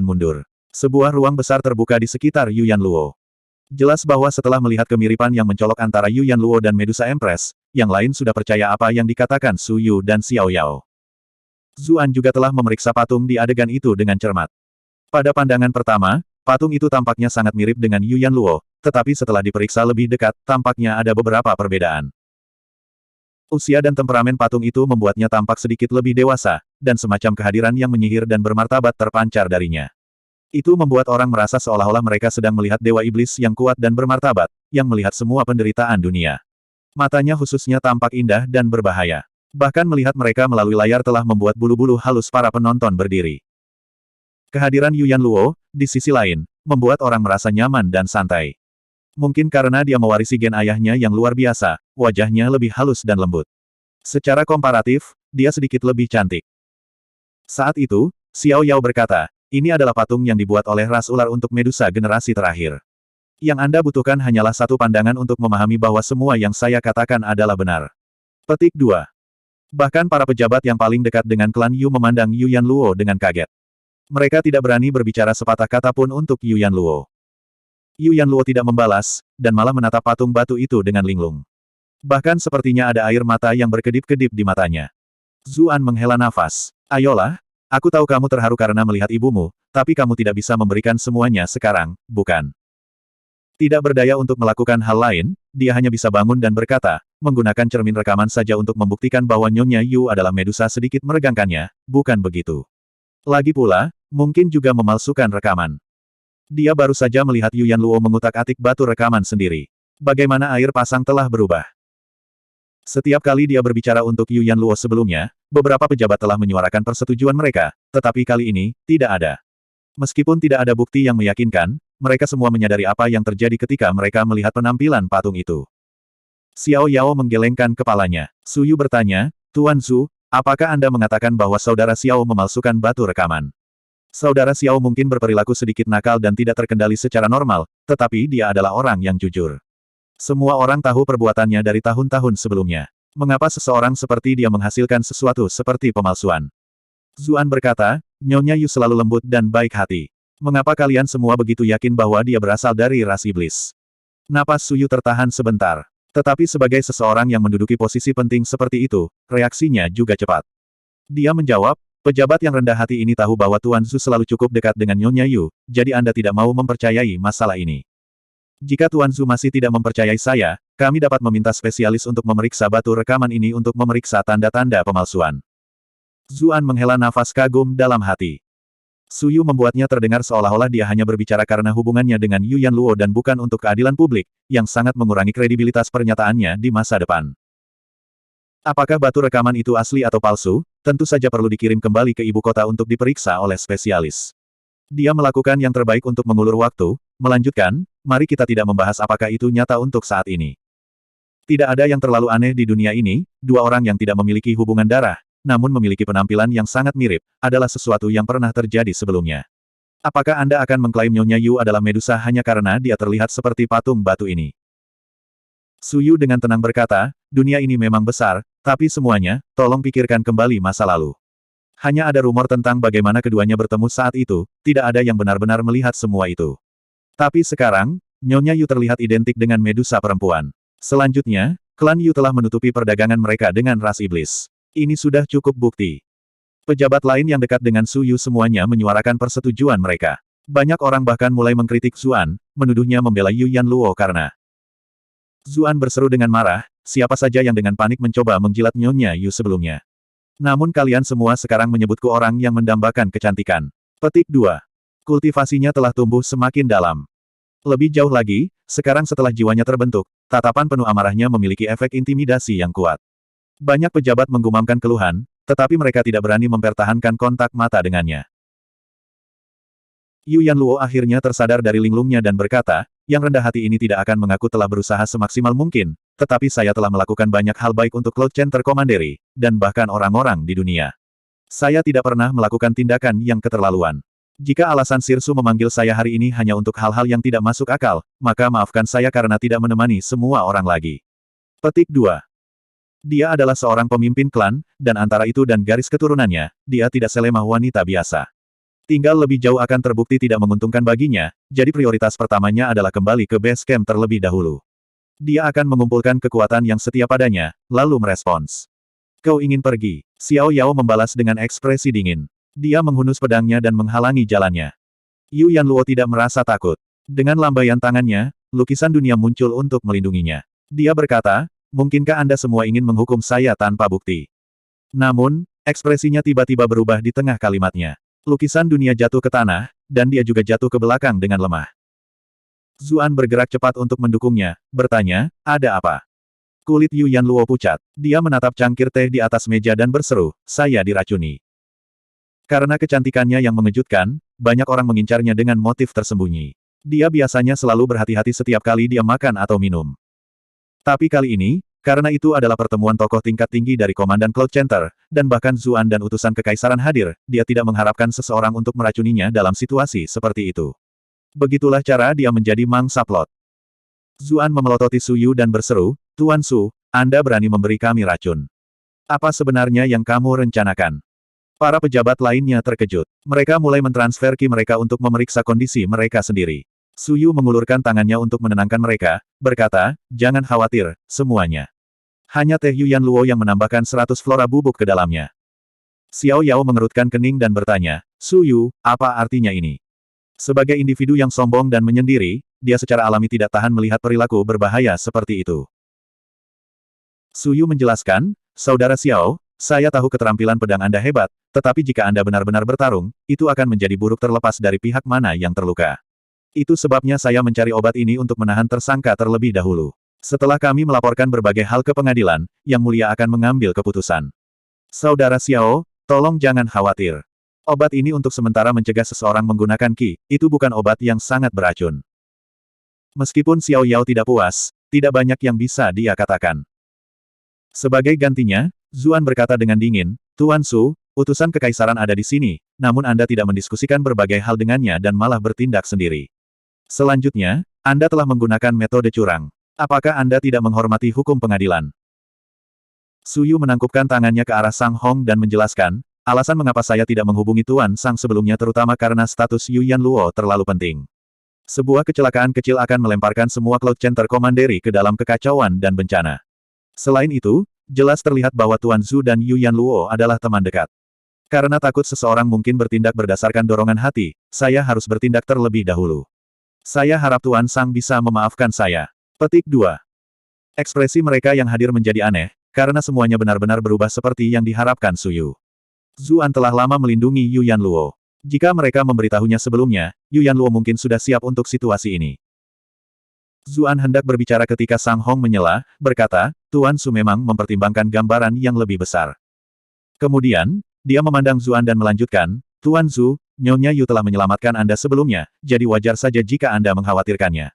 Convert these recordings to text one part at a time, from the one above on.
mundur. Sebuah ruang besar terbuka di sekitar Yuyan Luo. Jelas bahwa setelah melihat kemiripan yang mencolok antara Yuyan Luo dan Medusa Empress, yang lain sudah percaya apa yang dikatakan Su Yu dan Xiao Yao. Zuan juga telah memeriksa patung di adegan itu dengan cermat. Pada pandangan pertama, patung itu tampaknya sangat mirip dengan Yuyan Luo, tetapi setelah diperiksa lebih dekat, tampaknya ada beberapa perbedaan. Usia dan temperamen patung itu membuatnya tampak sedikit lebih dewasa, dan semacam kehadiran yang menyihir dan bermartabat terpancar darinya. Itu membuat orang merasa seolah-olah mereka sedang melihat dewa iblis yang kuat dan bermartabat, yang melihat semua penderitaan dunia. Matanya khususnya tampak indah dan berbahaya. Bahkan melihat mereka melalui layar telah membuat bulu-bulu halus para penonton berdiri. Kehadiran Yuyan Luo, di sisi lain, membuat orang merasa nyaman dan santai. Mungkin karena dia mewarisi gen ayahnya yang luar biasa, wajahnya lebih halus dan lembut. Secara komparatif, dia sedikit lebih cantik. Saat itu, Xiao Yao berkata, ini adalah patung yang dibuat oleh ras ular untuk Medusa generasi terakhir. Yang Anda butuhkan hanyalah satu pandangan untuk memahami bahwa semua yang saya katakan adalah benar. Petik 2. Bahkan para pejabat yang paling dekat dengan klan Yu memandang Yuyan Luo dengan kaget. Mereka tidak berani berbicara sepatah kata pun untuk Yuyan Luo. Yuyan Luo tidak membalas, dan malah menatap patung batu itu dengan linglung. Bahkan sepertinya ada air mata yang berkedip-kedip di matanya. Zuan menghela nafas. Ayolah, aku tahu kamu terharu karena melihat ibumu, tapi kamu tidak bisa memberikan semuanya sekarang, bukan? Tidak berdaya untuk melakukan hal lain, dia hanya bisa bangun dan berkata, menggunakan cermin rekaman saja untuk membuktikan bahwa Nyonya Yu adalah Medusa sedikit meregangkannya, bukan begitu. Lagi pula, mungkin juga memalsukan rekaman. Dia baru saja melihat Yuyan Luo mengutak-atik batu rekaman sendiri. Bagaimana air pasang telah berubah. Setiap kali dia berbicara untuk Yuyan Luo sebelumnya, beberapa pejabat telah menyuarakan persetujuan mereka, tetapi kali ini, tidak ada. Meskipun tidak ada bukti yang meyakinkan, mereka semua menyadari apa yang terjadi ketika mereka melihat penampilan patung itu. Xiao Yao menggelengkan kepalanya. Su Yu bertanya, Tuan Zhu, apakah Anda mengatakan bahwa saudara Xiao memalsukan batu rekaman? Saudara Xiao mungkin berperilaku sedikit nakal dan tidak terkendali secara normal, tetapi dia adalah orang yang jujur. Semua orang tahu perbuatannya dari tahun-tahun sebelumnya. Mengapa seseorang seperti dia menghasilkan sesuatu seperti pemalsuan? Zuan berkata, Nyonya Yu selalu lembut dan baik hati. Mengapa kalian semua begitu yakin bahwa dia berasal dari ras iblis? Napas Su Yu tertahan sebentar. Tetapi sebagai seseorang yang menduduki posisi penting seperti itu, reaksinya juga cepat. Dia menjawab, pejabat yang rendah hati ini tahu bahwa Tuan Zhu selalu cukup dekat dengan Nyonya Yu, jadi Anda tidak mau mempercayai masalah ini. Jika Tuan Zhu masih tidak mempercayai saya, kami dapat meminta spesialis untuk memeriksa batu rekaman ini untuk memeriksa tanda-tanda pemalsuan. Zuan menghela nafas kagum dalam hati. Su Yu membuatnya terdengar seolah-olah dia hanya berbicara karena hubungannya dengan Yuyan Luo dan bukan untuk keadilan publik, yang sangat mengurangi kredibilitas pernyataannya di masa depan. Apakah batu rekaman itu asli atau palsu, tentu saja perlu dikirim kembali ke ibu kota untuk diperiksa oleh spesialis. Dia melakukan yang terbaik untuk mengulur waktu, melanjutkan, mari kita tidak membahas apakah itu nyata untuk saat ini. Tidak ada yang terlalu aneh di dunia ini, dua orang yang tidak memiliki hubungan darah, namun memiliki penampilan yang sangat mirip, adalah sesuatu yang pernah terjadi sebelumnya. Apakah Anda akan mengklaim Nyonya Yu adalah Medusa hanya karena dia terlihat seperti patung batu ini? Su Yu dengan tenang berkata, dunia ini memang besar, tapi semuanya, tolong pikirkan kembali masa lalu. Hanya ada rumor tentang bagaimana keduanya bertemu saat itu, tidak ada yang benar-benar melihat semua itu. Tapi sekarang, Nyonya Yu terlihat identik dengan Medusa perempuan. Selanjutnya, klan Yu telah menutupi perdagangan mereka dengan ras iblis. Ini sudah cukup bukti. Pejabat lain yang dekat dengan Su Yu semuanya menyuarakan persetujuan mereka. Banyak orang bahkan mulai mengkritik Zuan, menuduhnya membela Yuyan Luo karena. Zuan berseru dengan marah, siapa saja yang dengan panik mencoba menjilat Nyonya Yu sebelumnya. Namun kalian semua sekarang menyebutku orang yang mendambakan kecantikan. Petik 2. Kultivasinya telah tumbuh semakin dalam. Lebih jauh lagi, sekarang setelah jiwanya terbentuk, tatapan penuh amarahnya memiliki efek intimidasi yang kuat. Banyak pejabat menggumamkan keluhan, tetapi mereka tidak berani mempertahankan kontak mata dengannya. Yuyan Luo akhirnya tersadar dari linglungnya dan berkata, yang rendah hati ini tidak akan mengaku telah berusaha semaksimal mungkin, tetapi saya telah melakukan banyak hal baik untuk Cloud Center Commandery, dan bahkan orang-orang di dunia. Saya tidak pernah melakukan tindakan yang keterlaluan. Jika alasan Sirsu memanggil saya hari ini hanya untuk hal-hal yang tidak masuk akal, maka maafkan saya karena tidak menemani semua orang lagi. Petik 2. Dia adalah seorang pemimpin klan, dan antara itu dan garis keturunannya, dia tidak selemah wanita biasa. Tinggal lebih jauh akan terbukti tidak menguntungkan baginya, jadi prioritas pertamanya adalah kembali ke base camp terlebih dahulu. Dia akan mengumpulkan kekuatan yang setia padanya, lalu merespons. Kau ingin pergi? Xiao Yao membalas dengan ekspresi dingin. Dia menghunus pedangnya dan menghalangi jalannya. Yu Yanluo tidak merasa takut. Dengan lambaian tangannya, lukisan dunia muncul untuk melindunginya. Dia berkata, mungkinkah Anda semua ingin menghukum saya tanpa bukti? Namun, ekspresinya tiba-tiba berubah di tengah kalimatnya. Lukisan dunia jatuh ke tanah, dan dia juga jatuh ke belakang dengan lemah. Zuan bergerak cepat untuk mendukungnya, bertanya, ada apa? Kulit Yu Yanluo pucat. Dia menatap cangkir teh di atas meja dan berseru, saya diracuni. Karena kecantikannya yang mengejutkan, banyak orang mengincarnya dengan motif tersembunyi. Dia biasanya selalu berhati-hati setiap kali dia makan atau minum. Tapi kali ini, karena itu adalah pertemuan tokoh tingkat tinggi dari Komandan Cloud Center, dan bahkan Zuan dan utusan kekaisaran hadir, dia tidak mengharapkan seseorang untuk meracuninya dalam situasi seperti itu. Begitulah cara dia menjadi mangsa plot. Zuan memelototi Su Yu dan berseru, Tuan Su, Anda berani memberi kami racun. Apa sebenarnya yang kamu rencanakan? Para pejabat lainnya terkejut. Mereka mulai mentransfer ki mereka untuk memeriksa kondisi mereka sendiri. Su Yu mengulurkan tangannya untuk menenangkan mereka, berkata, jangan khawatir, semuanya. Hanya Teh Yu Yanluo yang menambahkan 100 flora bubuk ke dalamnya. Xiao Yao mengerutkan kening dan bertanya, Su Yu, apa artinya ini? Sebagai individu yang sombong dan menyendiri, dia secara alami tidak tahan melihat perilaku berbahaya seperti itu. Su Yu menjelaskan, Saudara Xiao, saya tahu keterampilan pedang Anda hebat, tetapi jika Anda benar-benar bertarung, itu akan menjadi buruk terlepas dari pihak mana yang terluka. Itu sebabnya saya mencari obat ini untuk menahan tersangka terlebih dahulu. Setelah kami melaporkan berbagai hal ke pengadilan, Yang Mulia akan mengambil keputusan. Saudara Xiao, tolong jangan khawatir. Obat ini untuk sementara mencegah seseorang menggunakan ki, itu bukan obat yang sangat beracun. Meskipun Xiao Yao tidak puas, tidak banyak yang bisa dia katakan. Sebagai gantinya, Zuan berkata dengan dingin, Tuan Su, utusan kekaisaran ada di sini, namun Anda tidak mendiskusikan berbagai hal dengannya dan malah bertindak sendiri. Selanjutnya, Anda telah menggunakan metode curang. Apakah Anda tidak menghormati hukum pengadilan? Su Yu menangkupkan tangannya ke arah Sang Hong dan menjelaskan, alasan mengapa saya tidak menghubungi Tuan Sang sebelumnya terutama karena status Yu Yanluo terlalu penting. Sebuah kecelakaan kecil akan melemparkan semua Cloud Center Commandery ke dalam kekacauan dan bencana. Selain itu, jelas terlihat bahwa Tuan Zhu dan Yu Yanluo adalah teman dekat. Karena takut seseorang mungkin bertindak berdasarkan dorongan hati, saya harus bertindak terlebih dahulu. Saya harap Tuan Sang bisa memaafkan saya. Petik 2. Ekspresi mereka yang hadir menjadi aneh, karena semuanya benar-benar berubah seperti yang diharapkan Su Yu. Zuan telah lama melindungi Yu Yanluo. Jika mereka memberitahunya sebelumnya, Yu Yanluo mungkin sudah siap untuk situasi ini. Zuan hendak berbicara ketika Sang Hong menyela, berkata, Tuan Su memang mempertimbangkan gambaran yang lebih besar. Kemudian, dia memandang Zuan dan melanjutkan, Tuan Zhu, Nyonya Yu telah menyelamatkan Anda sebelumnya, jadi wajar saja jika Anda mengkhawatirkannya.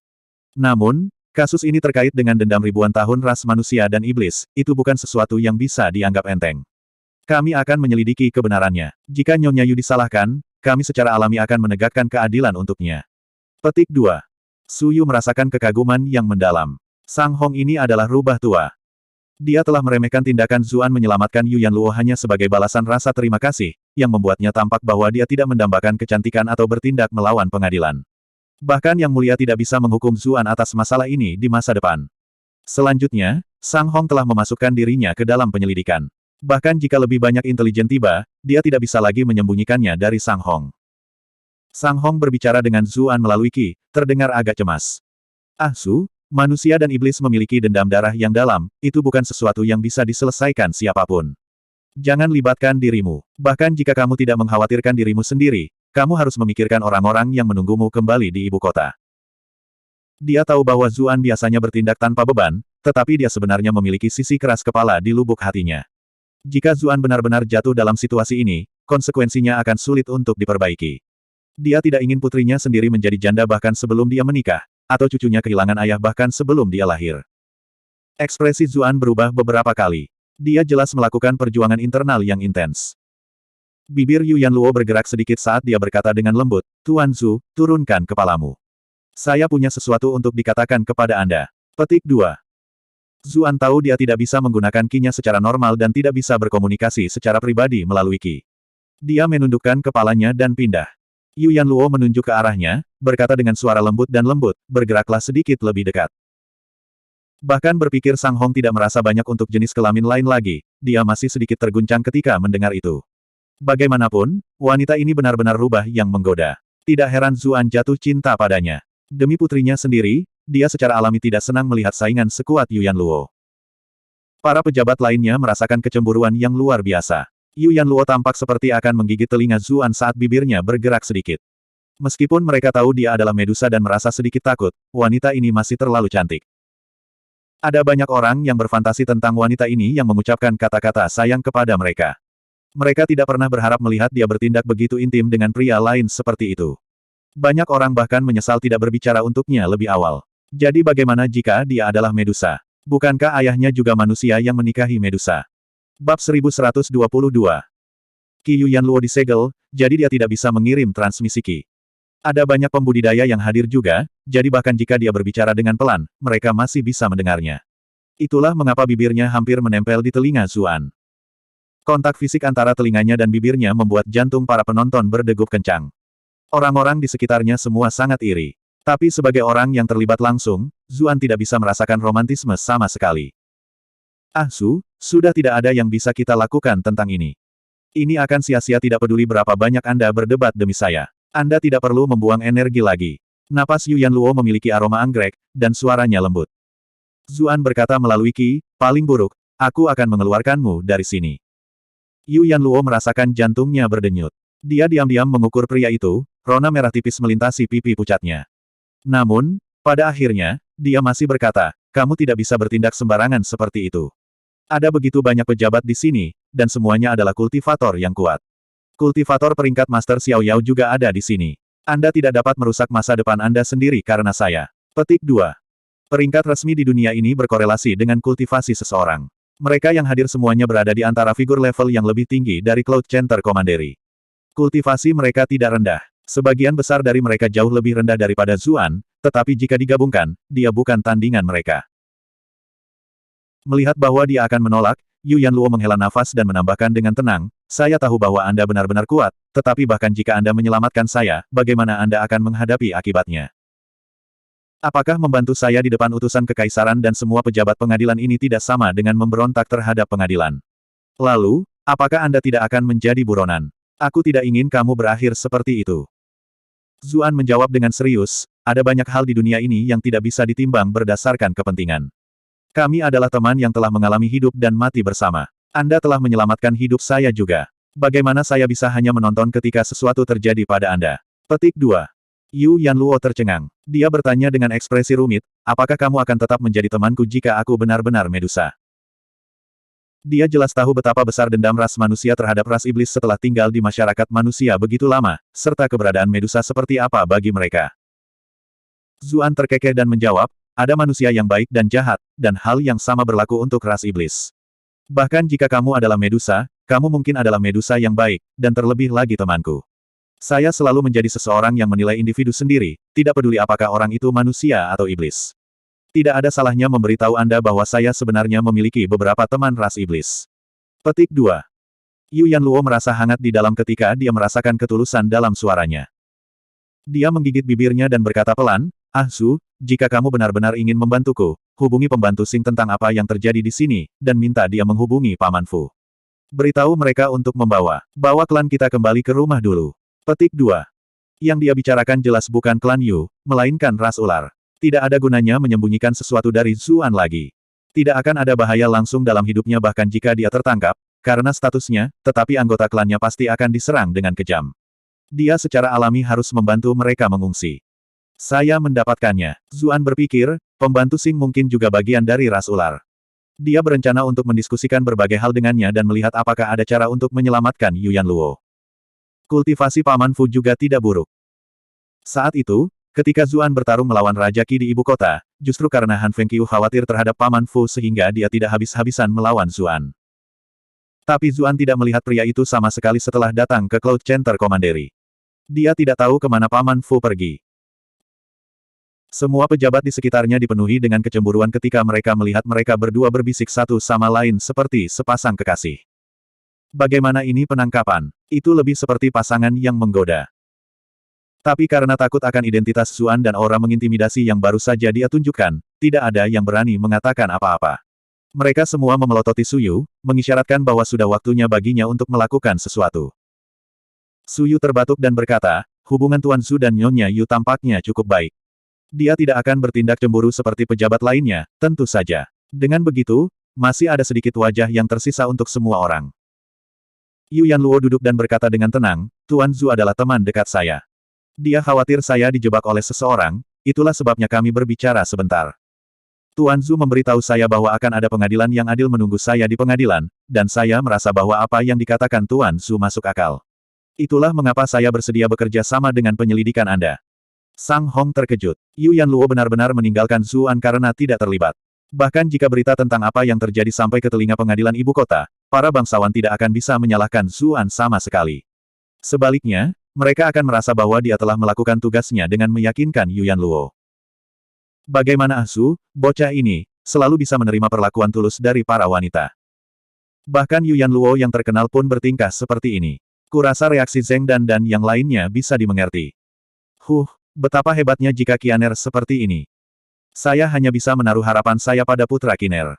Namun, kasus ini terkait dengan dendam ribuan tahun ras manusia dan iblis, itu bukan sesuatu yang bisa dianggap enteng. Kami akan menyelidiki kebenarannya. Jika Nyonya Yu disalahkan, kami secara alami akan menegakkan keadilan untuknya. Petik 2. Su Yu merasakan kekaguman yang mendalam. Sang Hong ini adalah rubah tua. Dia telah meremehkan tindakan Zuan menyelamatkan Yu Yanluo hanya sebagai balasan rasa terima kasih, yang membuatnya tampak bahwa dia tidak mendambakan kecantikan atau bertindak melawan pengadilan. Bahkan Yang Mulia tidak bisa menghukum Zuan atas masalah ini di masa depan. Selanjutnya, Sang Hong telah memasukkan dirinya ke dalam penyelidikan. Bahkan jika lebih banyak intelijen tiba, dia tidak bisa lagi menyembunyikannya dari Sang Hong. Sang Hong berbicara dengan Zuan melalui Qi, terdengar agak cemas. Ah Su, manusia dan iblis memiliki dendam darah yang dalam, itu bukan sesuatu yang bisa diselesaikan siapapun. Jangan libatkan dirimu. Bahkan jika kamu tidak mengkhawatirkan dirimu sendiri, kamu harus memikirkan orang-orang yang menunggumu kembali di ibu kota. Dia tahu bahwa Zuan biasanya bertindak tanpa beban, tetapi dia sebenarnya memiliki sisi keras kepala di lubuk hatinya. Jika Zuan benar-benar jatuh dalam situasi ini, konsekuensinya akan sulit untuk diperbaiki. Dia tidak ingin putrinya sendiri menjadi janda bahkan sebelum dia menikah, atau cucunya kehilangan ayah bahkan sebelum dia lahir. Ekspresi Zuan berubah beberapa kali. Dia jelas melakukan perjuangan internal yang intens. Bibir Yu Yanluo bergerak sedikit saat dia berkata dengan lembut, Tuan Zhu, turunkan kepalamu. Saya punya sesuatu untuk dikatakan kepada Anda. Petik 2. Zuan tahu dia tidak bisa menggunakan Qi-nya secara normal dan tidak bisa berkomunikasi secara pribadi melalui Qi. Dia menundukkan kepalanya dan pindah. Yu Yanluo menunjuk ke arahnya, berkata dengan suara lembut dan lembut, bergeraklah sedikit lebih dekat. Bahkan berpikir Sang Hong tidak merasa banyak untuk jenis kelamin lain lagi, dia masih sedikit terguncang ketika mendengar itu. Bagaimanapun, wanita ini benar-benar rubah yang menggoda. Tidak heran Zuan jatuh cinta padanya. Demi putrinya sendiri, dia secara alami tidak senang melihat saingan sekuat Yu Yanluo. Para pejabat lainnya merasakan kecemburuan yang luar biasa. Yu Yanluo tampak seperti akan menggigit telinga Zuan saat bibirnya bergerak sedikit. Meskipun mereka tahu dia adalah Medusa dan merasa sedikit takut, wanita ini masih terlalu cantik. Ada banyak orang yang berfantasi tentang wanita ini yang mengucapkan kata-kata sayang kepada mereka. Mereka tidak pernah berharap melihat dia bertindak begitu intim dengan pria lain seperti itu. Banyak orang bahkan menyesal tidak berbicara untuknya lebih awal. Jadi bagaimana jika dia adalah Medusa? Bukankah ayahnya juga manusia yang menikahi Medusa? Bab 1122. Qi Yuyanluo disegel, jadi dia tidak bisa mengirim transmisi Qi. Ada banyak pembudidaya yang hadir juga, jadi bahkan jika dia berbicara dengan pelan, mereka masih bisa mendengarnya. Itulah mengapa bibirnya hampir menempel di telinga Zuan. Kontak fisik antara telinganya dan bibirnya membuat jantung para penonton berdegup kencang. Orang-orang di sekitarnya semua sangat iri. Tapi sebagai orang yang terlibat langsung, Zuan tidak bisa merasakan romantisme sama sekali. Ah Su, sudah tidak ada yang bisa kita lakukan tentang ini. Ini akan sia-sia tidak peduli berapa banyak Anda berdebat demi saya. Anda tidak perlu membuang energi lagi. Napas Yu Yanluo memiliki aroma anggrek, dan suaranya lembut. Zuan berkata melalui Qi, paling buruk, aku akan mengeluarkanmu dari sini. Yu Yanluo merasakan jantungnya berdenyut. Dia diam-diam mengukur pria itu, rona merah tipis melintasi pipi pucatnya. Namun, pada akhirnya, dia masih berkata, kamu tidak bisa bertindak sembarangan seperti itu. Ada begitu banyak pejabat di sini, dan semuanya adalah kultivator yang kuat. Kultivator peringkat Master Xiao Yao juga ada di sini. Anda tidak dapat merusak masa depan Anda sendiri karena saya. Petik 2. Peringkat resmi di dunia ini berkorelasi dengan kultivasi seseorang. Mereka yang hadir semuanya berada di antara figur level yang lebih tinggi dari Cloud Center Commandery. Kultivasi mereka tidak rendah. Sebagian besar dari mereka jauh lebih rendah daripada Zuan, tetapi jika digabungkan, dia bukan tandingan mereka. Melihat bahwa dia akan menolak, Yu Yanluo menghela nafas dan menambahkan dengan tenang, saya tahu bahwa Anda benar-benar kuat, tetapi bahkan jika Anda menyelamatkan saya, bagaimana Anda akan menghadapi akibatnya? Apakah membantu saya di depan utusan kekaisaran dan semua pejabat pengadilan ini tidak sama dengan memberontak terhadap pengadilan? Lalu, apakah Anda tidak akan menjadi buronan? Aku tidak ingin kamu berakhir seperti itu. Zuan menjawab dengan serius, ada banyak hal di dunia ini yang tidak bisa ditimbang berdasarkan kepentingan. Kami adalah teman yang telah mengalami hidup dan mati bersama. Anda telah menyelamatkan hidup saya juga. Bagaimana saya bisa hanya menonton ketika sesuatu terjadi pada Anda? Petik 2. Yu Yanluo tercengang. Dia bertanya dengan ekspresi rumit, apakah kamu akan tetap menjadi temanku jika aku benar-benar Medusa? Dia jelas tahu betapa besar dendam ras manusia terhadap ras iblis setelah tinggal di masyarakat manusia begitu lama, serta keberadaan Medusa seperti apa bagi mereka. Zuan terkekeh dan menjawab, ada manusia yang baik dan jahat, dan hal yang sama berlaku untuk ras iblis. Bahkan jika kamu adalah Medusa, kamu mungkin adalah Medusa yang baik, dan terlebih lagi temanku. Saya selalu menjadi seseorang yang menilai individu sendiri, tidak peduli apakah orang itu manusia atau iblis. Tidak ada salahnya memberitahu Anda bahwa saya sebenarnya memiliki beberapa teman ras iblis. Petik 2. Yu Yanluo merasa hangat di dalam ketika dia merasakan ketulusan dalam suaranya. Dia menggigit bibirnya dan berkata pelan, Ah Su, jika kamu benar-benar ingin membantuku, hubungi pembantu Xing tentang apa yang terjadi di sini, dan minta dia menghubungi Paman Fu. Beritahu mereka untuk bawa klan kita kembali ke rumah dulu. Petik 2. Yang dia bicarakan jelas bukan klan Yu, melainkan ras ular. Tidak ada gunanya menyembunyikan sesuatu dari Zuan lagi. Tidak akan ada bahaya langsung dalam hidupnya bahkan jika dia tertangkap, karena statusnya, tetapi anggota klannya pasti akan diserang dengan kejam. Dia secara alami harus membantu mereka mengungsi. Saya mendapatkannya. Zuan berpikir, pembantu Xing mungkin juga bagian dari ras ular. Dia berencana untuk mendiskusikan berbagai hal dengannya dan melihat apakah ada cara untuk menyelamatkan Yu Yanluo. Kultivasi Paman Fu juga tidak buruk. Saat itu, ketika Zuan bertarung melawan Raja Qi di ibu kota, justru karena Han Fengqiu khawatir terhadap Paman Fu sehingga dia tidak habis-habisan melawan Zuan. Tapi Zuan tidak melihat pria itu sama sekali setelah datang ke Cloud Center Commandery. Dia tidak tahu kemana Paman Fu pergi. Semua pejabat di sekitarnya dipenuhi dengan kecemburuan ketika mereka melihat mereka berdua berbisik satu sama lain seperti sepasang kekasih. Bagaimana ini penangkapan? Itu lebih seperti pasangan yang menggoda. Tapi karena takut akan identitas Zuan dan aura mengintimidasi yang baru saja dia tunjukkan, tidak ada yang berani mengatakan apa-apa. Mereka semua memelototi Suyu, mengisyaratkan bahwa sudah waktunya baginya untuk melakukan sesuatu. Suyu terbatuk dan berkata, hubungan Tuan Zhu dan Nyonya Yu tampaknya cukup baik. Dia tidak akan bertindak cemburu seperti pejabat lainnya, tentu saja. Dengan begitu, masih ada sedikit wajah yang tersisa untuk semua orang. Yu Yanluo duduk dan berkata dengan tenang, Tuan Zhu adalah teman dekat saya. Dia khawatir saya dijebak oleh seseorang, itulah sebabnya kami berbicara sebentar. Tuan Zhu memberitahu saya bahwa akan ada pengadilan yang adil menunggu saya di pengadilan, dan saya merasa bahwa apa yang dikatakan Tuan Zhu masuk akal. Itulah mengapa saya bersedia bekerja sama dengan penyelidikan Anda. Sang Hong terkejut. Yu Yanluo benar-benar meninggalkan Zuan karena tidak terlibat. Bahkan jika berita tentang apa yang terjadi sampai ke telinga pengadilan ibu kota, para bangsawan tidak akan bisa menyalahkan Zuan sama sekali. Sebaliknya, mereka akan merasa bahwa dia telah melakukan tugasnya dengan meyakinkan Yu Yanluo. Bagaimana Asu, bocah ini, selalu bisa menerima perlakuan tulus dari para wanita. Bahkan Yu Yanluo yang terkenal pun bertingkah seperti ini. Kurasa reaksi Zheng dan yang lainnya bisa dimengerti. Betapa hebatnya jika Qiner seperti ini. Saya hanya bisa menaruh harapan saya pada putra Qiner.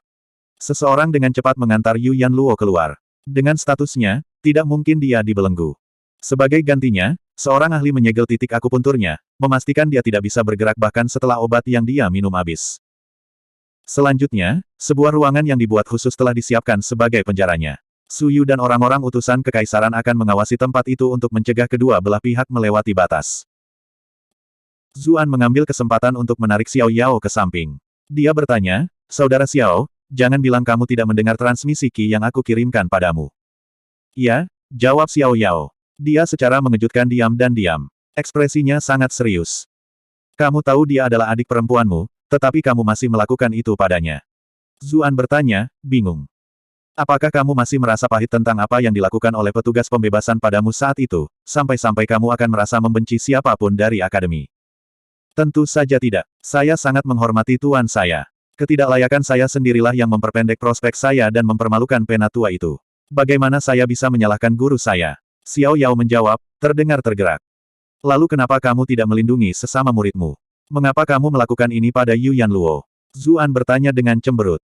Seseorang dengan cepat mengantar Yu Yanluo keluar. Dengan statusnya, tidak mungkin dia dibelenggu. Sebagai gantinya, seorang ahli menyegel titik akupunturnya, memastikan dia tidak bisa bergerak bahkan setelah obat yang dia minum habis. Selanjutnya, sebuah ruangan yang dibuat khusus telah disiapkan sebagai penjaranya. Suyu dan orang-orang utusan kekaisaran akan mengawasi tempat itu untuk mencegah kedua belah pihak melewati batas. Zuan mengambil kesempatan untuk menarik Xiao Yao ke samping. Dia bertanya, Saudara Xiao, jangan bilang kamu tidak mendengar transmisi Qi yang aku kirimkan padamu. Ya, jawab Xiao Yao. Dia secara mengejutkan diam. Ekspresinya sangat serius. Kamu tahu dia adalah adik perempuanmu, tetapi kamu masih melakukan itu padanya. Zuan bertanya, bingung. Apakah kamu masih merasa pahit tentang apa yang dilakukan oleh petugas pembebasan padamu saat itu, sampai-sampai kamu akan merasa membenci siapapun dari akademi? Tentu saja tidak. Saya sangat menghormati tuan saya. Ketidaklayakan saya sendirilah yang memperpendek prospek saya dan mempermalukan penatua itu. Bagaimana saya bisa menyalahkan guru saya? Xiao Yao menjawab, terdengar tergerak. Lalu kenapa kamu tidak melindungi sesama muridmu? Mengapa kamu melakukan ini pada Yu Yanluo? Zuan bertanya dengan cemberut.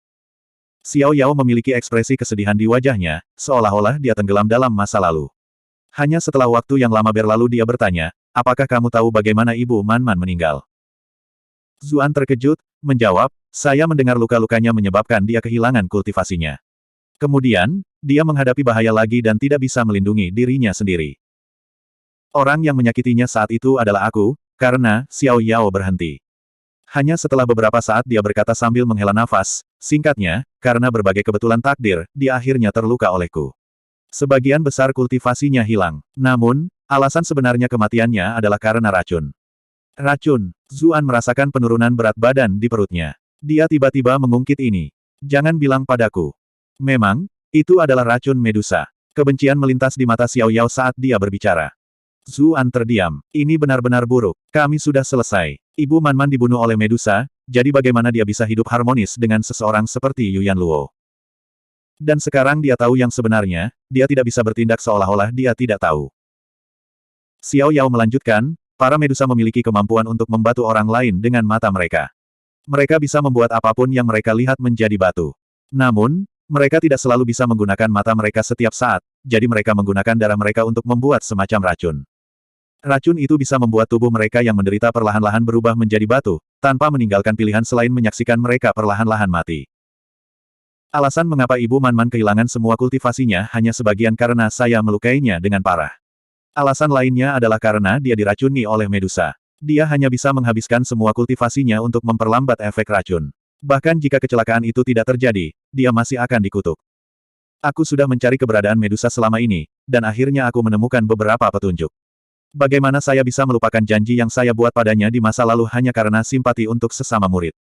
Xiao Yao memiliki ekspresi kesedihan di wajahnya, seolah-olah dia tenggelam dalam masa lalu. Hanya setelah waktu yang lama berlalu dia bertanya, apakah kamu tahu bagaimana ibu Manman meninggal? Zuan terkejut, menjawab, saya mendengar luka-lukanya menyebabkan dia kehilangan kultivasinya. Kemudian, dia menghadapi bahaya lagi dan tidak bisa melindungi dirinya sendiri. Orang yang menyakitinya saat itu adalah aku, karena Xiao Yao berhenti. Hanya setelah beberapa saat dia berkata sambil menghela nafas, singkatnya, karena berbagai kebetulan takdir, dia akhirnya terluka olehku. Sebagian besar kultivasinya hilang. Namun, alasan sebenarnya kematiannya adalah karena racun. Racun. Zuan merasakan penurunan berat badan di perutnya. Dia tiba-tiba mengungkit ini. Jangan bilang padaku. Memang, itu adalah racun Medusa. Kebencian melintas di mata Xiao Yao saat dia berbicara. Zuan terdiam. Ini benar-benar buruk. Kami sudah selesai. Ibu Manman dibunuh oleh Medusa, jadi bagaimana dia bisa hidup harmonis dengan seseorang seperti Yu Yanluo? Dan sekarang dia tahu yang sebenarnya, dia tidak bisa bertindak seolah-olah dia tidak tahu. Xiao Yao melanjutkan, para Medusa memiliki kemampuan untuk membatu orang lain dengan mata mereka. Mereka bisa membuat apapun yang mereka lihat menjadi batu. Namun, mereka tidak selalu bisa menggunakan mata mereka setiap saat, jadi mereka menggunakan darah mereka untuk membuat semacam racun. Racun itu bisa membuat tubuh mereka yang menderita perlahan-lahan berubah menjadi batu, tanpa meninggalkan pilihan selain menyaksikan mereka perlahan-lahan mati. Alasan mengapa Ibu Manman kehilangan semua kultivasinya hanya sebagian karena saya melukainya dengan parah. Alasan lainnya adalah karena dia diracuni oleh Medusa. Dia hanya bisa menghabiskan semua kultivasinya untuk memperlambat efek racun. Bahkan jika kecelakaan itu tidak terjadi, dia masih akan dikutuk. Aku sudah mencari keberadaan Medusa selama ini, dan akhirnya aku menemukan beberapa petunjuk. Bagaimana saya bisa melupakan janji yang saya buat padanya di masa lalu hanya karena simpati untuk sesama murid?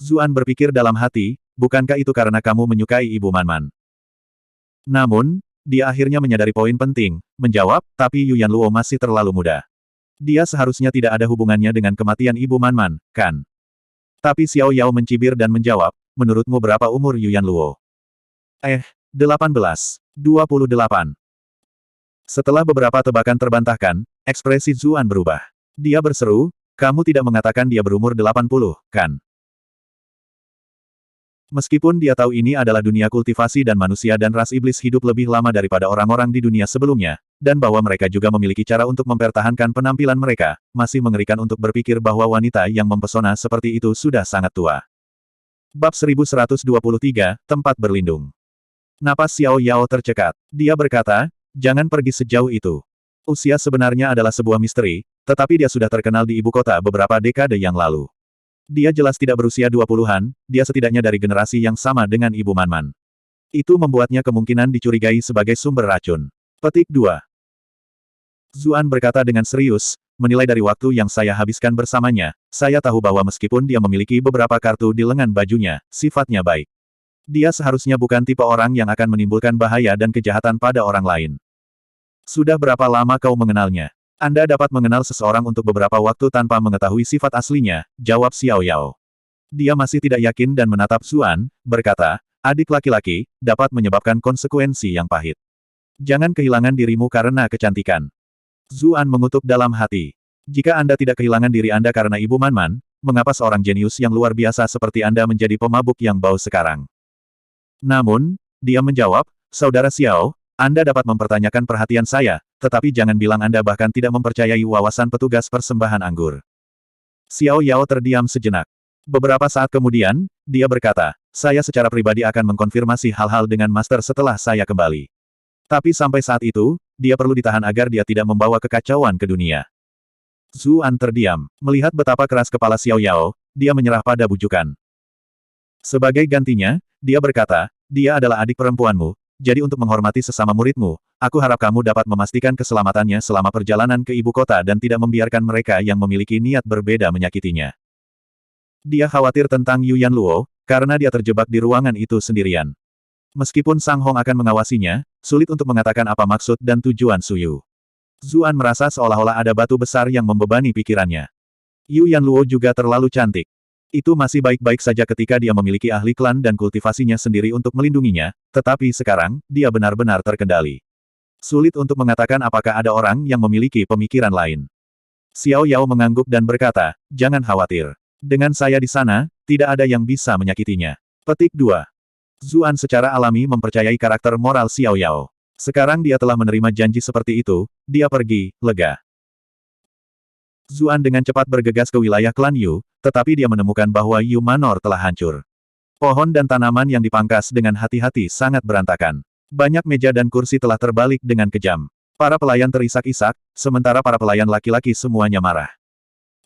Zuan berpikir dalam hati, bukankah itu karena kamu menyukai Ibu Manman? Namun, dia akhirnya menyadari poin penting, menjawab, tapi Yu Yanluo masih terlalu muda. Dia seharusnya tidak ada hubungannya dengan kematian Ibu Manman, kan? Tapi Xiao Yao mencibir dan menjawab, menurutmu berapa umur Yu Yanluo? 18. 28. Setelah beberapa tebakan terbantahkan, ekspresi Zuan berubah. Dia berseru, kamu tidak mengatakan dia berumur 80, kan? Meskipun dia tahu ini adalah dunia kultivasi dan manusia dan ras iblis hidup lebih lama daripada orang-orang di dunia sebelumnya, dan bahwa mereka juga memiliki cara untuk mempertahankan penampilan mereka, masih mengerikan untuk berpikir bahwa wanita yang mempesona seperti itu sudah sangat tua. Bab 1123, Tempat Berlindung. Napas Xiao Yao tercekat. Dia berkata, jangan pergi sejauh itu. Usia sebenarnya adalah sebuah misteri, tetapi dia sudah terkenal di ibu kota beberapa dekade yang lalu. Dia jelas tidak berusia 20-an, dia setidaknya dari generasi yang sama dengan Ibu Manman. Itu membuatnya kemungkinan dicurigai sebagai sumber racun. Petik 2. Zuan berkata dengan serius, menilai dari waktu yang saya habiskan bersamanya, saya tahu bahwa meskipun dia memiliki beberapa kartu di lengan bajunya, sifatnya baik. Dia seharusnya bukan tipe orang yang akan menimbulkan bahaya dan kejahatan pada orang lain. Sudah berapa lama kau mengenalnya? Anda dapat mengenal seseorang untuk beberapa waktu tanpa mengetahui sifat aslinya, jawab Xiao Yao. Dia masih tidak yakin dan menatap Zuan, berkata, adik laki-laki, dapat menyebabkan konsekuensi yang pahit. Jangan kehilangan dirimu karena kecantikan. Zuan mengutuk dalam hati. Jika Anda tidak kehilangan diri Anda karena Ibu Manman, mengapa seorang jenius yang luar biasa seperti Anda menjadi pemabuk yang bau sekarang? Namun, dia menjawab, Saudara Xiao, Anda dapat mempertanyakan perhatian saya, tetapi jangan bilang Anda bahkan tidak mempercayai wawasan petugas persembahan anggur. Xiao Yao terdiam sejenak. Beberapa saat kemudian, dia berkata, saya secara pribadi akan mengkonfirmasi hal-hal dengan Master setelah saya kembali. Tapi sampai saat itu, dia perlu ditahan agar dia tidak membawa kekacauan ke dunia. Zuan terdiam. Melihat betapa keras kepala Xiao Yao, dia menyerah pada bujukan. Sebagai gantinya, dia berkata, dia adalah adik perempuanmu, jadi untuk menghormati sesama muridmu, aku harap kamu dapat memastikan keselamatannya selama perjalanan ke ibu kota dan tidak membiarkan mereka yang memiliki niat berbeda menyakitinya. Dia khawatir tentang Yu Yanluo, karena dia terjebak di ruangan itu sendirian. Meskipun Sang Hong akan mengawasinya, sulit untuk mengatakan apa maksud dan tujuan Su Yu. Zuan merasa seolah-olah ada batu besar yang membebani pikirannya. Yu Yanluo juga terlalu cantik. Itu masih baik-baik saja ketika dia memiliki ahli klan dan kultivasinya sendiri untuk melindunginya, tetapi sekarang, dia benar-benar terkendali. Sulit untuk mengatakan apakah ada orang yang memiliki pemikiran lain. Xiao Yao mengangguk dan berkata, jangan khawatir. Dengan saya di sana, tidak ada yang bisa menyakitinya. Petik 2. Zuan secara alami mempercayai karakter moral Xiao Yao. Sekarang dia telah menerima janji seperti itu, dia pergi, lega. Zuan dengan cepat bergegas ke wilayah klan Yu, tetapi dia menemukan bahwa Yu Manor telah hancur. Pohon dan tanaman yang dipangkas dengan hati-hati sangat berantakan. Banyak meja dan kursi telah terbalik dengan kejam. Para pelayan terisak-isak, sementara para pelayan laki-laki semuanya marah.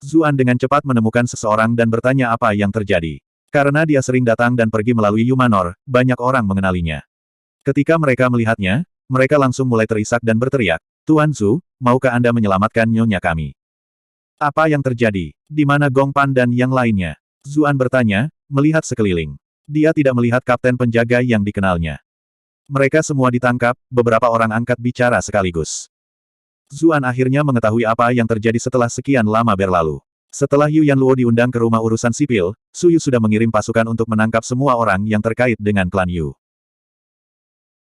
Zuan dengan cepat menemukan seseorang dan bertanya apa yang terjadi. Karena dia sering datang dan pergi melalui Yu Manor, banyak orang mengenalinya. Ketika mereka melihatnya, mereka langsung mulai terisak dan berteriak, Tuan Zhu, maukah Anda menyelamatkan nyonya kami? Apa yang terjadi? Di mana Gong Pan dan yang lainnya? Zuan bertanya, melihat sekeliling. Dia tidak melihat kapten penjaga yang dikenalnya. Mereka semua ditangkap, beberapa orang angkat bicara sekaligus. Zuan akhirnya mengetahui apa yang terjadi setelah sekian lama berlalu. Setelah Yu Yanluo diundang ke rumah urusan sipil, Su Yu sudah mengirim pasukan untuk menangkap semua orang yang terkait dengan klan Yu.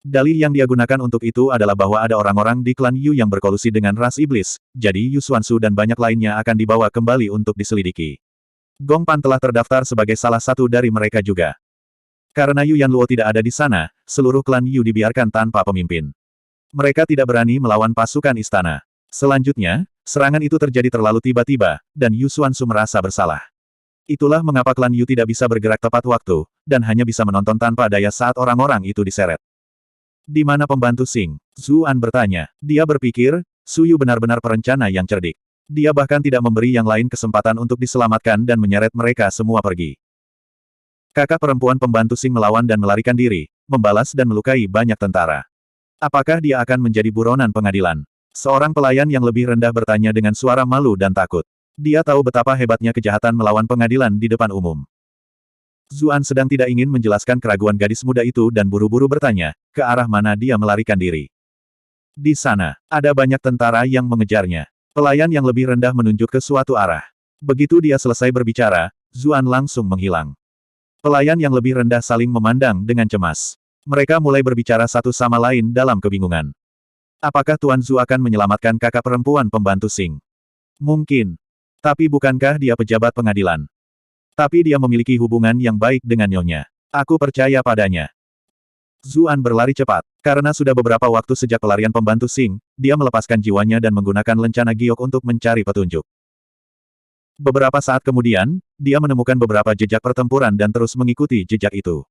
Dalih yang dia gunakan untuk itu adalah bahwa ada orang-orang di klan Yu yang berkolusi dengan ras iblis, jadi Yu Xuansu dan banyak lainnya akan dibawa kembali untuk diselidiki. Gong Pan telah terdaftar sebagai salah satu dari mereka juga. Karena Yu Yanluo tidak ada di sana, seluruh klan Yu dibiarkan tanpa pemimpin. Mereka tidak berani melawan pasukan istana. Selanjutnya, serangan itu terjadi terlalu tiba-tiba, dan Yu Xuansu merasa bersalah. Itulah mengapa klan Yu tidak bisa bergerak tepat waktu, dan hanya bisa menonton tanpa daya saat orang-orang itu diseret. Di mana pembantu Xing? Zuan bertanya. Dia berpikir, Su Yu benar-benar perencana yang cerdik. Dia bahkan tidak memberi yang lain kesempatan untuk diselamatkan dan menyeret mereka semua pergi. Kakak perempuan pembantu Xing melawan dan melarikan diri, membalas dan melukai banyak tentara. Apakah dia akan menjadi buronan pengadilan? Seorang pelayan yang lebih rendah bertanya dengan suara malu dan takut. Dia tahu betapa hebatnya kejahatan melawan pengadilan di depan umum. Zuan sedang tidak ingin menjelaskan keraguan gadis muda itu dan buru-buru bertanya, ke arah mana dia melarikan diri. Di sana, ada banyak tentara yang mengejarnya. Pelayan yang lebih rendah menunjuk ke suatu arah. Begitu dia selesai berbicara, Zuan langsung menghilang. Pelayan yang lebih rendah saling memandang dengan cemas. Mereka mulai berbicara satu sama lain dalam kebingungan. Apakah Tuan Zhu akan menyelamatkan kakak perempuan pembantu Xing? Mungkin. Tapi bukankah dia pejabat pengadilan? Tapi dia memiliki hubungan yang baik dengan nyonya. Aku percaya padanya. Zuan berlari cepat. Karena sudah beberapa waktu sejak pelarian pembantu Xing, dia melepaskan jiwanya dan menggunakan lencana giok untuk mencari petunjuk. Beberapa saat kemudian, dia menemukan beberapa jejak pertempuran dan terus mengikuti jejak itu.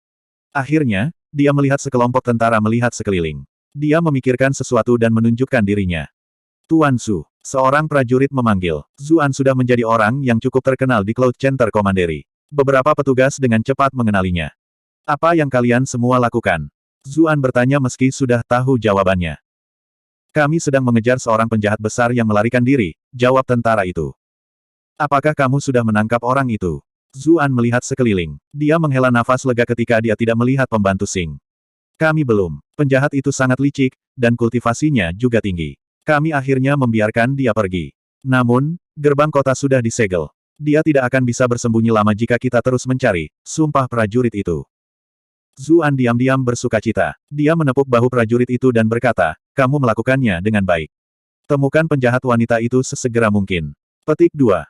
Akhirnya, dia melihat sekelompok tentara melihat sekeliling. Dia memikirkan sesuatu dan menunjukkan dirinya. Tuan Zhu, seorang prajurit memanggil. Zuan sudah menjadi orang yang cukup terkenal di Cloud Center Commandery. Beberapa petugas dengan cepat mengenalinya. Apa yang kalian semua lakukan? Zuan bertanya meski sudah tahu jawabannya. Kami sedang mengejar seorang penjahat besar yang melarikan diri, jawab tentara itu. Apakah kamu sudah menangkap orang itu? Zuan melihat sekeliling. Dia menghela nafas lega ketika dia tidak melihat pembantu Xing. Kami belum. Penjahat itu sangat licik, dan kultivasinya juga tinggi. Kami akhirnya membiarkan dia pergi. Namun, gerbang kota sudah disegel. Dia tidak akan bisa bersembunyi lama jika kita terus mencari, sumpah prajurit itu. Zuan diam-diam bersukacita. Dia menepuk bahu prajurit itu dan berkata, kamu melakukannya dengan baik. Temukan penjahat wanita itu sesegera mungkin. Petik 2.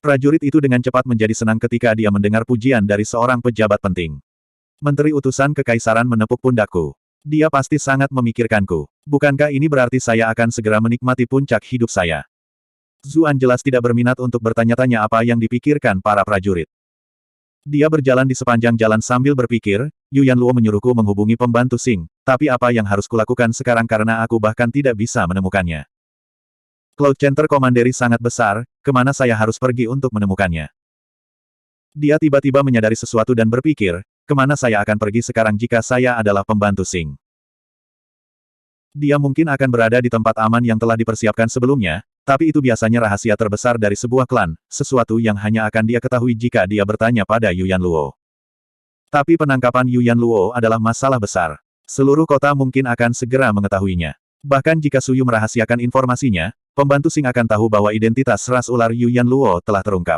Prajurit itu dengan cepat menjadi senang ketika dia mendengar pujian dari seorang pejabat penting. Menteri utusan kekaisaran menepuk pundakku. Dia pasti sangat memikirkanku. Bukankah ini berarti saya akan segera menikmati puncak hidup saya? Zuan jelas tidak berminat untuk bertanya-tanya apa yang dipikirkan para prajurit. Dia berjalan di sepanjang jalan sambil berpikir, Yuyan Luo menyuruhku menghubungi pembantu Xing, tapi apa yang harus kulakukan sekarang karena aku bahkan tidak bisa menemukannya. Cloud Center Commandery sangat besar, kemana saya harus pergi untuk menemukannya? Dia tiba-tiba menyadari sesuatu dan berpikir, kemana saya akan pergi sekarang jika saya adalah pembantu Xing? Dia mungkin akan berada di tempat aman yang telah dipersiapkan sebelumnya, tapi itu biasanya rahasia terbesar dari sebuah klan, sesuatu yang hanya akan dia ketahui jika dia bertanya pada Yuyan Luo. Tapi penangkapan Yuyan Luo adalah masalah besar. Seluruh kota mungkin akan segera mengetahuinya. Bahkan jika Suyu merahasiakan informasinya, pembantu Xing akan tahu bahwa identitas ras ular Yuyan Luo telah terungkap.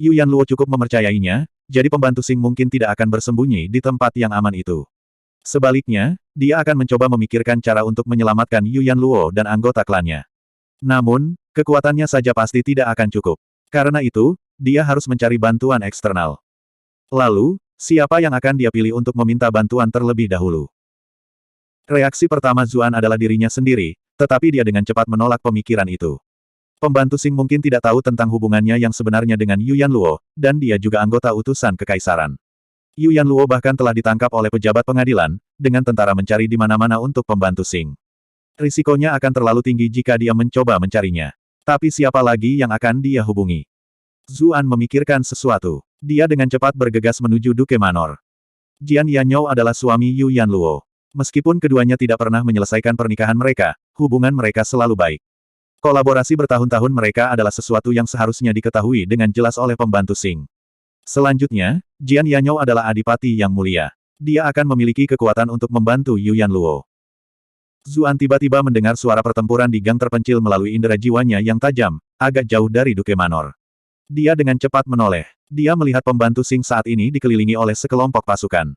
Yuyan Luo cukup mempercayainya, jadi pembantu Xing mungkin tidak akan bersembunyi di tempat yang aman itu. Sebaliknya, dia akan mencoba memikirkan cara untuk menyelamatkan Yuyan Luo dan anggota klannya. Namun, kekuatannya saja pasti tidak akan cukup. Karena itu, dia harus mencari bantuan eksternal. Lalu, siapa yang akan dia pilih untuk meminta bantuan terlebih dahulu? Reaksi pertama Zuan adalah dirinya sendiri, tetapi dia dengan cepat menolak pemikiran itu. Pembantu Xing mungkin tidak tahu tentang hubungannya yang sebenarnya dengan Yuyan Luo, dan dia juga anggota utusan kekaisaran. Yuyan Luo bahkan telah ditangkap oleh pejabat pengadilan, dengan tentara mencari di mana-mana untuk pembantu Xing. Risikonya akan terlalu tinggi jika dia mencoba mencarinya. Tapi siapa lagi yang akan dia hubungi? Zuan memikirkan sesuatu. Dia dengan cepat bergegas menuju Duke Manor. Jian Yanyou adalah suami Yuyan Luo. Meskipun keduanya tidak pernah menyelesaikan pernikahan mereka, hubungan mereka selalu baik. Kolaborasi bertahun-tahun mereka adalah sesuatu yang seharusnya diketahui dengan jelas oleh pembantu Xing. Selanjutnya, Jian Yanyou adalah adipati yang mulia. Dia akan memiliki kekuatan untuk membantu Yuyan Luo. Zuan tiba-tiba mendengar suara pertempuran di gang terpencil melalui indera jiwanya yang tajam, agak jauh dari Duke Manor. Dia dengan cepat menoleh. Dia melihat pembantu Xing saat ini dikelilingi oleh sekelompok pasukan.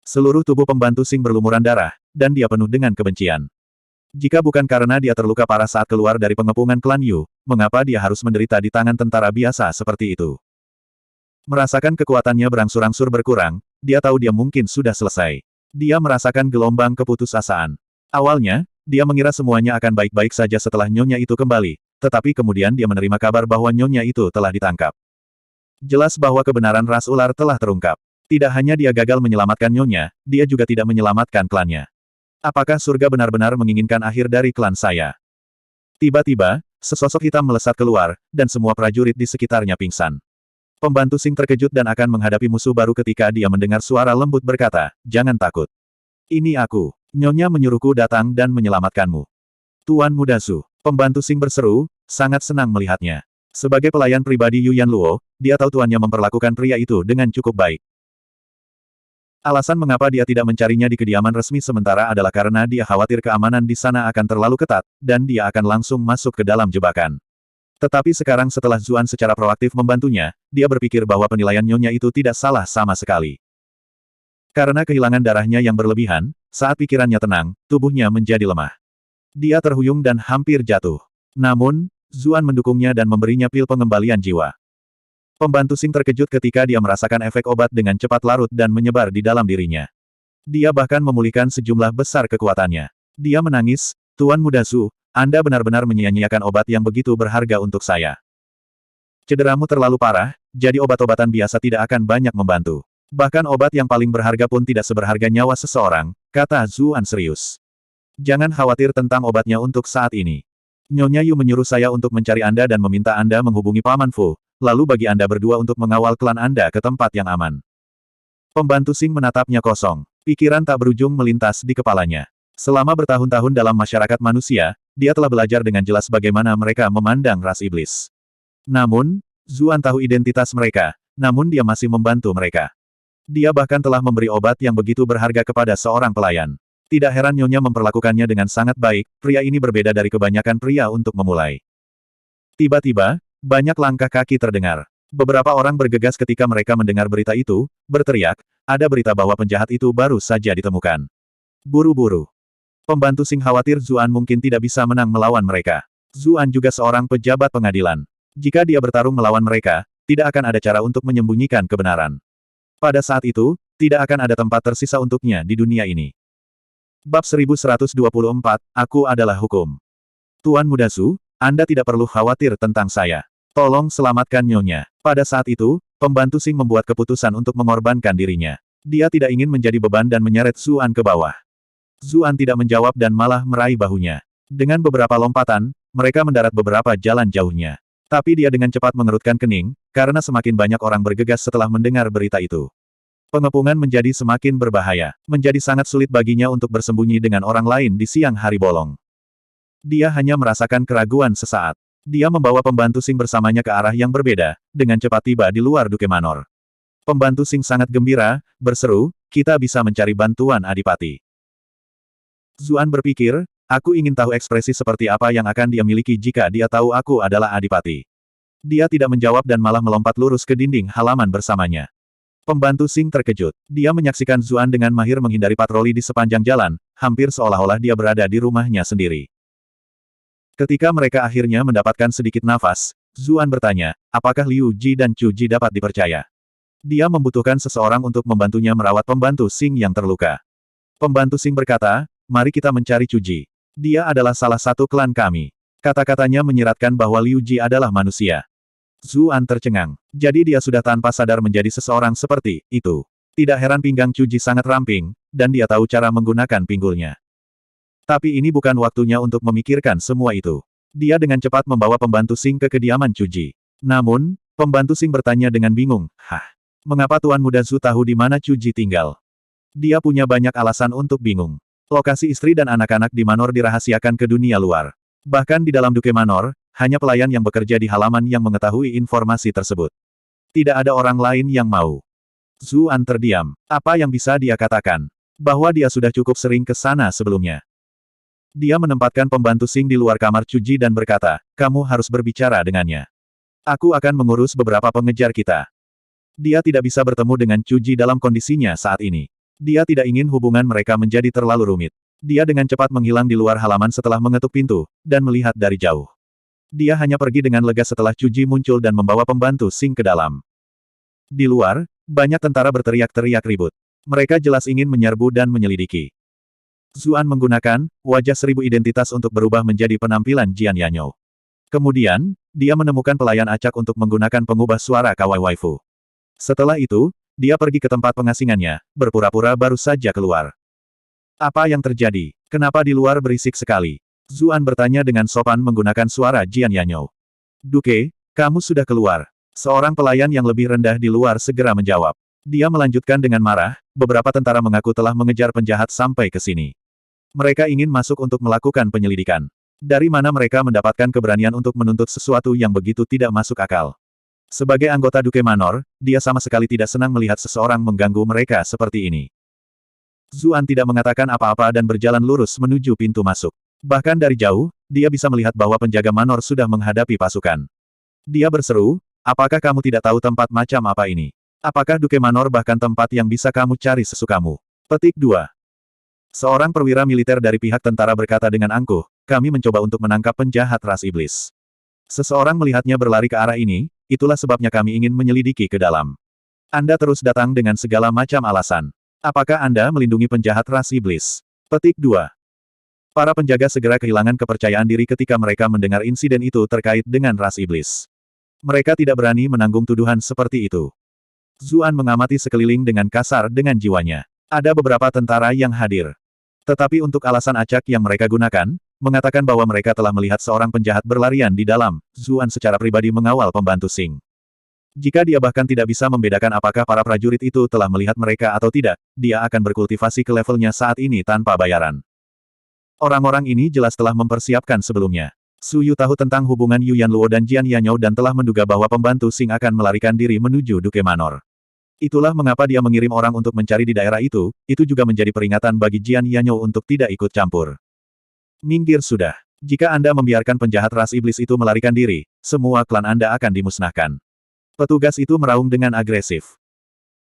Seluruh tubuh pembantu Xing berlumuran darah, dan dia penuh dengan kebencian. Jika bukan karena dia terluka parah saat keluar dari pengepungan klan Yu, mengapa dia harus menderita di tangan tentara biasa seperti itu? Merasakan kekuatannya berangsur-angsur berkurang, dia tahu dia mungkin sudah selesai. Dia merasakan gelombang keputusasaan. Awalnya, dia mengira semuanya akan baik-baik saja setelah nyonya itu kembali, tetapi kemudian dia menerima kabar bahwa nyonya itu telah ditangkap. Jelas bahwa kebenaran ras ular telah terungkap. Tidak hanya dia gagal menyelamatkan nyonya, dia juga tidak menyelamatkan klannya. Apakah surga benar-benar menginginkan akhir dari klan saya? Tiba-tiba, sesosok hitam melesat keluar, dan semua prajurit di sekitarnya pingsan. Pembantu Xing terkejut dan akan menghadapi musuh baru ketika dia mendengar suara lembut berkata, jangan takut. Ini aku. Nyonya menyuruhku datang dan menyelamatkanmu. Tuan Muda Zhu. Pembantu Xing berseru, sangat senang melihatnya. Sebagai pelayan pribadi Yuyan Luo, dia tahu tuannya memperlakukan pria itu dengan cukup baik. Alasan mengapa dia tidak mencarinya di kediaman resmi sementara adalah karena dia khawatir keamanan di sana akan terlalu ketat, dan dia akan langsung masuk ke dalam jebakan. Tetapi sekarang setelah Zuan secara proaktif membantunya, dia berpikir bahwa penilaian nyonya itu tidak salah sama sekali. Karena kehilangan darahnya yang berlebihan, Saat pikirannya tenang, tubuhnya menjadi lemah. Dia terhuyung dan hampir jatuh. Namun, Zuan mendukungnya dan memberinya pil pengembalian jiwa. Pembantu Sing terkejut ketika dia merasakan efek obat dengan cepat larut dan menyebar di dalam dirinya. Dia bahkan memulihkan sejumlah besar kekuatannya. Dia menangis, Tuan Muda Su, Anda benar-benar menyia-nyiakan obat yang begitu berharga untuk saya. Cederamu terlalu parah, jadi obat-obatan biasa tidak akan banyak membantu. Bahkan obat yang paling berharga pun tidak seberharga nyawa seseorang, kata Zuan serius. Jangan khawatir tentang obatnya untuk saat ini. Nyonya Yu menyuruh saya untuk mencari Anda dan meminta Anda menghubungi Paman Fu, lalu bagi Anda berdua untuk mengawal klan Anda ke tempat yang aman. Pembantu Sing menatapnya kosong. Pikiran tak berujung melintas di kepalanya. Selama bertahun-tahun dalam masyarakat manusia, dia telah belajar dengan jelas bagaimana mereka memandang ras iblis. Namun, Zuan tahu identitas mereka, namun dia masih membantu mereka. Dia bahkan telah memberi obat yang begitu berharga kepada seorang pelayan. Tidak heran Nyonya memperlakukannya dengan sangat baik, pria ini berbeda dari kebanyakan pria untuk memulai. Tiba-tiba, banyak langkah kaki terdengar. Beberapa orang bergegas ketika mereka mendengar berita itu, berteriak, ada berita bahwa penjahat itu baru saja ditemukan. Buru-buru. Pembantu Sing khawatir Zuan mungkin tidak bisa menang melawan mereka. Zuan juga seorang pejabat pengadilan. Jika dia bertarung melawan mereka, tidak akan ada cara untuk menyembunyikan kebenaran. Pada saat itu, tidak akan ada tempat tersisa untuknya di dunia ini. Bab 1124, Aku adalah hukum. Tuan Muda Su, Anda tidak perlu khawatir tentang saya. Tolong selamatkan Nyonya. Pada saat itu, pembantu Sing membuat keputusan untuk mengorbankan dirinya. Dia tidak ingin menjadi beban dan menyeret Zuan ke bawah. Zuan tidak menjawab dan malah meraih bahunya. Dengan beberapa lompatan, mereka mendarat beberapa jalan jauhnya. Tapi dia dengan cepat mengerutkan kening, karena semakin banyak orang bergegas setelah mendengar berita itu. Pengepungan menjadi semakin berbahaya. Menjadi sangat sulit baginya untuk bersembunyi dengan orang lain di siang hari bolong. Dia hanya merasakan keraguan sesaat. Dia membawa pembantu Sing bersamanya ke arah yang berbeda, dengan cepat tiba di luar Duke Manor. Pembantu Sing sangat gembira, berseru, kita bisa mencari bantuan Adipati. Zuan berpikir, aku ingin tahu ekspresi seperti apa yang akan dia miliki jika dia tahu aku adalah Adipati. Dia tidak menjawab dan malah melompat lurus ke dinding halaman bersamanya. Pembantu Sing terkejut. Dia menyaksikan Zuan dengan mahir menghindari patroli di sepanjang jalan, hampir seolah-olah dia berada di rumahnya sendiri. Ketika mereka akhirnya mendapatkan sedikit nafas, Zuan bertanya, apakah Liu Ji dan Chu Ji dapat dipercaya? Dia membutuhkan seseorang untuk membantunya merawat pembantu Sing yang terluka. Pembantu Sing berkata, mari kita mencari Chu Ji. Dia adalah salah satu klan kami. Kata-katanya menyiratkan bahwa Liu Ji adalah manusia. Zuan tercengang. Jadi dia sudah tanpa sadar menjadi seseorang seperti itu. Tidak heran pinggang Chu Ji sangat ramping, dan dia tahu cara menggunakan pinggulnya. Tapi ini bukan waktunya untuk memikirkan semua itu. Dia dengan cepat membawa pembantu Sing ke kediaman Chu Ji. Namun, pembantu Sing bertanya dengan bingung, mengapa Tuan Muda Su tahu di mana Chu Ji tinggal? Dia punya banyak alasan untuk bingung. Lokasi istri dan anak-anak di Manor dirahasiakan ke dunia luar. Bahkan di dalam Duke Manor, hanya pelayan yang bekerja di halaman yang mengetahui informasi tersebut. Tidak ada orang lain yang mau. Zuan terdiam. Apa yang bisa dia katakan? Bahwa dia sudah cukup sering ke sana sebelumnya. Dia menempatkan pembantu Sing di luar kamar Chu Ji dan berkata, kamu harus berbicara dengannya. Aku akan mengurus beberapa pengejar kita. Dia tidak bisa bertemu dengan Chu Ji dalam kondisinya saat ini. Dia tidak ingin hubungan mereka menjadi terlalu rumit. Dia dengan cepat menghilang di luar halaman setelah mengetuk pintu, dan melihat dari jauh. Dia hanya pergi dengan lega setelah Chu Ji muncul dan membawa pembantu Sing ke dalam. Di luar, banyak tentara berteriak-teriak ribut. Mereka jelas ingin menyerbu dan menyelidiki. Zuan menggunakan wajah seribu identitas untuk berubah menjadi penampilan Jian Yanyo. Kemudian, dia menemukan pelayan acak untuk menggunakan pengubah suara Kawaii Waifu. Setelah itu, dia pergi ke tempat pengasingannya, berpura-pura baru saja keluar. Apa yang terjadi? Kenapa di luar berisik sekali? Zuan bertanya dengan sopan menggunakan suara Jian Yanyo. Duke, kamu sudah keluar. Seorang pelayan yang lebih rendah di luar segera menjawab. Dia melanjutkan dengan marah, beberapa tentara mengaku telah mengejar penjahat sampai ke sini. Mereka ingin masuk untuk melakukan penyelidikan. Dari mana mereka mendapatkan keberanian untuk menuntut sesuatu yang begitu tidak masuk akal? Sebagai anggota Duke Manor, dia sama sekali tidak senang melihat seseorang mengganggu mereka seperti ini. Zuan tidak mengatakan apa-apa dan berjalan lurus menuju pintu masuk. Bahkan dari jauh, dia bisa melihat bahwa penjaga Manor sudah menghadapi pasukan. Dia berseru, apakah kamu tidak tahu tempat macam apa ini? Apakah Duke Manor bahkan tempat yang bisa kamu cari sesukamu? Petik 2. Seorang perwira militer dari pihak tentara berkata dengan angkuh, kami mencoba untuk menangkap penjahat ras iblis. Seseorang melihatnya berlari ke arah ini, itulah sebabnya kami ingin menyelidiki ke dalam. Anda terus datang dengan segala macam alasan. Apakah Anda melindungi penjahat ras iblis? Petik 2. Para penjaga segera kehilangan kepercayaan diri ketika mereka mendengar insiden itu terkait dengan ras iblis. Mereka tidak berani menanggung tuduhan seperti itu. Zuan mengamati sekeliling dengan kasar dengan jiwanya. Ada beberapa tentara yang hadir. Tetapi untuk alasan acak yang mereka gunakan, mengatakan bahwa mereka telah melihat seorang penjahat berlarian di dalam, Zuan secara pribadi mengawal pembantu Sing. Jika dia bahkan tidak bisa membedakan apakah para prajurit itu telah melihat mereka atau tidak, dia akan berkultivasi ke levelnya saat ini tanpa bayaran. Orang-orang ini jelas telah mempersiapkan sebelumnya. Su Yu tahu tentang hubungan Yu Yanluo dan Jian Yanyou dan telah menduga bahwa pembantu Sing akan melarikan diri menuju Duke Manor. Itulah mengapa dia mengirim orang untuk mencari di daerah itu juga menjadi peringatan bagi Jian Yanyou untuk tidak ikut campur. Minggir sudah. Jika Anda membiarkan penjahat ras iblis itu melarikan diri, semua klan Anda akan dimusnahkan. Petugas itu meraung dengan agresif.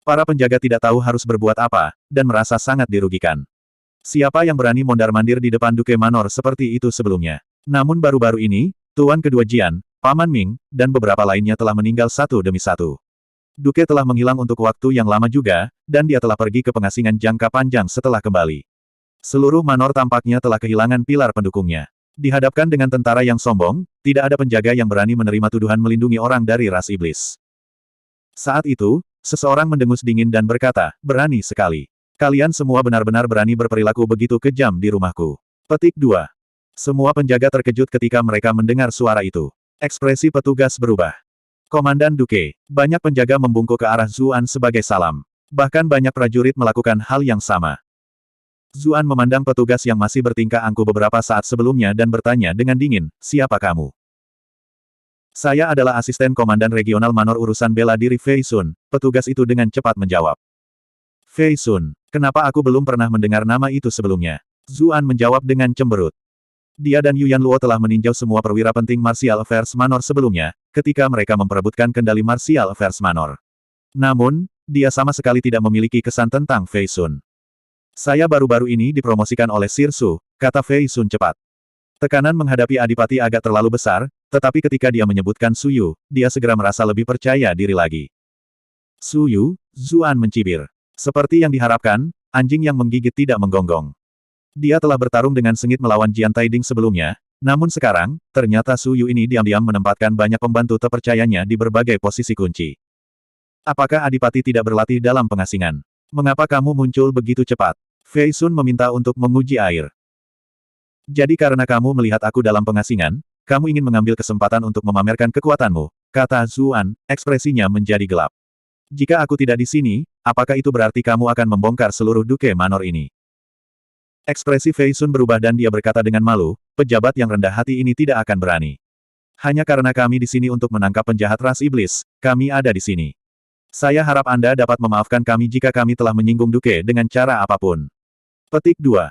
Para penjaga tidak tahu harus berbuat apa, dan merasa sangat dirugikan. Siapa yang berani mondar-mandir di depan Duke Manor seperti itu sebelumnya? Namun baru-baru ini, Tuan kedua Jian, Paman Ming, dan beberapa lainnya telah meninggal satu demi satu. Duke telah menghilang untuk waktu yang lama juga, dan dia telah pergi ke pengasingan jangka panjang setelah kembali. Seluruh manor tampaknya telah kehilangan pilar pendukungnya. Dihadapkan dengan tentara yang sombong, tidak ada penjaga yang berani menerima tuduhan melindungi orang dari ras iblis. Saat itu, seseorang mendengus dingin dan berkata, berani sekali. Kalian semua benar-benar berani berperilaku begitu kejam di rumahku. Petik 2. Semua penjaga terkejut ketika mereka mendengar suara itu. Ekspresi petugas berubah. Komandan Duke, banyak penjaga membungkuk ke arah Zuan sebagai salam. Bahkan banyak prajurit melakukan hal yang sama. Zuan memandang petugas yang masih bertingkah angkuh beberapa saat sebelumnya dan bertanya dengan dingin, siapa kamu? Saya adalah asisten komandan regional manor urusan bela diri Fei Sun, petugas itu dengan cepat menjawab. Fei Sun, kenapa aku belum pernah mendengar nama itu sebelumnya? Zuan menjawab dengan cemberut. Dia dan Yu Yanluo telah meninjau semua perwira penting Martial Affairs Manor sebelumnya, ketika mereka memperebutkan kendali Martial Affairs Manor. Namun, dia sama sekali tidak memiliki kesan tentang Fei Sun. Saya baru-baru ini dipromosikan oleh Sir Su, kata Fei Sun cepat. Tekanan menghadapi adipati agak terlalu besar, tetapi ketika dia menyebutkan Su Yu, dia segera merasa lebih percaya diri lagi. Su Yu, Zuan mencibir. Seperti yang diharapkan, anjing yang menggigit tidak menggonggong. Dia telah bertarung dengan sengit melawan Jian Taiding sebelumnya, namun sekarang, ternyata Su Yu ini diam-diam menempatkan banyak pembantu terpercayanya di berbagai posisi kunci. Apakah Adipati tidak berlatih dalam pengasingan? Mengapa kamu muncul begitu cepat? Fei Sun meminta untuk menguji air. Jadi karena kamu melihat aku dalam pengasingan, kamu ingin mengambil kesempatan untuk memamerkan kekuatanmu, kata Zuan, ekspresinya menjadi gelap. Jika aku tidak di sini, apakah itu berarti kamu akan membongkar seluruh Duke Manor ini? Ekspresi Fei Sun berubah dan dia berkata dengan malu, pejabat yang rendah hati ini tidak akan berani. Hanya karena kami di sini untuk menangkap penjahat ras iblis, kami ada di sini. Saya harap Anda dapat memaafkan kami jika kami telah menyinggung Duke dengan cara apapun. Petik 2.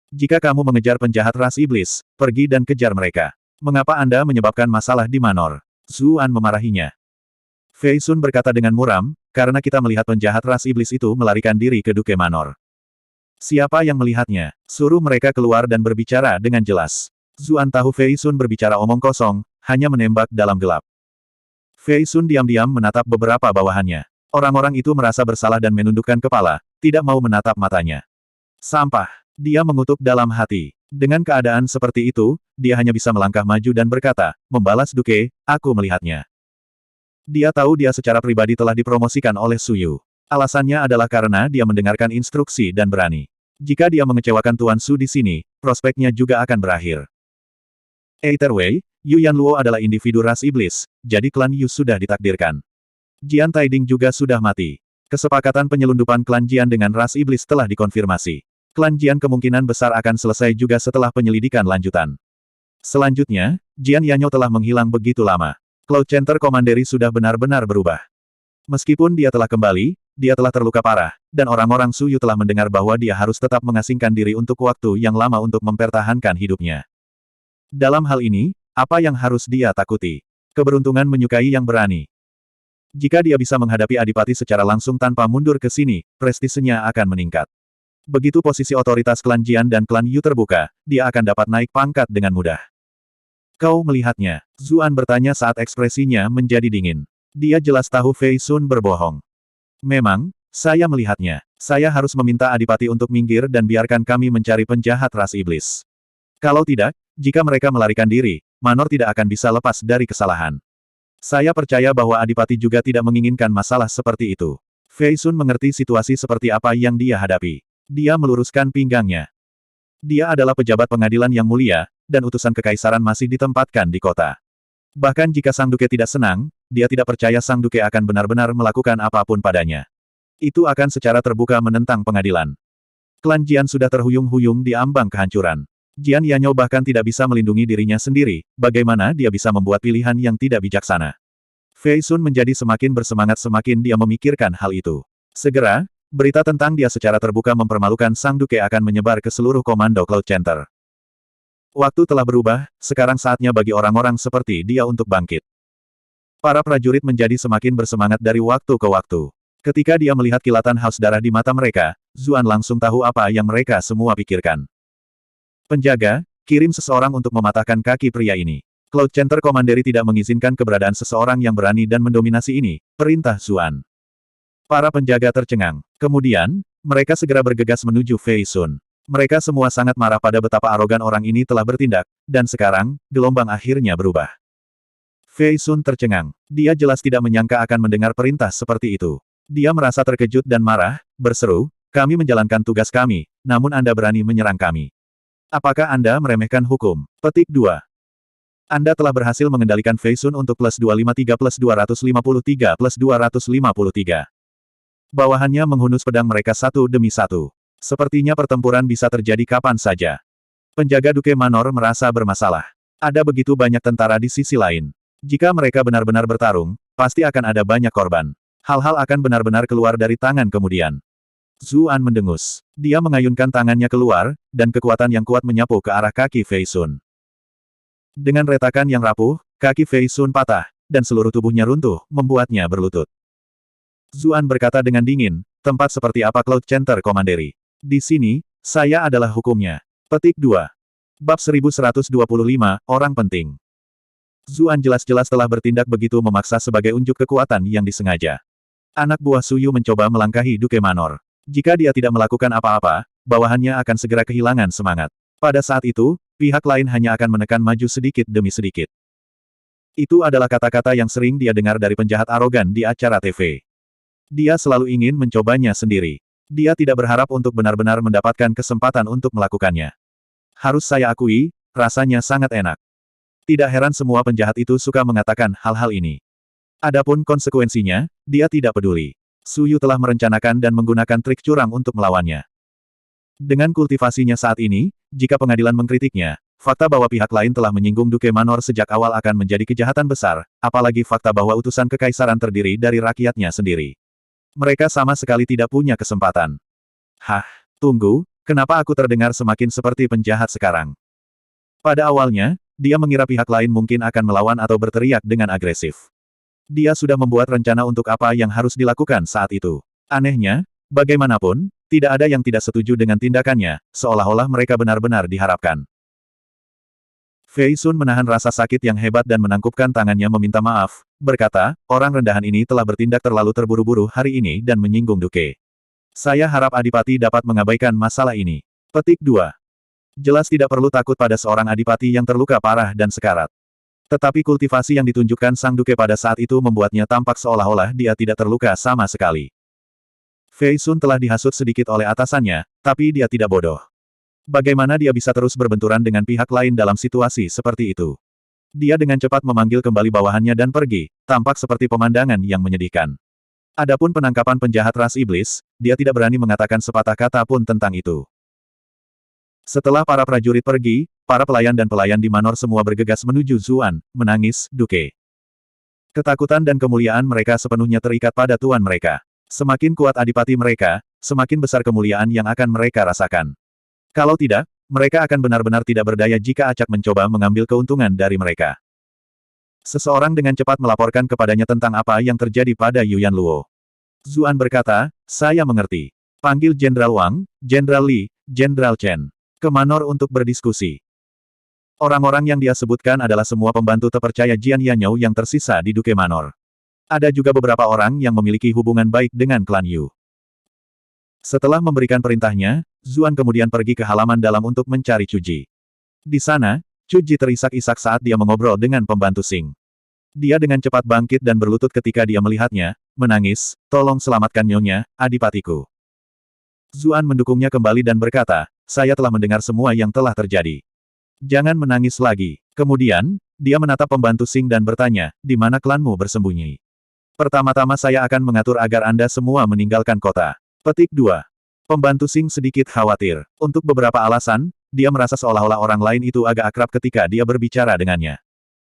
Jika kamu mengejar penjahat ras iblis, pergi dan kejar mereka. Mengapa Anda menyebabkan masalah di Manor? Zuan memarahinya. Fei Sun berkata dengan muram, karena kita melihat penjahat ras iblis itu melarikan diri ke Duke Manor. Siapa yang melihatnya? Suruh mereka keluar dan berbicara dengan jelas. Zuan tahu Fei Sun berbicara omong kosong, hanya menembak dalam gelap. Fei Sun diam-diam menatap beberapa bawahannya. Orang-orang itu merasa bersalah dan menundukkan kepala, tidak mau menatap matanya. Sampah. Dia mengutuk dalam hati. Dengan keadaan seperti itu, dia hanya bisa melangkah maju dan berkata, membalas Duke, aku melihatnya. Dia tahu dia secara pribadi telah dipromosikan oleh Su Yu. Alasannya adalah karena dia mendengarkan instruksi dan berani. Jika dia mengecewakan Tuan Su di sini, prospeknya juga akan berakhir. Either way, Yu Yanluo adalah individu ras iblis, jadi klan Yu sudah ditakdirkan. Jian Taiding juga sudah mati. Kesepakatan penyelundupan klan Jian dengan ras iblis telah dikonfirmasi. Klan Jian kemungkinan besar akan selesai juga setelah penyelidikan lanjutan. Selanjutnya, Jian Yanyou telah menghilang begitu lama. Cloud Center Commandery sudah benar-benar berubah. Meskipun dia telah kembali, dia telah terluka parah, dan orang-orang Su Yu telah mendengar bahwa dia harus tetap mengasingkan diri untuk waktu yang lama untuk mempertahankan hidupnya. Dalam hal ini, apa yang harus dia takuti? Keberuntungan menyukai yang berani. Jika dia bisa menghadapi Adipati secara langsung tanpa mundur ke sini, prestisenya akan meningkat. Begitu posisi otoritas klan Jian dan klan Yu terbuka, dia akan dapat naik pangkat dengan mudah. Kau melihatnya? Zuan bertanya saat ekspresinya menjadi dingin. Dia jelas tahu Fei Sun berbohong. Memang, saya melihatnya. Saya harus meminta Adipati untuk minggir dan biarkan kami mencari penjahat ras iblis. Kalau tidak, jika mereka melarikan diri, Manor tidak akan bisa lepas dari kesalahan. Saya percaya bahwa Adipati juga tidak menginginkan masalah seperti itu. Fei Sun mengerti situasi seperti apa yang dia hadapi. Dia meluruskan pinggangnya. Dia adalah pejabat pengadilan yang mulia, dan utusan kekaisaran masih ditempatkan di kota. Bahkan jika Sang Duke tidak senang, dia tidak percaya Sang Duke akan benar-benar melakukan apapun padanya. Itu akan secara terbuka menentang pengadilan. Klan Jian sudah terhuyung-huyung di ambang kehancuran. Jian Yanyo bahkan tidak bisa melindungi dirinya sendiri, bagaimana dia bisa membuat pilihan yang tidak bijaksana. Fei Sun menjadi semakin bersemangat semakin dia memikirkan hal itu. Segera, berita tentang dia secara terbuka mempermalukan Sang Duke akan menyebar ke seluruh komando Cloud Center. Waktu telah berubah, sekarang saatnya bagi orang-orang seperti dia untuk bangkit. Para prajurit menjadi semakin bersemangat dari waktu ke waktu. Ketika dia melihat kilatan haus darah di mata mereka, Zuan langsung tahu apa yang mereka semua pikirkan. Penjaga, kirim seseorang untuk mematahkan kaki pria ini. Cloud Center Commandery tidak mengizinkan keberadaan seseorang yang berani dan mendominasi ini, perintah Zuan. Para penjaga tercengang. Kemudian, mereka segera bergegas menuju Fei Sun. Mereka semua sangat marah pada betapa arogan orang ini telah bertindak, dan sekarang, gelombang akhirnya berubah. Fei Sun tercengang. Dia jelas tidak menyangka akan mendengar perintah seperti itu. Dia merasa terkejut dan marah, berseru, kami menjalankan tugas kami, namun Anda berani menyerang kami. Apakah Anda meremehkan hukum? Petik 2. Anda telah berhasil mengendalikan Fei Sun untuk plus 253 plus 253 plus 253. Bawahannya menghunus pedang mereka satu demi satu. Sepertinya pertempuran bisa terjadi kapan saja. Penjaga Duke Manor merasa bermasalah. Ada begitu banyak tentara di sisi lain. Jika mereka benar-benar bertarung, pasti akan ada banyak korban. Hal-hal akan benar-benar keluar dari tangan kemudian. Zuan mendengus. Dia mengayunkan tangannya keluar, dan kekuatan yang kuat menyapu ke arah kaki Fei Sun. Dengan retakan yang rapuh, kaki Fei Sun patah, dan seluruh tubuhnya runtuh, membuatnya berlutut. Zuan berkata dengan dingin, tempat seperti apa Cloud Center Commandery? Di sini, saya adalah hukumnya. Petik 2. Bab 1125, Orang Penting. Zuan jelas-jelas telah bertindak begitu memaksa sebagai unjuk kekuatan yang disengaja. Anak buah Suyu mencoba melangkahi Duke Manor. Jika dia tidak melakukan apa-apa, bawahannya akan segera kehilangan semangat. Pada saat itu, pihak lain hanya akan menekan maju sedikit demi sedikit. Itu adalah kata-kata yang sering dia dengar dari penjahat arogan di acara TV. Dia selalu ingin mencobanya sendiri. Dia tidak berharap untuk benar-benar mendapatkan kesempatan untuk melakukannya. Harus saya akui, rasanya sangat enak. Tidak heran semua penjahat itu suka mengatakan hal-hal ini. Adapun konsekuensinya, dia tidak peduli. Suyu telah merencanakan dan menggunakan trik curang untuk melawannya. Dengan kultivasinya saat ini, jika pengadilan mengkritiknya, fakta bahwa pihak lain telah menyinggung Duke Manor sejak awal akan menjadi kejahatan besar, apalagi fakta bahwa utusan kekaisaran terdiri dari rakyatnya sendiri. Mereka sama sekali tidak punya kesempatan. Hah, tunggu, kenapa aku terdengar semakin seperti penjahat sekarang? Pada awalnya, dia mengira pihak lain mungkin akan melawan atau berteriak dengan agresif. Dia sudah membuat rencana untuk apa yang harus dilakukan saat itu. Anehnya, bagaimanapun, tidak ada yang tidak setuju dengan tindakannya, seolah-olah mereka benar-benar diharapkan. Fei Sun menahan rasa sakit yang hebat dan menangkupkan tangannya meminta maaf, berkata, orang rendahan ini telah bertindak terlalu terburu-buru hari ini dan menyinggung Duke. Saya harap Adipati dapat mengabaikan masalah ini. Petik 2. Jelas tidak perlu takut pada seorang Adipati yang terluka parah dan sekarat. Tetapi kultivasi yang ditunjukkan Sang Duke pada saat itu membuatnya tampak seolah-olah dia tidak terluka sama sekali. Fei Sun telah dihasut sedikit oleh atasannya, tapi dia tidak bodoh. Bagaimana dia bisa terus berbenturan dengan pihak lain dalam situasi seperti itu? Dia dengan cepat memanggil kembali bawahannya dan pergi, tampak seperti pemandangan yang menyedihkan. Adapun penangkapan penjahat ras iblis, dia tidak berani mengatakan sepatah kata pun tentang itu. Setelah para prajurit pergi, para pelayan dan pelayan di Manor semua bergegas menuju Zuan, menangis, Duke. Ketakutan dan kemuliaan mereka sepenuhnya terikat pada tuan mereka. Semakin kuat adipati mereka, semakin besar kemuliaan yang akan mereka rasakan. Kalau tidak, mereka akan benar-benar tidak berdaya jika acak mencoba mengambil keuntungan dari mereka. Seseorang dengan cepat melaporkan kepadanya tentang apa yang terjadi pada Yuan Luo. Zuan berkata, saya mengerti. Panggil Jenderal Wang, Jenderal Li, Jenderal Chen ke Manor untuk berdiskusi. Orang-orang yang dia sebutkan adalah semua pembantu terpercaya Jian Yanyou yang tersisa di Duke Manor. Ada juga beberapa orang yang memiliki hubungan baik dengan klan Yu. Setelah memberikan perintahnya, Zuan kemudian pergi ke halaman dalam untuk mencari Cuji. Di sana, Cuji terisak-isak saat dia mengobrol dengan pembantu Xing. Dia dengan cepat bangkit dan berlutut ketika dia melihatnya, menangis, "Tolong selamatkan nyonya, adipatiku." Zuan mendukungnya kembali dan berkata, "Saya telah mendengar semua yang telah terjadi. Jangan menangis lagi." Kemudian, dia menatap pembantu Xing dan bertanya, "Di mana klanmu bersembunyi? Pertama-tama saya akan mengatur agar Anda semua meninggalkan kota." Petik 2. Pembantu Xing sedikit khawatir. Untuk beberapa alasan, dia merasa seolah-olah orang lain itu agak akrab ketika dia berbicara dengannya.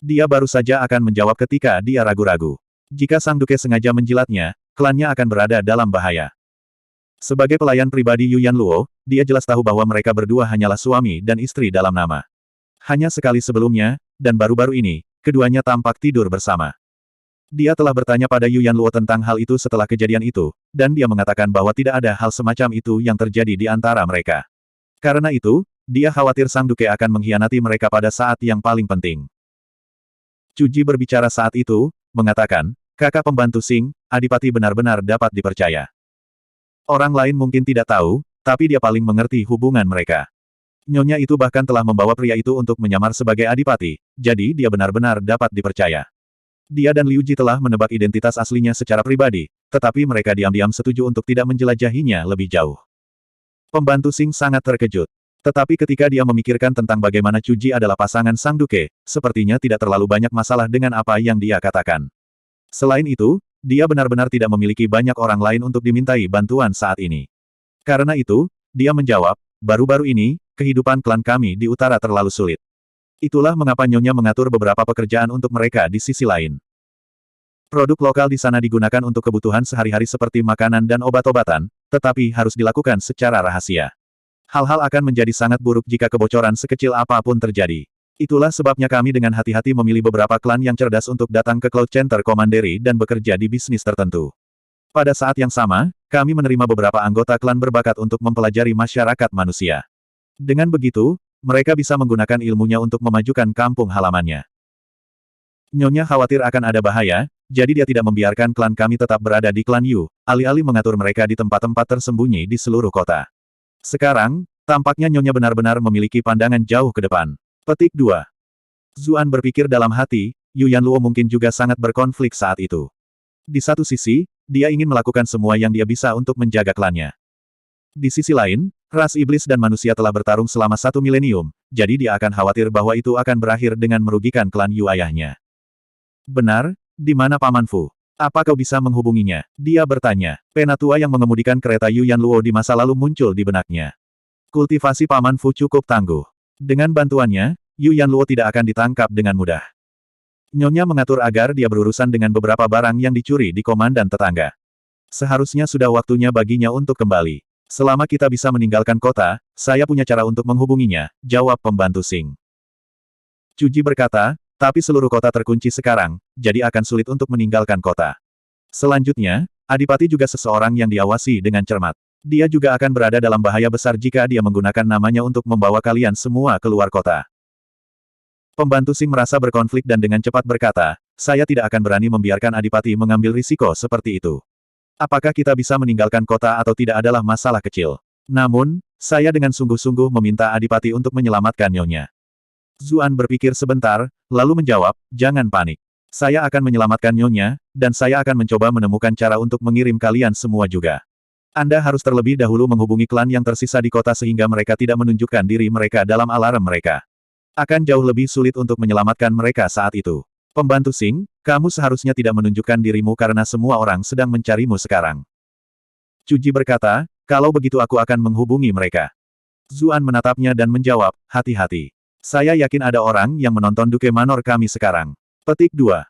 Dia baru saja akan menjawab ketika dia ragu-ragu. Jika Sang Duke sengaja menjilatnya, klannya akan berada dalam bahaya. Sebagai pelayan pribadi Yuyan Luo, dia jelas tahu bahwa mereka berdua hanyalah suami dan istri dalam nama. Hanya sekali sebelumnya, dan baru-baru ini, keduanya tampak tidur bersama. Dia telah bertanya pada Yuyan Luo tentang hal itu setelah kejadian itu, dan dia mengatakan bahwa tidak ada hal semacam itu yang terjadi di antara mereka. Karena itu, dia khawatir Sang Duke akan mengkhianati mereka pada saat yang paling penting. Cuji berbicara saat itu, mengatakan, "Kakak pembantu Xing, adipati benar-benar dapat dipercaya. Orang lain mungkin tidak tahu, tapi dia paling mengerti hubungan mereka. Nyonya itu bahkan telah membawa pria itu untuk menyamar sebagai adipati, jadi dia benar-benar dapat dipercaya." Dia dan Liu Ji telah menebak identitas aslinya secara pribadi, tetapi mereka diam-diam setuju untuk tidak menjelajahinya lebih jauh. Pembantu Xing sangat terkejut. Tetapi ketika dia memikirkan tentang bagaimana Cuji adalah pasangan Sang Duke, sepertinya tidak terlalu banyak masalah dengan apa yang dia katakan. Selain itu, dia benar-benar tidak memiliki banyak orang lain untuk dimintai bantuan saat ini. Karena itu, dia menjawab, "Baru-baru ini, kehidupan klan kami di utara terlalu sulit. Itulah mengapa Nyonya mengatur beberapa pekerjaan untuk mereka di sisi lain. Produk lokal di sana digunakan untuk kebutuhan sehari-hari seperti makanan dan obat-obatan, tetapi harus dilakukan secara rahasia. Hal-hal akan menjadi sangat buruk jika kebocoran sekecil apapun terjadi. Itulah sebabnya kami dengan hati-hati memilih beberapa klan yang cerdas untuk datang ke Cloud Center Commandery dan bekerja di bisnis tertentu. Pada saat yang sama, kami menerima beberapa anggota klan berbakat untuk mempelajari masyarakat manusia. Dengan begitu, mereka bisa menggunakan ilmunya untuk memajukan kampung halamannya. Nyonya khawatir akan ada bahaya, jadi dia tidak membiarkan klan kami tetap berada di klan Yu, alih-alih mengatur mereka di tempat-tempat tersembunyi di seluruh kota. Sekarang, tampaknya Nyonya benar-benar memiliki pandangan jauh ke depan. Petik 2. Zuan berpikir dalam hati, Yuyan Luo mungkin juga sangat berkonflik saat itu. Di satu sisi, dia ingin melakukan semua yang dia bisa untuk menjaga klannya. Di sisi lain, ras iblis dan manusia telah bertarung selama 1 milenium, jadi dia akan khawatir bahwa itu akan berakhir dengan merugikan klan Yu ayahnya. "Benar, di mana Paman Fu? Apa kau bisa menghubunginya?" Dia bertanya. Penatua yang mengemudikan kereta Yuyan Luo di masa lalu muncul di benaknya. Kultivasi Paman Fu cukup tangguh. Dengan bantuannya, Yuyan Luo tidak akan ditangkap dengan mudah. Nyonya mengatur agar dia berurusan dengan beberapa barang yang dicuri di komandan tetangga. Seharusnya sudah waktunya baginya untuk kembali. "Selama kita bisa meninggalkan kota, saya punya cara untuk menghubunginya," jawab pembantu Xing. Cuji berkata, "Tapi seluruh kota terkunci sekarang, jadi akan sulit untuk meninggalkan kota. Selanjutnya, adipati juga seseorang yang diawasi dengan cermat. Dia juga akan berada dalam bahaya besar jika dia menggunakan namanya untuk membawa kalian semua keluar kota." Pembantu Xing merasa berkonflik dan dengan cepat berkata, "Saya tidak akan berani membiarkan adipati mengambil risiko seperti itu. Apakah kita bisa meninggalkan kota atau tidak adalah masalah kecil. Namun, saya dengan sungguh-sungguh meminta adipati untuk menyelamatkan Nyonya." Zuan berpikir sebentar, lalu menjawab, "Jangan panik. Saya akan menyelamatkan Nyonya, dan saya akan mencoba menemukan cara untuk mengirim kalian semua juga. Anda harus terlebih dahulu menghubungi klan yang tersisa di kota sehingga mereka tidak menunjukkan diri mereka dalam alarm mereka. Akan jauh lebih sulit untuk menyelamatkan mereka saat itu. Pembantu Xing, kamu seharusnya tidak menunjukkan dirimu karena semua orang sedang mencarimu sekarang." Cuji berkata, "Kalau begitu aku akan menghubungi mereka." Zuan menatapnya dan menjawab, "Hati-hati. Saya yakin ada orang yang menonton Duke Manor kami sekarang." Petik 2.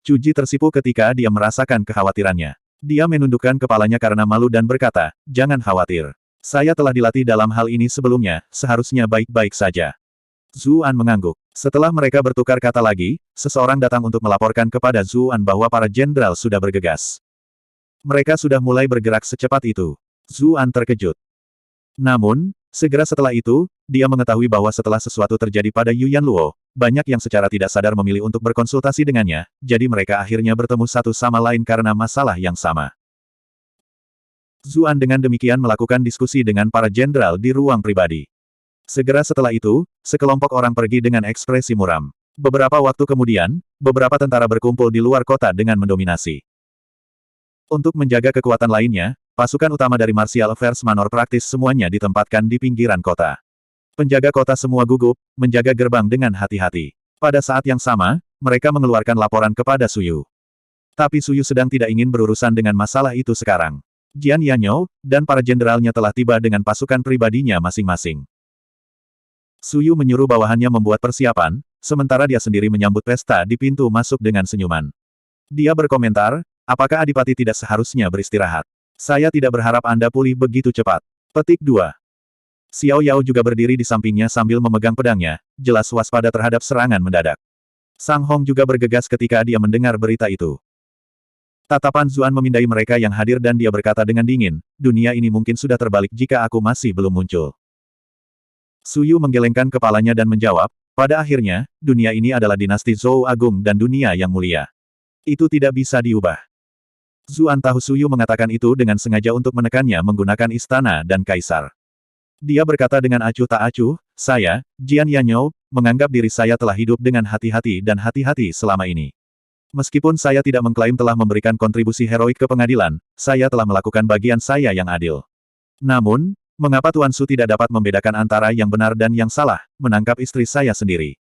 Cuji tersipu ketika dia merasakan kekhawatirannya. Dia menundukkan kepalanya karena malu dan berkata, "Jangan khawatir. Saya telah dilatih dalam hal ini sebelumnya, seharusnya baik-baik saja." Zuan mengangguk. Setelah mereka bertukar kata lagi, seseorang datang untuk melaporkan kepada Zuan bahwa para jenderal sudah bergegas. Mereka sudah mulai bergerak secepat itu. Zuan terkejut. Namun, segera setelah itu, dia mengetahui bahwa setelah sesuatu terjadi pada Yuyan Luo, banyak yang secara tidak sadar memilih untuk berkonsultasi dengannya, jadi mereka akhirnya bertemu satu sama lain karena masalah yang sama. Zuan dengan demikian melakukan diskusi dengan para jenderal di ruang pribadi. Segera setelah itu, sekelompok orang pergi dengan ekspresi muram. Beberapa waktu kemudian, beberapa tentara berkumpul di luar kota dengan mendominasi. Untuk menjaga kekuatan lainnya, pasukan utama dari Martial Affairs Manor praktis semuanya ditempatkan di pinggiran kota. Penjaga kota semua gugup, menjaga gerbang dengan hati-hati. Pada saat yang sama, mereka mengeluarkan laporan kepada Suyu. Tapi Suyu sedang tidak ingin berurusan dengan masalah itu sekarang. Jian Yanyo, dan para jenderalnya telah tiba dengan pasukan pribadinya masing-masing. Suyu menyuruh bawahannya membuat persiapan, sementara dia sendiri menyambut pesta di pintu masuk dengan senyuman. Dia berkomentar, apakah Adipati tidak seharusnya beristirahat? Saya tidak berharap Anda pulih begitu cepat. Petik 2. Xiao Yao juga berdiri di sampingnya sambil memegang pedangnya, jelas waspada terhadap serangan mendadak. Sang Hong juga bergegas ketika dia mendengar berita itu. Tatapan Zuan memindai mereka yang hadir dan dia berkata dengan dingin, dunia ini mungkin sudah terbalik jika aku masih belum muncul. Suyu menggelengkan kepalanya dan menjawab, pada akhirnya, dunia ini adalah dinasti Zhou Agung dan dunia yang mulia. Itu tidak bisa diubah. Zuan tahu Suyu mengatakan itu dengan sengaja untuk menekannya menggunakan istana dan kaisar. Dia berkata dengan acuh tak acuh, saya, Jian Yanyo, menganggap diri saya telah hidup dengan hati-hati dan hati-hati selama ini. Meskipun saya tidak mengklaim telah memberikan kontribusi heroik ke pengadilan, saya telah melakukan bagian saya yang adil. Namun, mengapa Tuan Su tidak dapat membedakan antara yang benar dan yang salah, menangkap istri saya sendiri?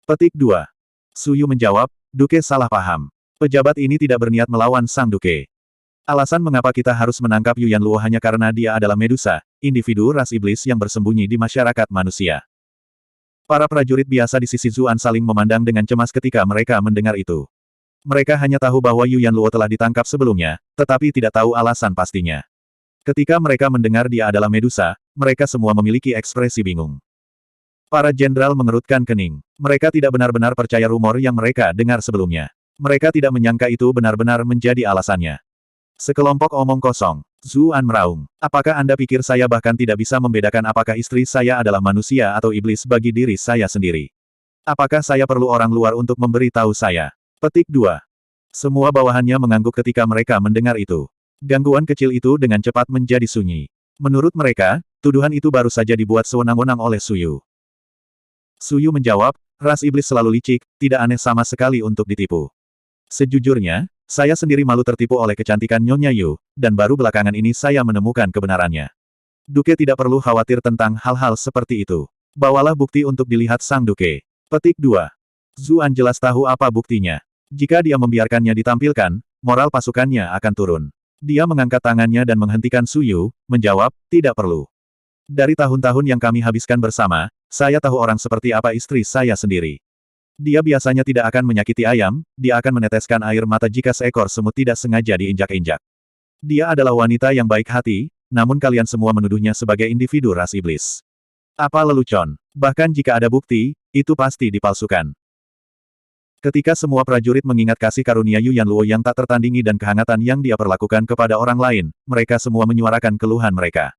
Petik 2. Suyu menjawab, Duke salah paham. Pejabat ini tidak berniat melawan Sang Duke. Alasan mengapa kita harus menangkap Yuyan Luo hanya karena dia adalah Medusa, individu ras iblis yang bersembunyi di masyarakat manusia. Para prajurit biasa di sisi Zuan saling memandang dengan cemas ketika mereka mendengar itu. Mereka hanya tahu bahwa Yuyan Luo telah ditangkap sebelumnya, tetapi tidak tahu alasan pastinya. Ketika mereka mendengar dia adalah Medusa, mereka semua memiliki ekspresi bingung. Para jenderal mengerutkan kening. Mereka tidak benar-benar percaya rumor yang mereka dengar sebelumnya. Mereka tidak menyangka itu benar-benar menjadi alasannya. Sekelompok omong kosong. Zuan meraung. Apakah Anda pikir saya bahkan tidak bisa membedakan apakah istri saya adalah manusia atau iblis bagi diri saya sendiri? Apakah saya perlu orang luar untuk memberi tahu saya? Petik 2. Semua bawahannya mengangguk ketika mereka mendengar itu. Gangguan kecil itu dengan cepat menjadi sunyi. Menurut mereka, tuduhan itu baru saja dibuat sewenang-wenang oleh Suyu. Suyu menjawab, ras iblis selalu licik, tidak aneh sama sekali untuk ditipu. Sejujurnya, saya sendiri malu tertipu oleh kecantikan Nyonya Yu, dan baru belakangan ini saya menemukan kebenarannya. Duke tidak perlu khawatir tentang hal-hal seperti itu. Bawalah bukti untuk dilihat Sang Duke. Petik 2. Zuan jelas tahu apa buktinya. Jika dia membiarkannya ditampilkan, moral pasukannya akan turun. Dia mengangkat tangannya dan menghentikan Suyu, menjawab, tidak perlu. Dari tahun-tahun yang kami habiskan bersama, saya tahu orang seperti apa istri saya sendiri. Dia biasanya tidak akan menyakiti ayam, dia akan meneteskan air mata jika seekor semut tidak sengaja diinjak-injak. Dia adalah wanita yang baik hati, namun kalian semua menuduhnya sebagai individu ras iblis. Apa lelucon? Bahkan jika ada bukti, itu pasti dipalsukan. Ketika semua prajurit mengingat kasih karunia Yuyan Luo yang tak tertandingi dan kehangatan yang dia perlakukan kepada orang lain, mereka semua menyuarakan keluhan mereka.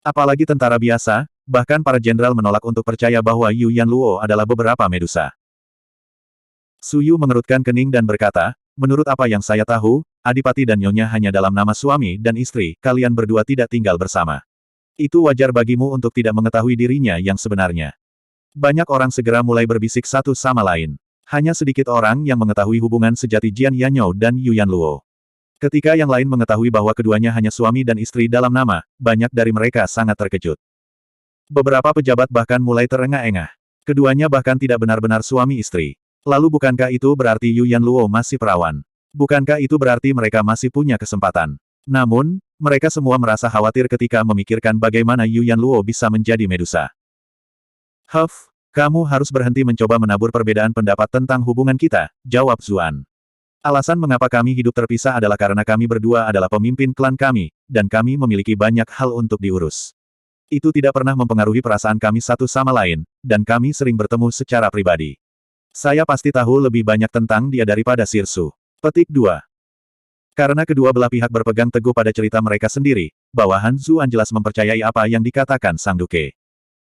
Apalagi tentara biasa, bahkan para jenderal menolak untuk percaya bahwa Yuyan Luo adalah beberapa Medusa. Suyu mengerutkan kening dan berkata, menurut apa yang saya tahu, Adipati dan Nyonya hanya dalam nama suami dan istri, kalian berdua tidak tinggal bersama. Itu wajar bagimu untuk tidak mengetahui dirinya yang sebenarnya. Banyak orang segera mulai berbisik satu sama lain. Hanya sedikit orang yang mengetahui hubungan sejati Jian Yanyo dan Yuyan Luo. Ketika yang lain mengetahui bahwa keduanya hanya suami dan istri dalam nama, banyak dari mereka sangat terkejut. Beberapa pejabat bahkan mulai terengah-engah. Keduanya bahkan tidak benar-benar suami istri. Lalu bukankah itu berarti Yuyan Luo masih perawan? Bukankah itu berarti mereka masih punya kesempatan? Namun, mereka semua merasa khawatir ketika memikirkan bagaimana Yuyan Luo bisa menjadi Medusa. Huff, kamu harus berhenti mencoba menabur perbedaan pendapat tentang hubungan kita, jawab Zuan. Alasan mengapa kami hidup terpisah adalah karena kami berdua adalah pemimpin klan kami, dan kami memiliki banyak hal untuk diurus. Itu tidak pernah mempengaruhi perasaan kami satu sama lain, dan kami sering bertemu secara pribadi. Saya pasti tahu lebih banyak tentang dia daripada Sirsu. Petik 2. Karena kedua belah pihak berpegang teguh pada cerita mereka sendiri, bawahan Zuan jelas mempercayai apa yang dikatakan Sang Duke.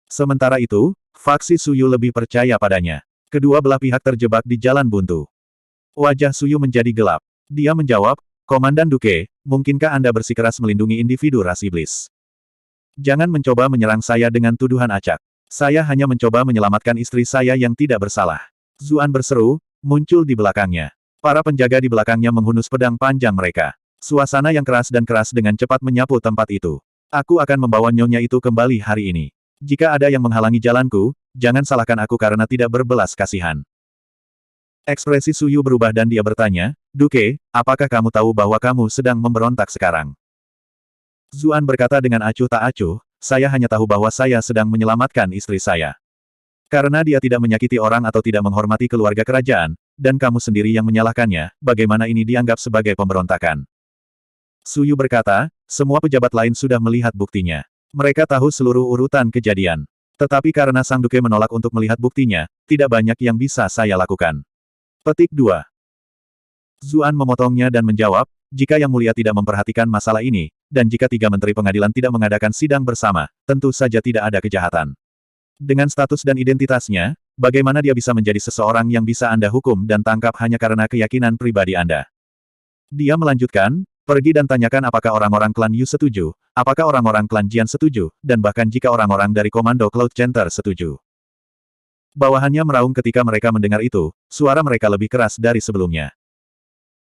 Sementara itu, faksi Suyu lebih percaya padanya. Kedua belah pihak terjebak di jalan buntu. Wajah Suyu menjadi gelap. Dia menjawab, Komandan Duke, mungkinkah Anda bersikeras melindungi individu ras iblis? Jangan mencoba menyerang saya dengan tuduhan acak. Saya hanya mencoba menyelamatkan istri saya yang tidak bersalah. Zuan berseru, muncul di belakangnya. Para penjaga di belakangnya menghunus pedang panjang mereka. Suasana yang keras dan keras dengan cepat menyapu tempat itu. Aku akan membawa nyonya itu kembali hari ini. Jika ada yang menghalangi jalanku, jangan salahkan aku karena tidak berbelas kasihan. Ekspresi Suyu berubah dan dia bertanya, Duke, apakah kamu tahu bahwa kamu sedang memberontak sekarang? Zuan berkata dengan acuh tak acuh, saya hanya tahu bahwa saya sedang menyelamatkan istri saya. Karena dia tidak menyakiti orang atau tidak menghormati keluarga kerajaan, dan kamu sendiri yang menyalahkannya, bagaimana ini dianggap sebagai pemberontakan? Suyu berkata, semua pejabat lain sudah melihat buktinya. Mereka tahu seluruh urutan kejadian. Tetapi karena Sang Duke menolak untuk melihat buktinya, tidak banyak yang bisa saya lakukan. Petik 2. Zuan memotongnya dan menjawab, jika Yang Mulia tidak memperhatikan masalah ini, dan jika tiga menteri pengadilan tidak mengadakan sidang bersama, tentu saja tidak ada kejahatan. Dengan status dan identitasnya, bagaimana dia bisa menjadi seseorang yang bisa Anda hukum dan tangkap hanya karena keyakinan pribadi Anda? Dia melanjutkan, pergi dan tanyakan apakah orang-orang klan Yu setuju, apakah orang-orang klan Jian setuju, dan bahkan jika orang-orang dari Komando Cloud Center setuju. Bawahannya meraung ketika mereka mendengar itu, suara mereka lebih keras dari sebelumnya.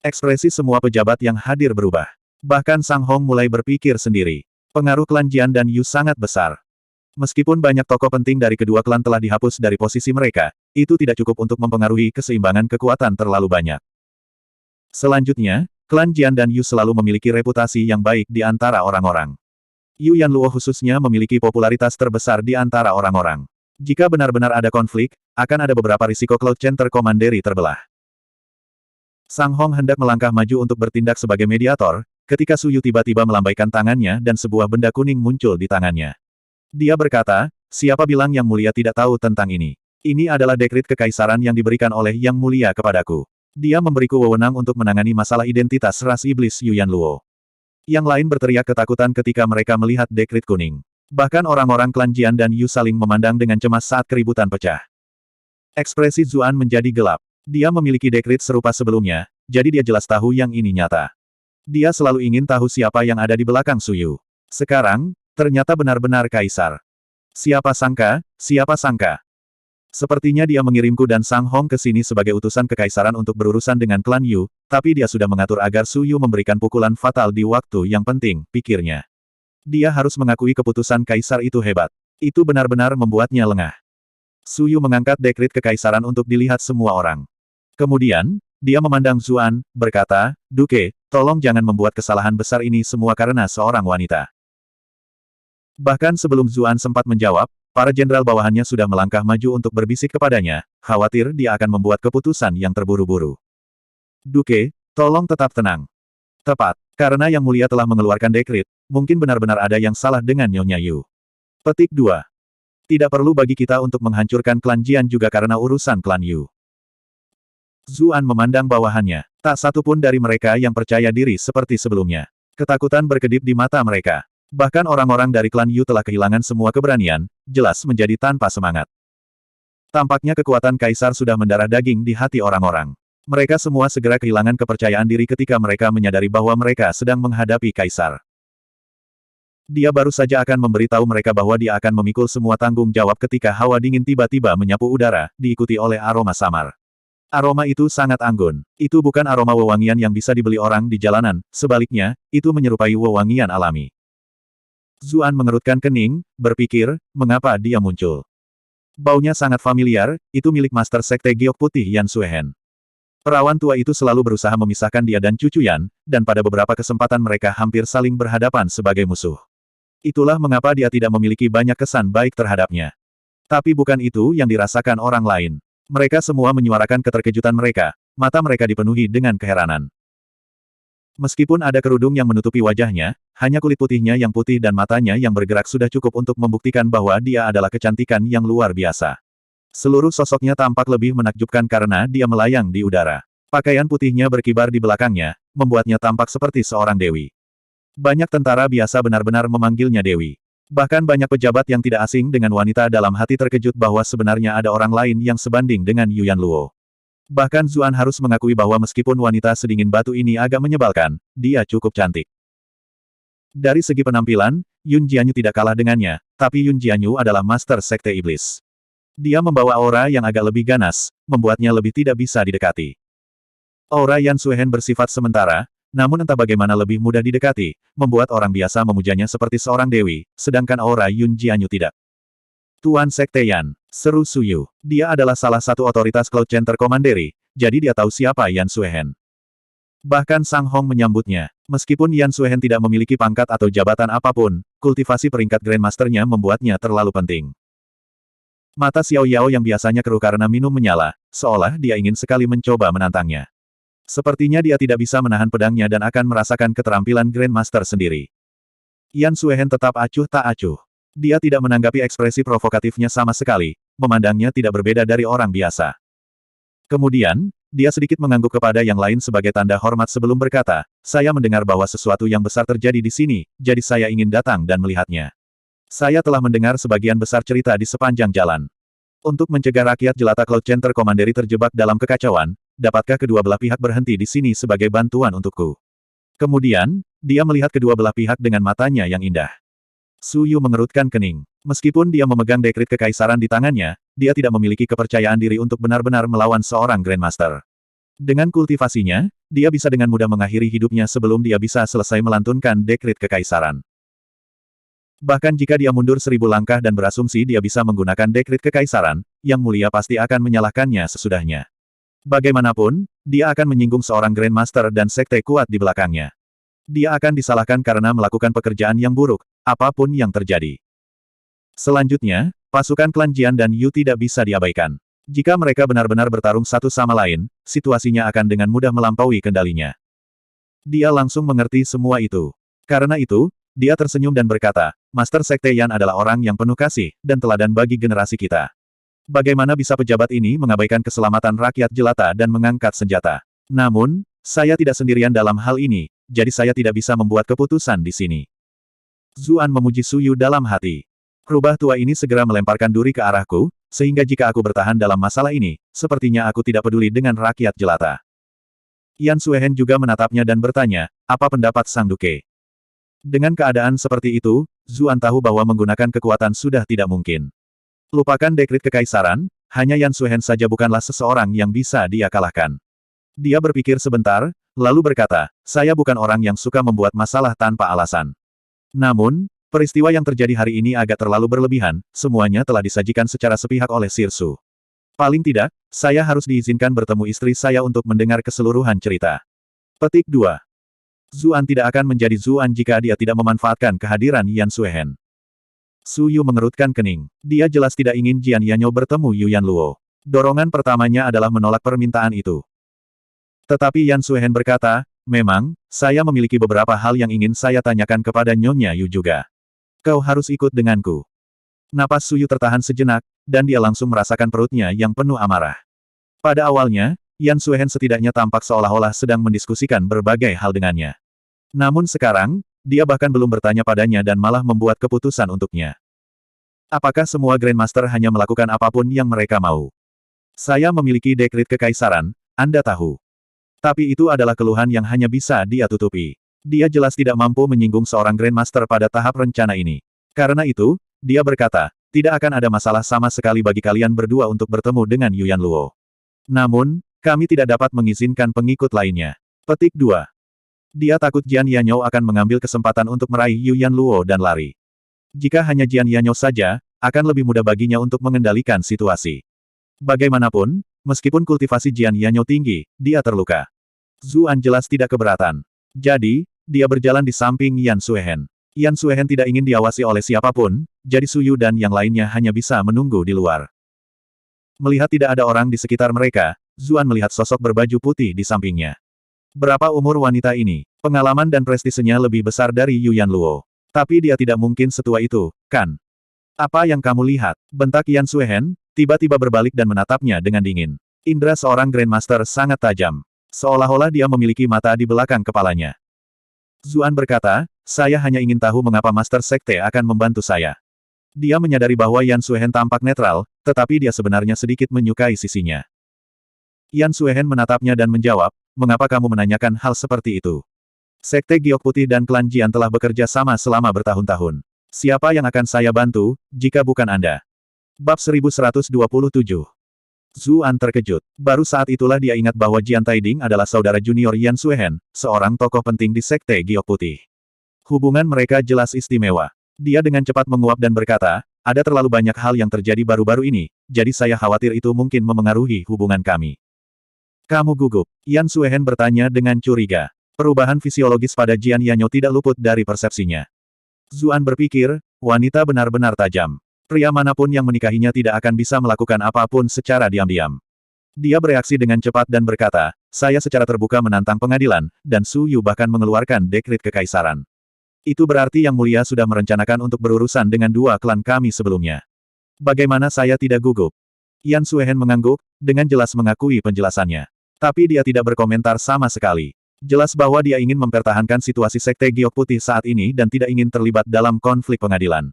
Ekspresi semua pejabat yang hadir berubah. Bahkan Sang Hong mulai berpikir sendiri. Pengaruh klan Jian dan Yu sangat besar. Meskipun banyak tokoh penting dari kedua klan telah dihapus dari posisi mereka, itu tidak cukup untuk mempengaruhi keseimbangan kekuatan terlalu banyak. Selanjutnya, klan Jian dan Yu selalu memiliki reputasi yang baik di antara orang-orang. Yu Yanluo khususnya memiliki popularitas terbesar di antara orang-orang. Jika benar-benar ada konflik, akan ada beberapa risiko Cloud Center Commandery terbelah. Sang Hong hendak melangkah maju untuk bertindak sebagai mediator, ketika Suyu tiba-tiba melambaikan tangannya dan sebuah benda kuning muncul di tangannya. Dia berkata, siapa bilang Yang Mulia tidak tahu tentang ini? Ini adalah dekrit kekaisaran yang diberikan oleh Yang Mulia kepadaku. Dia memberiku wewenang untuk menangani masalah identitas ras iblis Yu Yanluo. Yang lain berteriak ketakutan ketika mereka melihat dekrit kuning. Bahkan orang-orang klan Jian dan Yu saling memandang dengan cemas saat keributan pecah. Ekspresi Zuan menjadi gelap. Dia memiliki dekrit serupa sebelumnya, jadi dia jelas tahu yang ini nyata. Dia selalu ingin tahu siapa yang ada di belakang Suyu. Sekarang, ternyata benar-benar kaisar. Siapa sangka, siapa sangka. Sepertinya dia mengirimku dan Sang Hong ke sini sebagai utusan kekaisaran untuk berurusan dengan klan Yu, tapi dia sudah mengatur agar Suyu memberikan pukulan fatal di waktu yang penting, pikirnya. Dia harus mengakui keputusan kaisar itu hebat. Itu benar-benar membuatnya lengah. Suyu mengangkat dekrit kekaisaran untuk dilihat semua orang. Kemudian, dia memandang Zuan, berkata, Duke, tolong jangan membuat kesalahan besar ini semua karena seorang wanita. Bahkan sebelum Zuan sempat menjawab, para jenderal bawahannya sudah melangkah maju untuk berbisik kepadanya, khawatir dia akan membuat keputusan yang terburu-buru. Duke, tolong tetap tenang. Tepat, karena Yang Mulia telah mengeluarkan dekrit, mungkin benar-benar ada yang salah dengan Nyonya Yu. Petik 2. Tidak perlu bagi kita untuk menghancurkan klan Jian juga karena urusan klan Yu. Zuan memandang bawahannya. Tak satu pun dari mereka yang percaya diri seperti sebelumnya. Ketakutan berkedip di mata mereka. Bahkan orang-orang dari klan Yu telah kehilangan semua keberanian, jelas menjadi tanpa semangat. Tampaknya kekuatan kaisar sudah mendarah daging di hati orang-orang. Mereka semua segera kehilangan kepercayaan diri ketika mereka menyadari bahwa mereka sedang menghadapi kaisar. Dia baru saja akan memberitahu mereka bahwa dia akan memikul semua tanggung jawab ketika hawa dingin tiba-tiba menyapu udara, diikuti oleh aroma samar. Aroma itu sangat anggun. Itu bukan aroma wewangian yang bisa dibeli orang di jalanan, sebaliknya, itu menyerupai wewangian alami. Zuan mengerutkan kening, berpikir, mengapa dia muncul. Baunya sangat familiar, itu milik Master Sekte Giok Putih Yan Suehen. Perawan tua itu selalu berusaha memisahkan dia dan cucu Yan, dan pada beberapa kesempatan mereka hampir saling berhadapan sebagai musuh. Itulah mengapa dia tidak memiliki banyak kesan baik terhadapnya. Tapi bukan itu yang dirasakan orang lain. Mereka semua menyuarakan keterkejutan mereka, mata mereka dipenuhi dengan keheranan. Meskipun ada kerudung yang menutupi wajahnya, hanya kulit putihnya yang putih dan matanya yang bergerak sudah cukup untuk membuktikan bahwa dia adalah kecantikan yang luar biasa. Seluruh sosoknya tampak lebih menakjubkan karena dia melayang di udara. Pakaian putihnya berkibar di belakangnya, membuatnya tampak seperti seorang dewi. Banyak tentara biasa benar-benar memanggilnya Dewi. Bahkan banyak pejabat yang tidak asing dengan wanita dalam hati terkejut bahwa sebenarnya ada orang lain yang sebanding dengan Yuyan Luo. Bahkan Zuan harus mengakui bahwa meskipun wanita sedingin batu ini agak menyebalkan, dia cukup cantik. Dari segi penampilan, Yun Jianyu tidak kalah dengannya, tapi Yun Jianyu adalah master sekte iblis. Dia membawa aura yang agak lebih ganas, membuatnya lebih tidak bisa didekati. Aura Yan Suehen bersifat sementara, namun entah bagaimana lebih mudah didekati, membuat orang biasa memujanya seperti seorang dewi, sedangkan aura Yun Jianyu tidak. Tuan Sekte Yan, seru Suyu. Dia adalah salah satu otoritas Cloud Center Commandery, jadi dia tahu siapa Yan Suehen. Bahkan Sang Hong menyambutnya. Meskipun Yan Suehen tidak memiliki pangkat atau jabatan apapun, kultivasi peringkat Grandmaster-nya membuatnya terlalu penting. Mata Xiao Yao yang biasanya keruh karena minum menyala, seolah dia ingin sekali mencoba menantangnya. Sepertinya dia tidak bisa menahan pedangnya dan akan merasakan keterampilan Grandmaster sendiri. Yan Suehen tetap acuh tak acuh. Dia tidak menanggapi ekspresi provokatifnya sama sekali, memandangnya tidak berbeda dari orang biasa. Kemudian, dia sedikit mengangguk kepada yang lain sebagai tanda hormat sebelum berkata, saya mendengar bahwa sesuatu yang besar terjadi di sini, jadi saya ingin datang dan melihatnya. Saya telah mendengar sebagian besar cerita di sepanjang jalan. Untuk mencegah rakyat jelata Cloud Center Commandery terjebak dalam kekacauan, dapatkah kedua belah pihak berhenti di sini sebagai bantuan untukku? Kemudian, dia melihat kedua belah pihak dengan matanya yang indah. Su Yu mengerutkan kening. Meskipun dia memegang dekrit kekaisaran di tangannya, dia tidak memiliki kepercayaan diri untuk benar-benar melawan seorang Grandmaster. Dengan kultivasinya, dia bisa dengan mudah mengakhiri hidupnya sebelum dia bisa selesai melantunkan dekrit kekaisaran. Bahkan jika dia mundur 1000 langkah dan berasumsi dia bisa menggunakan dekrit kekaisaran, Yang Mulia pasti akan menyalahkannya sesudahnya. Bagaimanapun, dia akan menyinggung seorang Grandmaster dan sekte kuat di belakangnya. Dia akan disalahkan karena melakukan pekerjaan yang buruk, apapun yang terjadi. Selanjutnya, pasukan klan Jian dan Yu tidak bisa diabaikan. Jika mereka benar-benar bertarung satu sama lain, situasinya akan dengan mudah melampaui kendalinya. Dia langsung mengerti semua itu. Karena itu, dia tersenyum dan berkata, Master Sekte Yan adalah orang yang penuh kasih, dan teladan bagi generasi kita. Bagaimana bisa pejabat ini mengabaikan keselamatan rakyat jelata dan mengangkat senjata? Namun, saya tidak sendirian dalam hal ini, jadi saya tidak bisa membuat keputusan di sini. Zuan memuji Su Yu dalam hati. Rubah tua ini segera melemparkan duri ke arahku, sehingga jika aku bertahan dalam masalah ini, sepertinya aku tidak peduli dengan rakyat jelata. Yan Suehen juga menatapnya dan bertanya, apa pendapat Sang Duke? Dengan keadaan seperti itu, Zuan tahu bahwa menggunakan kekuatan sudah tidak mungkin. Lupakan dekrit kekaisaran, hanya Yan Suehen saja bukanlah seseorang yang bisa dia kalahkan. Dia berpikir sebentar, lalu berkata, saya bukan orang yang suka membuat masalah tanpa alasan. Namun, peristiwa yang terjadi hari ini agak terlalu berlebihan, semuanya telah disajikan secara sepihak oleh Sirsu. Paling tidak, saya harus diizinkan bertemu istri saya untuk mendengar keseluruhan cerita. Petik 2. Zuan tidak akan menjadi Zuan jika dia tidak memanfaatkan kehadiran Yan Suehen. Su Yu mengerutkan kening. Dia jelas tidak ingin Jian Yanyo bertemu Yuyan Luo. Dorongan pertamanya adalah menolak permintaan itu. Tetapi Yan Suehen berkata, memang, saya memiliki beberapa hal yang ingin saya tanyakan kepada Nyonya Yu juga. Kau harus ikut denganku. Napas Su Yu tertahan sejenak, dan dia langsung merasakan perutnya yang penuh amarah. Pada awalnya, Yan Suehen setidaknya tampak seolah-olah sedang mendiskusikan berbagai hal dengannya. Namun sekarang, dia bahkan belum bertanya padanya dan malah membuat keputusan untuknya. Apakah semua Grandmaster hanya melakukan apapun yang mereka mau? Saya memiliki dekrit kekaisaran, Anda tahu. Tapi itu adalah keluhan yang hanya bisa dia tutupi. Dia jelas tidak mampu menyinggung seorang Grandmaster pada tahap rencana ini. Karena itu, dia berkata, tidak akan ada masalah sama sekali bagi kalian berdua untuk bertemu dengan Yuyan Luo. Namun, kami tidak dapat mengizinkan pengikut lainnya. Petik 2. Dia takut Jian Yanyo akan mengambil kesempatan untuk meraih Yuyan Luo dan lari. Jika hanya Jian Yanyo saja, akan lebih mudah baginya untuk mengendalikan situasi. Bagaimanapun, meskipun kultivasi Jian Yanyo tinggi, dia terluka. Zuan jelas tidak keberatan. Jadi, dia berjalan di samping Yan Suehen. Yan Suehen tidak ingin diawasi oleh siapapun, jadi Su Yu dan yang lainnya hanya bisa menunggu di luar. Melihat tidak ada orang di sekitar mereka, Zuan melihat sosok berbaju putih di sampingnya. Berapa umur wanita ini? Pengalaman dan prestisenya lebih besar dari Yuyan Luo. Tapi dia tidak mungkin setua itu, kan? Apa yang kamu lihat? Bentak Yan Suehen, tiba-tiba berbalik dan menatapnya dengan dingin. Indra seorang Grandmaster sangat tajam. Seolah-olah dia memiliki mata di belakang kepalanya. Zuan berkata, saya hanya ingin tahu mengapa Master Sekte akan membantu saya. Dia menyadari bahwa Yan Suehen tampak netral, tetapi dia sebenarnya sedikit menyukai sisinya. Yan Suehen menatapnya dan menjawab, mengapa kamu menanyakan hal seperti itu? Sekte Giok Putih dan klan Jian telah bekerja sama selama bertahun-tahun. Siapa yang akan saya bantu, jika bukan Anda? Bab 1127. Zuan terkejut. Baru saat itulah dia ingat bahwa Jian Taiding adalah saudara junior Yan Suehen, seorang tokoh penting di Sekte Giok Putih. Hubungan mereka jelas istimewa. Dia dengan cepat menguap dan berkata, ada terlalu banyak hal yang terjadi baru-baru ini, jadi saya khawatir itu mungkin memengaruhi hubungan kami. Kamu gugup? Yan Suehen bertanya dengan curiga. Perubahan fisiologis pada Jian Yanyo tidak luput dari persepsinya. Zuan berpikir, wanita benar-benar tajam. Pria manapun yang menikahinya tidak akan bisa melakukan apapun secara diam-diam. Dia bereaksi dengan cepat dan berkata, saya secara terbuka menantang pengadilan, dan Su Yu bahkan mengeluarkan dekret kekaisaran. Itu berarti Yang Mulia sudah merencanakan untuk berurusan dengan dua klan kami sebelumnya. Bagaimana saya tidak gugup? Yan Suehen mengangguk, dengan jelas mengakui penjelasannya. Tapi dia tidak berkomentar sama sekali. Jelas bahwa dia ingin mempertahankan situasi Sekte Giok Putih saat ini dan tidak ingin terlibat dalam konflik pengadilan.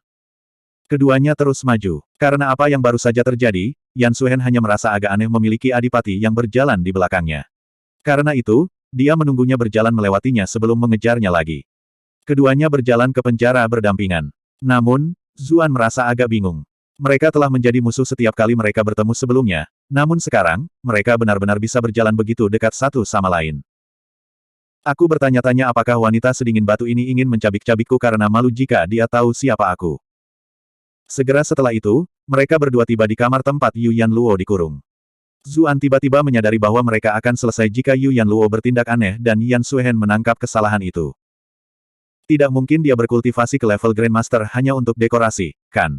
Keduanya terus maju. Karena apa yang baru saja terjadi, Yan Suehen hanya merasa agak aneh memiliki adipati yang berjalan di belakangnya. Karena itu, dia menunggunya berjalan melewatinya sebelum mengejarnya lagi. Keduanya berjalan ke penjara berdampingan. Namun, Zuan merasa agak bingung. Mereka telah menjadi musuh setiap kali mereka bertemu sebelumnya, namun sekarang, mereka benar-benar bisa berjalan begitu dekat satu sama lain. Aku bertanya-tanya apakah wanita sedingin batu ini ingin mencabik-cabikku karena malu jika dia tahu siapa aku. Segera setelah itu, mereka berdua tiba di kamar tempat Yu Yanluo dikurung. Zuan tiba-tiba menyadari bahwa mereka akan selesai jika Yu Yanluo bertindak aneh dan Yan Suehen menangkap kesalahan itu. Tidak mungkin dia berkultivasi ke level Grandmaster hanya untuk dekorasi, kan?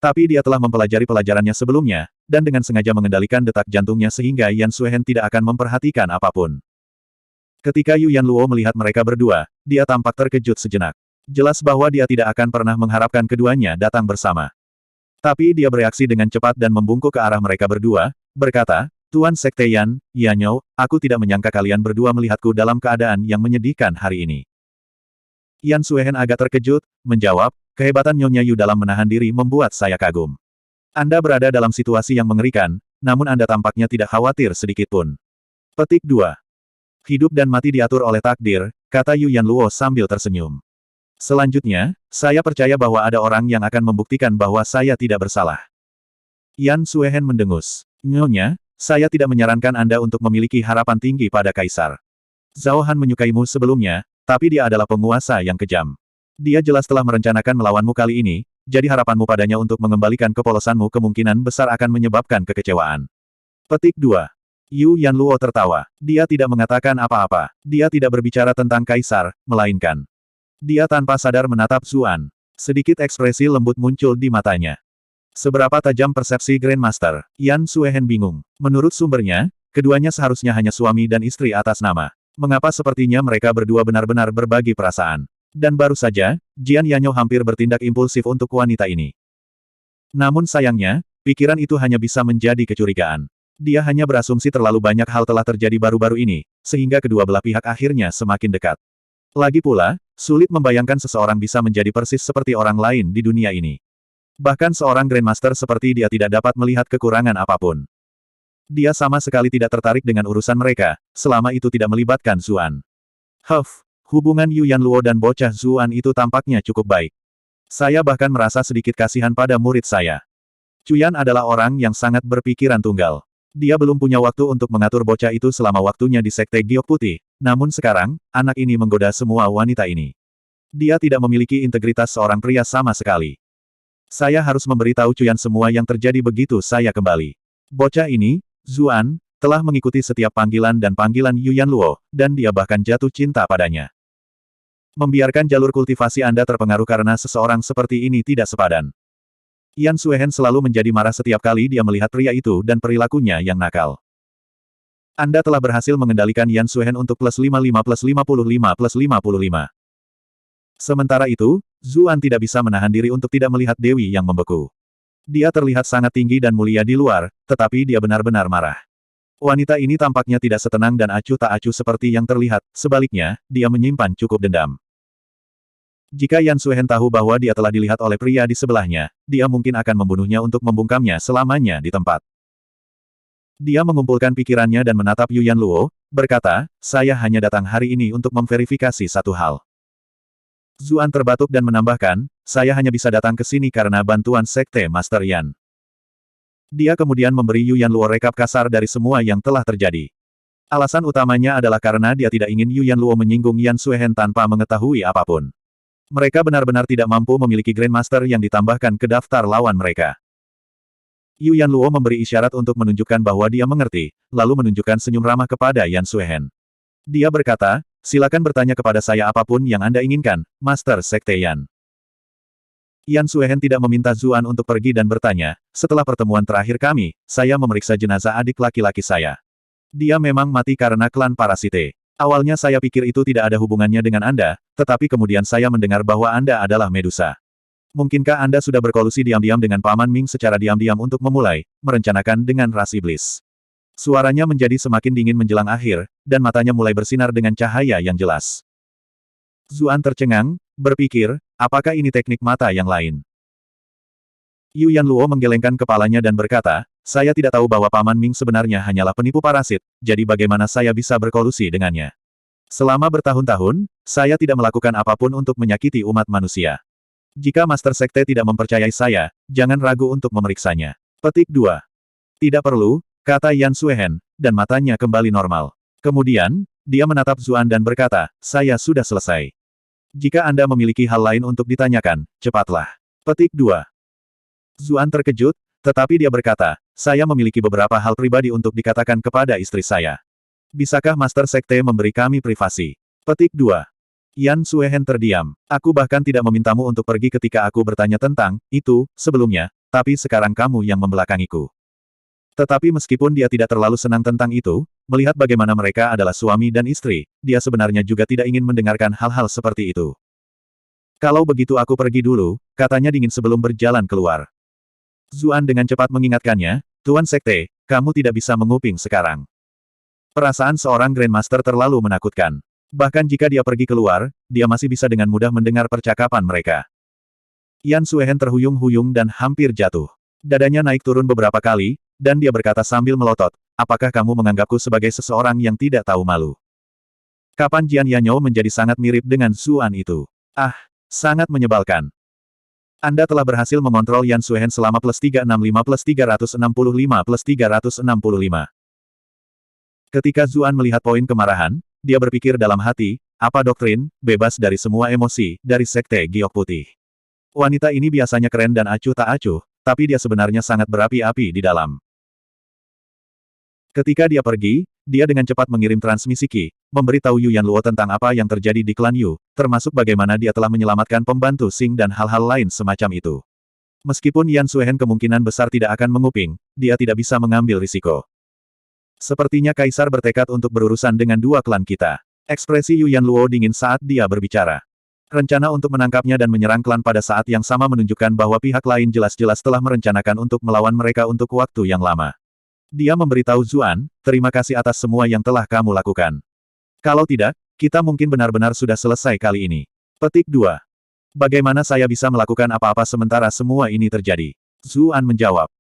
Tapi dia telah mempelajari pelajarannya sebelumnya, dan dengan sengaja mengendalikan detak jantungnya sehingga Yan Suehen tidak akan memperhatikan apapun. Ketika Yu Yanluo melihat mereka berdua, dia tampak terkejut sejenak. Jelas bahwa dia tidak akan pernah mengharapkan keduanya datang bersama. Tapi dia bereaksi dengan cepat dan membungkuk ke arah mereka berdua, berkata, Tuan Sekte Yan, Yanyo, aku tidak menyangka kalian berdua melihatku dalam keadaan yang menyedihkan hari ini. Yan Suehen agak terkejut, menjawab, kehebatan Nyonya Yu dalam menahan diri membuat saya kagum. Anda berada dalam situasi yang mengerikan, namun Anda tampaknya tidak khawatir sedikitpun. Petik 2. Hidup dan mati diatur oleh takdir, kata Yu Yanluo sambil tersenyum. Selanjutnya, saya percaya bahwa ada orang yang akan membuktikan bahwa saya tidak bersalah. Yan Suehen mendengus. Nyonya, saya tidak menyarankan Anda untuk memiliki harapan tinggi pada Kaisar. Zhao Han menyukaimu sebelumnya, tapi dia adalah penguasa yang kejam. Dia jelas telah merencanakan melawanmu kali ini, jadi harapanmu padanya untuk mengembalikan kepolosanmu kemungkinan besar akan menyebabkan kekecewaan. Petik 2. Yu Yanluo tertawa. Dia tidak mengatakan apa-apa. Dia tidak berbicara tentang Kaisar, melainkan. Dia tanpa sadar menatap Zuan. Sedikit ekspresi lembut muncul di matanya. Seberapa tajam persepsi Grandmaster? Yan Suehen bingung. Menurut sumbernya, keduanya seharusnya hanya suami dan istri atas nama. Mengapa sepertinya mereka berdua benar-benar berbagi perasaan? Dan baru saja, Jian Yanyo hampir bertindak impulsif untuk wanita ini. Namun sayangnya, pikiran itu hanya bisa menjadi kecurigaan. Dia hanya berasumsi terlalu banyak hal telah terjadi baru-baru ini, sehingga kedua belah pihak akhirnya semakin dekat. Lagi pula, sulit membayangkan seseorang bisa menjadi persis seperti orang lain di dunia ini. Bahkan seorang Grandmaster seperti dia tidak dapat melihat kekurangan apapun. Dia sama sekali tidak tertarik dengan urusan mereka, selama itu tidak melibatkan Zuan. Hubungan Yu Yanluo dan bocah Zuan itu tampaknya cukup baik. Saya bahkan merasa sedikit kasihan pada murid saya. Cuyan adalah orang yang sangat berpikiran tunggal. Dia belum punya waktu untuk mengatur bocah itu selama waktunya di Sekte Giok Putih, namun sekarang, anak ini menggoda semua wanita ini. Dia tidak memiliki integritas seorang pria sama sekali. Saya harus memberitahu Cuyan semua yang terjadi begitu saya kembali. Bocah ini, Zuan, telah mengikuti setiap panggilan dan panggilan Yu Yanluo, dan dia bahkan jatuh cinta padanya. Membiarkan jalur kultivasi Anda terpengaruh karena seseorang seperti ini tidak sepadan. Yan Suehen selalu menjadi marah setiap kali dia melihat pria itu dan perilakunya yang nakal. Anda telah berhasil mengendalikan Yan Suehen untuk +55 +55 +55. Sementara itu, Zuan tidak bisa menahan diri untuk tidak melihat Dewi yang membeku. Dia terlihat sangat tinggi dan mulia di luar, tetapi dia benar-benar marah. Wanita ini tampaknya tidak setenang dan acuh tak acuh seperti yang terlihat, sebaliknya, dia menyimpan cukup dendam. Jika Yan Suehen tahu bahwa dia telah dilihat oleh pria di sebelahnya, dia mungkin akan membunuhnya untuk membungkamnya selamanya di tempat. Dia mengumpulkan pikirannya dan menatap Yu Yanluo, berkata, saya hanya datang hari ini untuk memverifikasi satu hal. Zuan terbatuk dan menambahkan, saya hanya bisa datang ke sini karena bantuan Sekte Master Yan. Dia kemudian memberi Yu Yanluo rekap kasar dari semua yang telah terjadi. Alasan utamanya adalah karena dia tidak ingin Yu Yanluo menyinggung Yan Suehen tanpa mengetahui apapun. Mereka benar-benar tidak mampu memiliki Grandmaster yang ditambahkan ke daftar lawan mereka. Yu Yanluo memberi isyarat untuk menunjukkan bahwa dia mengerti, lalu menunjukkan senyum ramah kepada Yan Suehen. Dia berkata, silakan bertanya kepada saya apapun yang Anda inginkan, Master Sekte Yan. Yan Suehen tidak meminta Zuan untuk pergi dan bertanya, setelah pertemuan terakhir kami, saya memeriksa jenazah adik laki-laki saya. Dia memang mati karena klan Parasite. Awalnya saya pikir itu tidak ada hubungannya dengan Anda, tetapi kemudian saya mendengar bahwa Anda adalah Medusa. Mungkinkah Anda sudah berkolusi diam-diam dengan Paman Ming secara diam-diam untuk memulai, merencanakan dengan ras iblis? Suaranya menjadi semakin dingin menjelang akhir, dan matanya mulai bersinar dengan cahaya yang jelas. Zuan tercengang, berpikir, apakah ini teknik mata yang lain? Yu Yanluo menggelengkan kepalanya dan berkata, saya tidak tahu bahwa Paman Ming sebenarnya hanyalah penipu parasit, jadi bagaimana saya bisa berkolusi dengannya? Selama bertahun-tahun, saya tidak melakukan apapun untuk menyakiti umat manusia. Jika Master Sekte tidak mempercayai saya, jangan ragu untuk memeriksanya. Petik 2. Tidak perlu, kata Yan Suehen, dan matanya kembali normal. Kemudian, dia menatap Zuan dan berkata, saya sudah selesai. Jika Anda memiliki hal lain untuk ditanyakan, cepatlah. Petik 2. Zuan terkejut, tetapi dia berkata, saya memiliki beberapa hal pribadi untuk dikatakan kepada istri saya. Bisakah Master Sekte memberi kami privasi? Petik 2. Yan Suehen terdiam. Aku bahkan tidak memintamu untuk pergi ketika aku bertanya tentang itu sebelumnya, tapi sekarang kamu yang membelakangiku. Tetapi meskipun dia tidak terlalu senang tentang itu, melihat bagaimana mereka adalah suami dan istri, dia sebenarnya juga tidak ingin mendengarkan hal-hal seperti itu. Kalau begitu aku pergi dulu, katanya dingin sebelum berjalan keluar. Zuan dengan cepat mengingatkannya, Tuan Sekte, kamu tidak bisa menguping sekarang. Perasaan seorang Grandmaster terlalu menakutkan. Bahkan jika dia pergi keluar, dia masih bisa dengan mudah mendengar percakapan mereka. Yan Suehen terhuyung-huyung dan hampir jatuh. Dadanya naik turun beberapa kali, dan dia berkata sambil melotot, apakah kamu menganggapku sebagai seseorang yang tidak tahu malu? Kapan Jian Yanyo menjadi sangat mirip dengan Zuan itu? Ah, sangat menyebalkan. Anda telah berhasil mengontrol Yan Suehen selama +365 +365 Ketika Zuan melihat poin kemarahan, dia berpikir dalam hati, apa doktrin, bebas dari semua emosi, dari Sekte Giok Putih. Wanita ini biasanya keren dan acuh tak acuh, tapi dia sebenarnya sangat berapi-api di dalam. Ketika dia pergi, dia dengan cepat mengirim transmisi Qi, memberitahu Yu Yanluo tentang apa yang terjadi di klan Yu, termasuk bagaimana dia telah menyelamatkan pembantu Xing dan hal-hal lain semacam itu. Meskipun Yan Suehen kemungkinan besar tidak akan menguping, dia tidak bisa mengambil risiko. Sepertinya Kaisar bertekad untuk berurusan dengan dua klan kita. Ekspresi Yu Yanluo dingin saat dia berbicara. Rencana untuk menangkapnya dan menyerang klan pada saat yang sama menunjukkan bahwa pihak lain jelas-jelas telah merencanakan untuk melawan mereka untuk waktu yang lama. Dia memberitahu Zuan, terima kasih atas semua yang telah kamu lakukan. Kalau tidak, kita mungkin benar-benar sudah selesai kali ini. Petik 2. Bagaimana saya bisa melakukan apa-apa sementara semua ini terjadi? Zuan menjawab.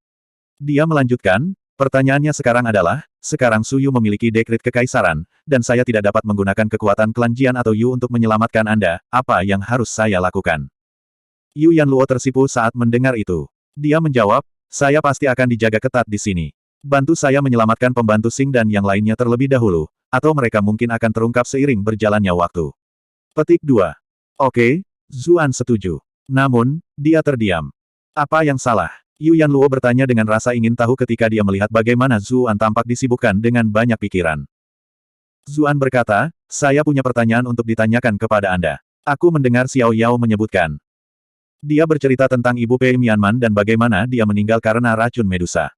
Dia melanjutkan, pertanyaannya sekarang adalah, sekarang Su Yu memiliki dekret kekaisaran, dan saya tidak dapat menggunakan kekuatan klan Jian atau Yu untuk menyelamatkan Anda, apa yang harus saya lakukan? Yu Yanluo tersipu saat mendengar itu. Dia menjawab, saya pasti akan dijaga ketat di sini. Bantu saya menyelamatkan pembantu Xing dan yang lainnya terlebih dahulu, atau mereka mungkin akan terungkap seiring berjalannya waktu. Petik 2. Oke, Zuan setuju. Namun, dia terdiam. Apa yang salah? Yu Yanluo bertanya dengan rasa ingin tahu ketika dia melihat bagaimana Zuan tampak disibukkan dengan banyak pikiran. Zuan berkata, saya punya pertanyaan untuk ditanyakan kepada Anda. Aku mendengar Xiao Yao menyebutkan. Dia bercerita tentang Ibu Pei Mianman dan bagaimana dia meninggal karena racun Medusa.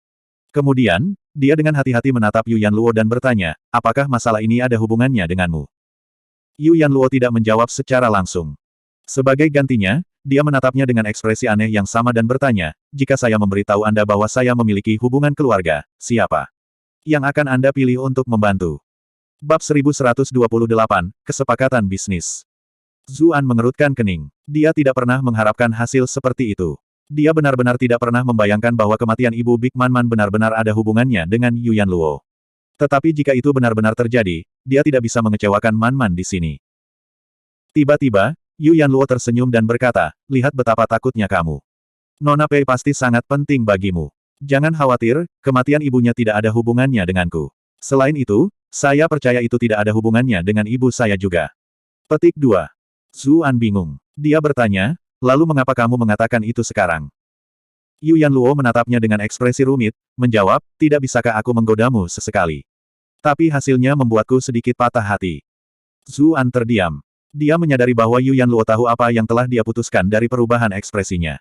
Kemudian, dia dengan hati-hati menatap Yu Yanluo dan bertanya, apakah masalah ini ada hubungannya denganmu? Yu Yanluo tidak menjawab secara langsung. Sebagai gantinya, dia menatapnya dengan ekspresi aneh yang sama dan bertanya, jika saya memberitahu Anda bahwa saya memiliki hubungan keluarga, siapa? yang akan Anda pilih untuk membantu? Bab 1128, Kesepakatan Bisnis. Zuan mengerutkan kening. Dia tidak pernah mengharapkan hasil seperti itu. Dia benar-benar tidak pernah membayangkan bahwa kematian Ibu Big Man Man benar-benar ada hubungannya dengan Yuyan Luo. Tetapi jika itu benar-benar terjadi, dia tidak bisa mengecewakan Man Man di sini. Tiba-tiba, Yuyan Luo tersenyum dan berkata, lihat betapa takutnya kamu. Nona Pei pasti sangat penting bagimu. Jangan khawatir, kematian ibunya tidak ada hubungannya denganku. Selain itu, saya percaya itu tidak ada hubungannya dengan ibu saya juga. Petik 2. Zuan bingung. Dia bertanya, lalu mengapa kamu mengatakan itu sekarang? Yuyan Luo menatapnya dengan ekspresi rumit, menjawab, tidak bisakah aku menggodamu sesekali? Tapi hasilnya membuatku sedikit patah hati. Zuan terdiam. Dia menyadari bahwa Yuyan Luo tahu apa yang telah dia putuskan dari perubahan ekspresinya.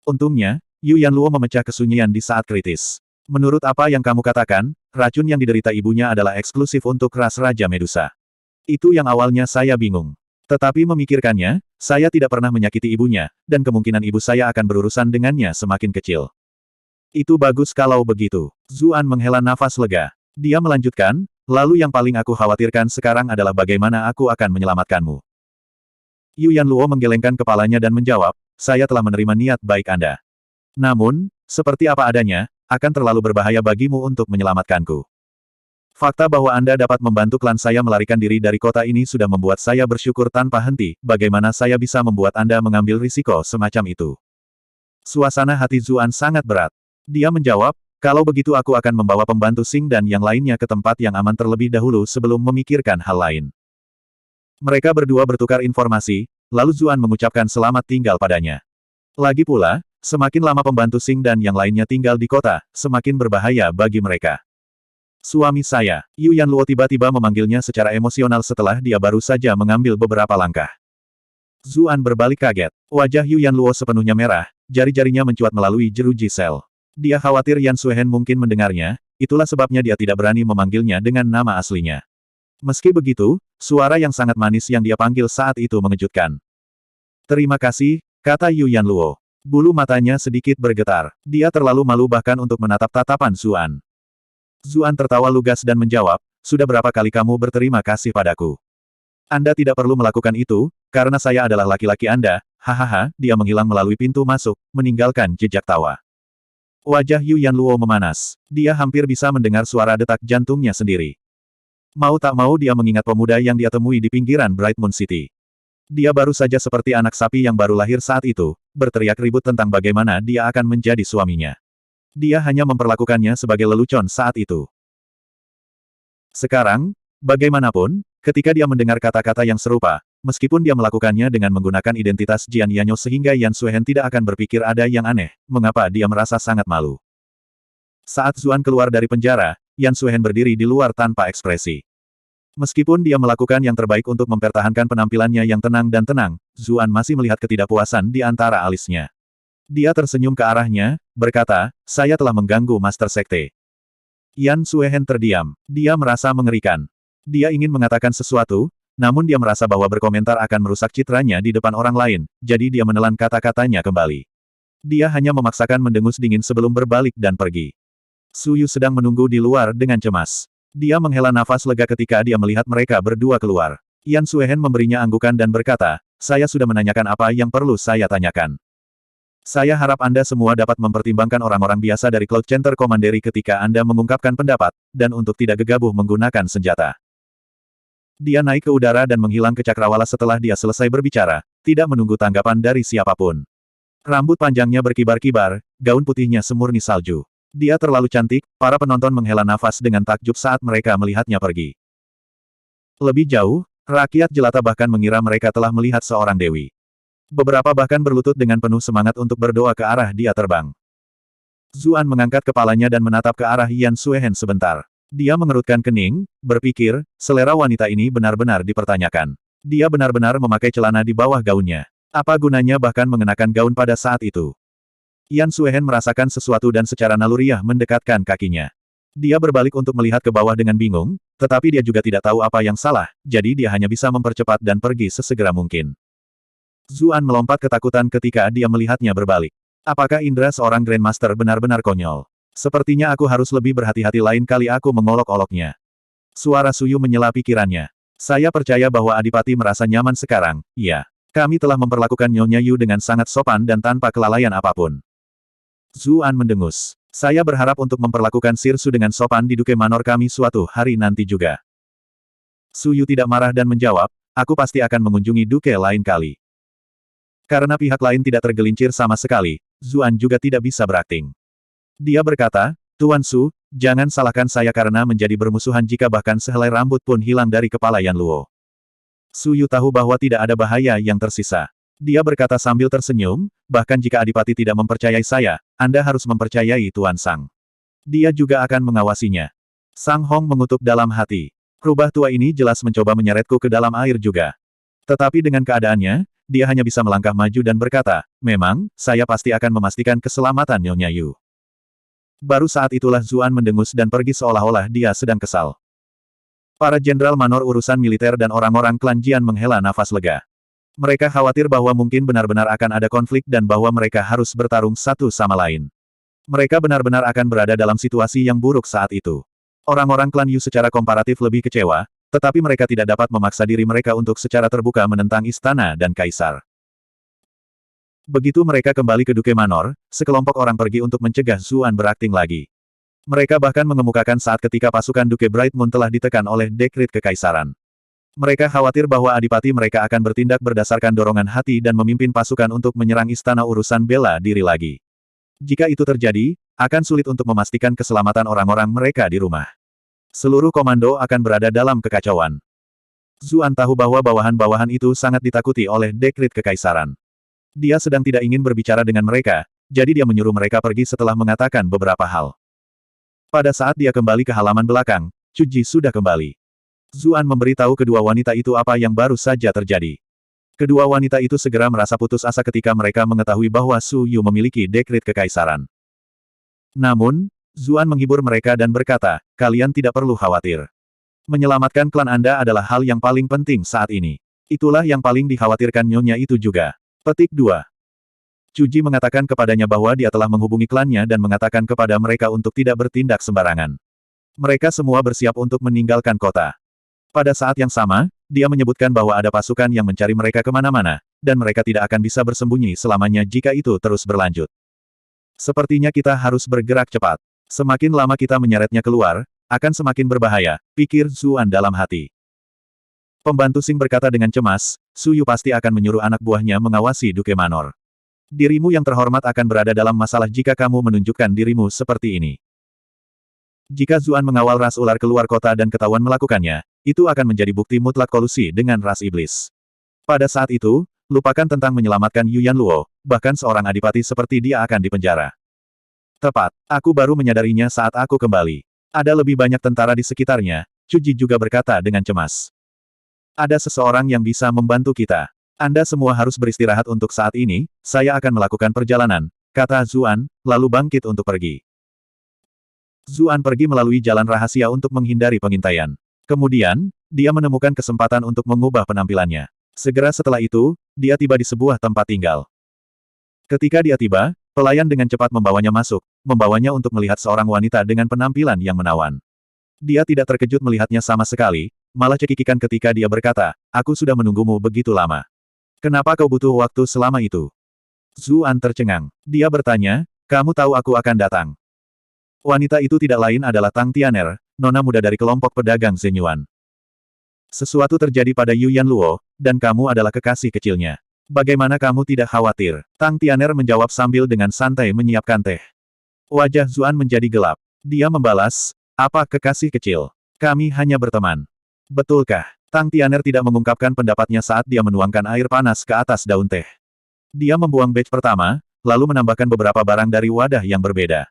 Untungnya, Yuyan Luo memecah kesunyian di saat kritis. Menurut apa yang kamu katakan, racun yang diderita ibunya adalah eksklusif untuk ras Raja Medusa. Itu yang awalnya saya bingung. Tetapi memikirkannya, saya tidak pernah menyakiti ibunya, dan kemungkinan ibu saya akan berurusan dengannya semakin kecil. Itu bagus kalau begitu. Zuan menghela nafas lega. Dia melanjutkan, lalu yang paling aku khawatirkan sekarang adalah bagaimana aku akan menyelamatkanmu. Yuyan Luo menggelengkan kepalanya dan menjawab, saya telah menerima niat baik Anda. Namun, seperti apa adanya, akan terlalu berbahaya bagimu untuk menyelamatkanku. Fakta bahwa Anda dapat membantu klan saya melarikan diri dari kota ini sudah membuat saya bersyukur tanpa henti, bagaimana saya bisa membuat Anda mengambil risiko semacam itu. Suasana hati Zuan sangat berat. Dia menjawab, kalau begitu aku akan membawa pembantu Xing dan yang lainnya ke tempat yang aman terlebih dahulu sebelum memikirkan hal lain. Mereka berdua bertukar informasi, lalu Zuan mengucapkan selamat tinggal padanya. Lagi pula, semakin lama pembantu Xing dan yang lainnya tinggal di kota, semakin berbahaya bagi mereka. Suami saya, Yuyan Luo tiba-tiba memanggilnya secara emosional setelah dia baru saja mengambil beberapa langkah. Zuan berbalik kaget. Wajah Yuyan Luo sepenuhnya merah, jari-jarinya mencuat melalui jeruji sel. Dia khawatir Yan Suehen mungkin mendengarnya, itulah sebabnya dia tidak berani memanggilnya dengan nama aslinya. Meski begitu, suara yang sangat manis yang dia panggil saat itu mengejutkan. Terima kasih, kata Yuyan Luo. Bulu matanya sedikit bergetar. Dia terlalu malu bahkan untuk menatap tatapan Zuan. Zuan tertawa lugas dan menjawab, sudah berapa kali kamu berterima kasih padaku? Anda tidak perlu melakukan itu, karena saya adalah laki-laki Anda, hahaha, dia menghilang melalui pintu masuk, meninggalkan jejak tawa. Wajah Yuyan Luo memanas. Dia hampir bisa mendengar suara detak jantungnya sendiri. Mau tak mau dia mengingat pemuda yang dia temui di pinggiran Bright Moon City. Dia baru saja seperti anak sapi yang baru lahir saat itu, berteriak ribut tentang bagaimana dia akan menjadi suaminya. Dia hanya memperlakukannya sebagai lelucon saat itu. Sekarang, bagaimanapun, ketika dia mendengar kata-kata yang serupa, meskipun dia melakukannya dengan menggunakan identitas Jian Yanyo sehingga Yan Suehen tidak akan berpikir ada yang aneh, mengapa dia merasa sangat malu. Saat Zuan keluar dari penjara, Yan Suehen berdiri di luar tanpa ekspresi. Meskipun dia melakukan yang terbaik untuk mempertahankan penampilannya yang tenang dan tenang, Zuan masih melihat ketidakpuasan di antara alisnya. Dia tersenyum ke arahnya, berkata, saya telah mengganggu Master Sekte. Yan Suehen terdiam. Dia merasa mengerikan. Dia ingin mengatakan sesuatu, namun dia merasa bahwa berkomentar akan merusak citranya di depan orang lain, jadi dia menelan kata-katanya kembali. Dia hanya memaksakan mendengus dingin sebelum berbalik dan pergi. Su Yu sedang menunggu di luar dengan cemas. Dia menghela nafas lega ketika dia melihat mereka berdua keluar. Yan Suehen memberinya anggukan dan berkata, saya sudah menanyakan apa yang perlu saya tanyakan. Saya harap Anda semua dapat mempertimbangkan orang-orang biasa dari Cloud Center Commandery ketika Anda mengungkapkan pendapat, dan untuk tidak gegabah menggunakan senjata. Dia naik ke udara dan menghilang ke cakrawala setelah dia selesai berbicara, tidak menunggu tanggapan dari siapapun. Rambut panjangnya berkibar-kibar, gaun putihnya semurni salju. Dia terlalu cantik, para penonton menghela nafas dengan takjub saat mereka melihatnya pergi. Lebih jauh, rakyat jelata bahkan mengira mereka telah melihat seorang dewi. Beberapa bahkan berlutut dengan penuh semangat untuk berdoa ke arah dia terbang. Zuan mengangkat kepalanya dan menatap ke arah Yan Suehen sebentar. Dia mengerutkan kening, berpikir, selera wanita ini benar-benar dipertanyakan. Dia benar-benar memakai celana di bawah gaunnya. Apa gunanya bahkan mengenakan gaun pada saat itu? Yan Suehen merasakan sesuatu dan secara naluriah mendekatkan kakinya. Dia berbalik untuk melihat ke bawah dengan bingung, tetapi dia juga tidak tahu apa yang salah, jadi dia hanya bisa mempercepat dan pergi sesegera mungkin. Zuan melompat ketakutan ketika dia melihatnya berbalik. Apakah indera seorang Grandmaster benar-benar konyol? Sepertinya aku harus lebih berhati-hati lain kali aku mengolok-oloknya. Suara Suyu menyela pikirannya. Saya percaya bahwa Adipati merasa nyaman sekarang, iya. Kami telah memperlakukan Nyonya Yu dengan sangat sopan dan tanpa kelalaian apapun. Zuan mendengus. Saya berharap untuk memperlakukan Sirsu dengan sopan di Duke Manor kami suatu hari nanti juga. Suyu tidak marah dan menjawab, aku pasti akan mengunjungi Duke lain kali. Karena pihak lain tidak tergelincir sama sekali, Zuan juga tidak bisa berakting. Dia berkata, Tuan Su, jangan salahkan saya karena menjadi bermusuhan jika bahkan sehelai rambut pun hilang dari kepala Yan Luo. Suyu tahu bahwa tidak ada bahaya yang tersisa. Dia berkata sambil tersenyum, bahkan jika Adipati tidak mempercayai saya, Anda harus mempercayai Tuan Sang. Dia juga akan mengawasinya. Sang Hong mengutuk dalam hati. Rubah tua ini jelas mencoba menyeretku ke dalam air juga. Tetapi dengan keadaannya, dia hanya bisa melangkah maju dan berkata, memang, saya pasti akan memastikan keselamatan Nyonya Yu. Baru saat itulah Zuan mendengus dan pergi seolah-olah dia sedang kesal. Para jenderal manor urusan militer dan orang-orang klan Jian menghela nafas lega. Mereka khawatir bahwa mungkin benar-benar akan ada konflik dan bahwa mereka harus bertarung satu sama lain. Mereka benar-benar akan berada dalam situasi yang buruk saat itu. Orang-orang klan Yu secara komparatif lebih kecewa, tetapi mereka tidak dapat memaksa diri mereka untuk secara terbuka menentang istana dan kaisar. Begitu mereka kembali ke Duke Manor, sekelompok orang pergi untuk mencegah Zuan berakting lagi. Mereka bahkan mengemukakan saat ketika pasukan Duke Bright Moon telah ditekan oleh dekrit kekaisaran. Mereka khawatir bahwa adipati mereka akan bertindak berdasarkan dorongan hati dan memimpin pasukan untuk menyerang istana urusan bela diri lagi. Jika itu terjadi, akan sulit untuk memastikan keselamatan orang-orang mereka di rumah. Seluruh komando akan berada dalam kekacauan. Zuan tahu bahwa bawahan-bawahan itu sangat ditakuti oleh dekrit kekaisaran. Dia sedang tidak ingin berbicara dengan mereka, jadi dia menyuruh mereka pergi setelah mengatakan beberapa hal. Pada saat dia kembali ke halaman belakang, Chu Ji sudah kembali. Zuan memberitahu kedua wanita itu apa yang baru saja terjadi. Kedua wanita itu segera merasa putus asa ketika mereka mengetahui bahwa Su Yu memiliki dekrit kekaisaran. Namun, Zuan menghibur mereka dan berkata, kalian tidak perlu khawatir. Menyelamatkan klan Anda adalah hal yang paling penting saat ini. Itulah yang paling dikhawatirkan Nyonya itu juga. Petik 2. Chu Ji mengatakan kepadanya bahwa dia telah menghubungi klannya dan mengatakan kepada mereka untuk tidak bertindak sembarangan. Mereka semua bersiap untuk meninggalkan kota. Pada saat yang sama, dia menyebutkan bahwa ada pasukan yang mencari mereka kemana-mana, dan mereka tidak akan bisa bersembunyi selamanya jika itu terus berlanjut. Sepertinya kita harus bergerak cepat. Semakin lama kita menyeretnya keluar, akan semakin berbahaya, pikir Zuan dalam hati. Pembantu Sing berkata dengan cemas, Su Yu pasti akan menyuruh anak buahnya mengawasi Duke Manor. Dirimu yang terhormat akan berada dalam masalah jika kamu menunjukkan dirimu seperti ini. Jika Zuan mengawal ras ular keluar kota dan ketahuan melakukannya, itu akan menjadi bukti mutlak kolusi dengan ras iblis. Pada saat itu, lupakan tentang menyelamatkan Yuan Luo, bahkan seorang adipati seperti dia akan dipenjara. Tepat, aku baru menyadarinya saat aku kembali. Ada lebih banyak tentara di sekitarnya, Chu Ji juga berkata dengan cemas. Ada seseorang yang bisa membantu kita. Anda semua harus beristirahat untuk saat ini, saya akan melakukan perjalanan, kata Zuan, lalu bangkit untuk pergi. Zuan pergi melalui jalan rahasia untuk menghindari pengintaian. Kemudian, dia menemukan kesempatan untuk mengubah penampilannya. Segera setelah itu, dia tiba di sebuah tempat tinggal. Ketika dia tiba, pelayan dengan cepat membawanya masuk, membawanya untuk melihat seorang wanita dengan penampilan yang menawan. Dia tidak terkejut melihatnya sama sekali, malah cekikikan ketika dia berkata, aku sudah menunggumu begitu lama. Kenapa kau butuh waktu selama itu? Zuan tercengang. Dia bertanya, kamu tahu aku akan datang. Wanita itu tidak lain adalah Tang Tianer, nona muda dari kelompok pedagang Zenyuan. Sesuatu terjadi pada Yuan Luo, dan kamu adalah kekasih kecilnya. Bagaimana kamu tidak khawatir? Tang Tianer menjawab sambil dengan santai menyiapkan teh. Wajah Zuan menjadi gelap. Dia membalas, apa kekasih kecil? Kami hanya berteman. Betulkah? Tang Tianer tidak mengungkapkan pendapatnya saat dia menuangkan air panas ke atas daun teh. Dia membuang batch pertama, lalu menambahkan beberapa barang dari wadah yang berbeda.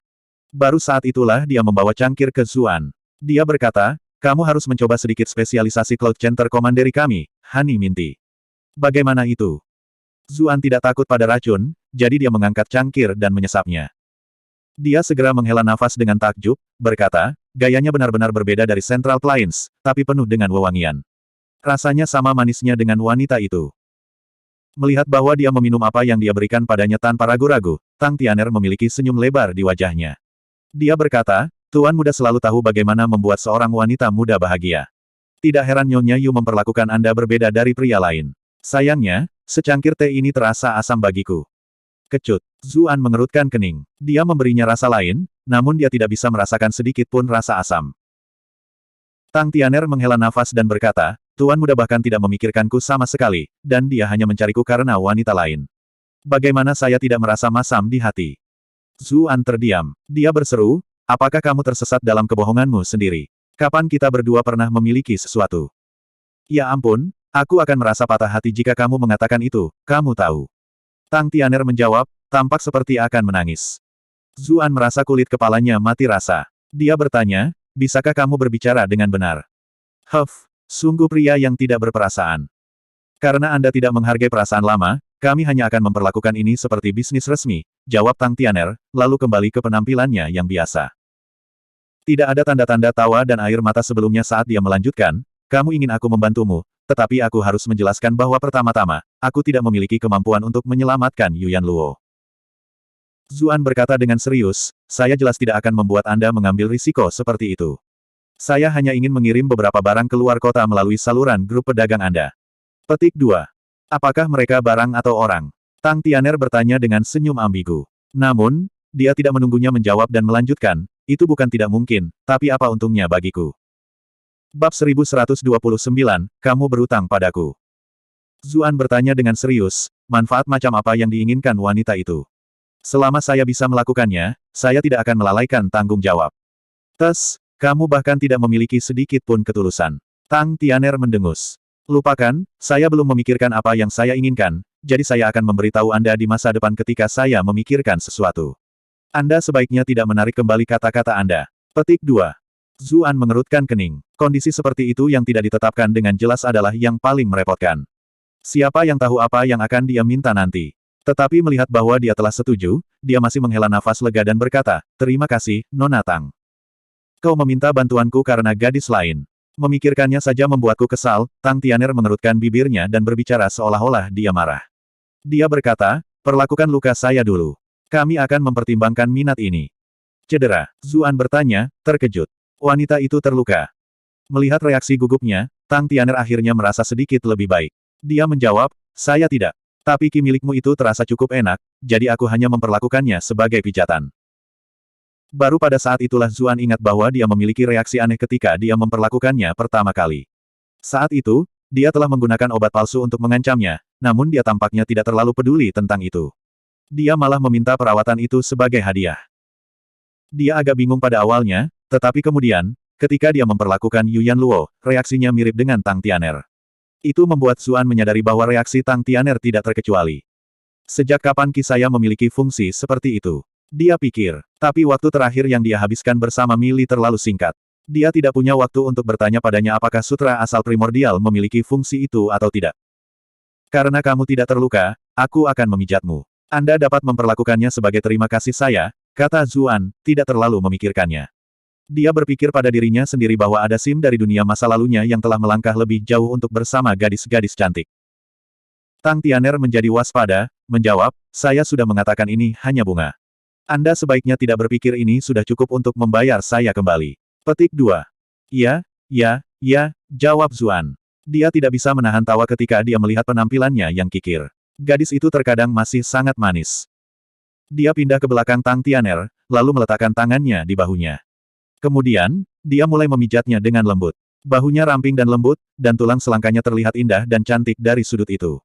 Baru saat itulah dia membawa cangkir ke Zuan. Dia berkata, kamu harus mencoba sedikit spesialisasi Cloud Center Commandery kami, Hani Minty. Bagaimana itu? Zuan tidak takut pada racun, jadi dia mengangkat cangkir dan menyesapnya. Dia segera menghela nafas dengan takjub, berkata, gayanya benar-benar berbeda dari Central Plains, tapi penuh dengan wewangian. Rasanya sama manisnya dengan wanita itu. Melihat bahwa dia meminum apa yang dia berikan padanya tanpa ragu-ragu, Tang Tianer memiliki senyum lebar di wajahnya. Dia berkata, Tuan Muda selalu tahu bagaimana membuat seorang wanita muda bahagia. Tidak heran Nyonya Yu memperlakukan Anda berbeda dari pria lain. Sayangnya, secangkir teh ini terasa asam bagiku. Kecut. Zuan mengerutkan kening. Dia memberinya rasa lain, namun dia tidak bisa merasakan sedikit pun rasa asam. Tang Tianer menghela nafas dan berkata, Tuan Muda bahkan tidak memikirkanku sama sekali, dan dia hanya mencariku karena wanita lain. Bagaimana saya tidak merasa masam di hati? Zuan terdiam. Dia berseru, apakah kamu tersesat dalam kebohonganmu sendiri? Kapan kita berdua pernah memiliki sesuatu? Ya ampun, aku akan merasa patah hati jika kamu mengatakan itu, kamu tahu. Tang Tianer menjawab, tampak seperti akan menangis. Zuan merasa kulit kepalanya mati rasa. Dia bertanya, bisakah kamu berbicara dengan benar? Sungguh pria yang tidak berperasaan. Karena Anda tidak menghargai perasaan lama, kami hanya akan memperlakukan ini seperti bisnis resmi, jawab Tang Tianer, lalu kembali ke penampilannya yang biasa. Tidak ada tanda-tanda tawa dan air mata sebelumnya saat dia melanjutkan, kamu ingin aku membantumu, tetapi aku harus menjelaskan bahwa pertama-tama, aku tidak memiliki kemampuan untuk menyelamatkan Yuyan Luo. Zuan berkata dengan serius, saya jelas tidak akan membuat Anda mengambil risiko seperti itu. Saya hanya ingin mengirim beberapa barang keluar kota melalui saluran grup pedagang Anda. Petik 2. Apakah mereka barang atau orang? Tang Tianer bertanya dengan senyum ambigu. Namun, dia tidak menunggunya menjawab dan melanjutkan, itu bukan tidak mungkin, tapi apa untungnya bagiku? Bab 1129, kamu berutang padaku. Zuan bertanya dengan serius, manfaat macam apa yang diinginkan wanita itu? Selama saya bisa melakukannya, saya tidak akan melalaikan tanggung jawab. Kamu bahkan tidak memiliki sedikit pun ketulusan. Tang Tianer mendengus. Lupakan, saya belum memikirkan apa yang saya inginkan, jadi saya akan memberitahu Anda di masa depan ketika saya memikirkan sesuatu. Anda sebaiknya tidak menarik kembali kata-kata Anda. Petik 2. Zuan mengerutkan kening. Kondisi seperti itu yang tidak ditetapkan dengan jelas adalah yang paling merepotkan. Siapa yang tahu apa yang akan dia minta nanti? Tetapi melihat bahwa dia telah setuju, dia masih menghela nafas lega dan berkata, terima kasih, Nona Tang. Kau meminta bantuanku karena gadis lain. Memikirkannya saja membuatku kesal, Tang Tianer mengerutkan bibirnya dan berbicara seolah-olah dia marah. Dia berkata, perlakukan luka saya dulu. Kami akan mempertimbangkan minat ini. Cedera. Zuan bertanya, terkejut. Wanita itu terluka. Melihat reaksi gugupnya, Tang Tianer akhirnya merasa sedikit lebih baik. Dia menjawab, saya tidak. Tapi ki milikmu itu terasa cukup enak, jadi aku hanya memperlakukannya sebagai pijatan. Baru pada saat itulah Zuan ingat bahwa dia memiliki reaksi aneh ketika dia memperlakukannya pertama kali. Saat itu, dia telah menggunakan obat palsu untuk mengancamnya, namun dia tampaknya tidak terlalu peduli tentang itu. Dia malah meminta perawatan itu sebagai hadiah. Dia agak bingung pada awalnya, tetapi kemudian, ketika dia memperlakukan Yuyan Luo, reaksinya mirip dengan Tang Tianer. Itu membuat Zuan menyadari bahwa reaksi Tang Tianer tidak terkecuali. Sejak kapan ki saya memiliki fungsi seperti itu? Dia pikir, tapi waktu terakhir yang dia habiskan bersama Mili terlalu singkat. Dia tidak punya waktu untuk bertanya padanya apakah sutra asal primordial memiliki fungsi itu atau tidak. Karena kamu tidak terluka, aku akan memijatmu. Anda dapat memperlakukannya sebagai terima kasih saya, kata Zuan, tidak terlalu memikirkannya. Dia berpikir pada dirinya sendiri bahwa ada Sim dari dunia masa lalunya yang telah melangkah lebih jauh untuk bersama gadis-gadis cantik. Tang Tianer menjadi waspada, menjawab, saya sudah mengatakan ini hanya bunga. Anda sebaiknya tidak berpikir ini sudah cukup untuk membayar saya kembali. Petik 2. Ya, jawab Zuan. Dia tidak bisa menahan tawa ketika dia melihat penampilannya yang kikir. Gadis itu terkadang masih sangat manis. Dia pindah ke belakang Tang Tianer, lalu meletakkan tangannya di bahunya. Kemudian, dia mulai memijatnya dengan lembut. Bahunya ramping dan lembut, dan tulang selangkanya terlihat indah dan cantik dari sudut itu.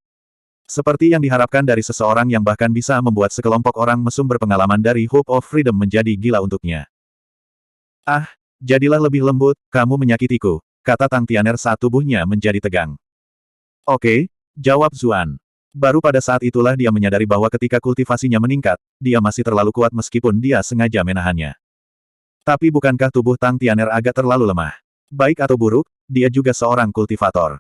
Seperti yang diharapkan dari seseorang yang bahkan bisa membuat sekelompok orang mesum berpengalaman dari Hope of Freedom menjadi gila untuknya. Ah, jadilah lebih lembut, kamu menyakitiku, kata Tang Tianer saat tubuhnya menjadi tegang. Oke, jawab Zuan. Baru pada saat itulah dia menyadari bahwa ketika kultivasinya meningkat, dia masih terlalu kuat meskipun dia sengaja menahannya. Tapi bukankah tubuh Tang Tianer agak terlalu lemah? Baik atau buruk, dia juga seorang kultivator.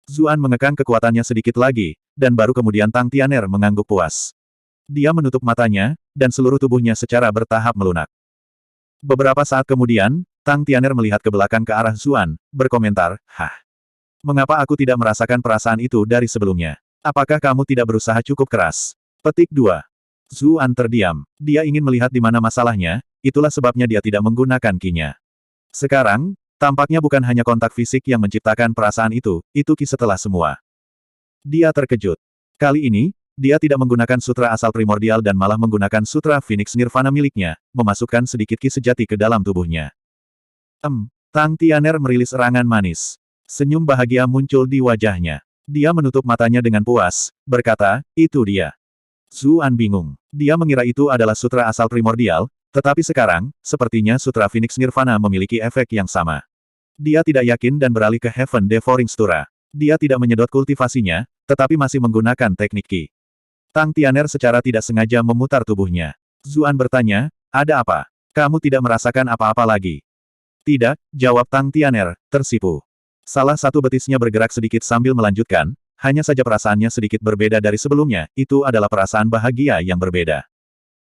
Zuan mengekang kekuatannya sedikit lagi, dan baru kemudian Tang Tianer mengangguk puas. Dia menutup matanya, dan seluruh tubuhnya secara bertahap melunak. Beberapa saat kemudian, Tang Tianer melihat ke belakang ke arah Zuan, berkomentar, mengapa aku tidak merasakan perasaan itu dari sebelumnya? Apakah kamu tidak berusaha cukup keras? Petik 2. Zuan terdiam. Dia ingin melihat di mana masalahnya, itulah sebabnya dia tidak menggunakan ki-nya. Sekarang, tampaknya bukan hanya kontak fisik yang menciptakan perasaan itu ki setelah semua. Dia terkejut. Kali ini, dia tidak menggunakan sutra asal primordial dan malah menggunakan sutra Phoenix Nirvana miliknya, memasukkan sedikit ki sejati ke dalam tubuhnya. Tang Tianer merilis erangan manis. Senyum bahagia muncul di wajahnya. Dia menutup matanya dengan puas, berkata, itu dia. Zuan bingung. Dia mengira itu adalah sutra asal primordial, tetapi sekarang, sepertinya sutra Phoenix Nirvana memiliki efek yang sama. Dia tidak yakin dan beralih ke Heaven Devouring Sutra. Dia tidak menyedot kultivasinya, tetapi masih menggunakan teknik ki. Tang Tianer secara tidak sengaja memutar tubuhnya. Zuan bertanya, ada apa? Kamu tidak merasakan apa-apa lagi? Tidak, jawab Tang Tianer, tersipu. Salah satu betisnya bergerak sedikit sambil melanjutkan, hanya saja perasaannya sedikit berbeda dari sebelumnya, itu adalah perasaan bahagia yang berbeda.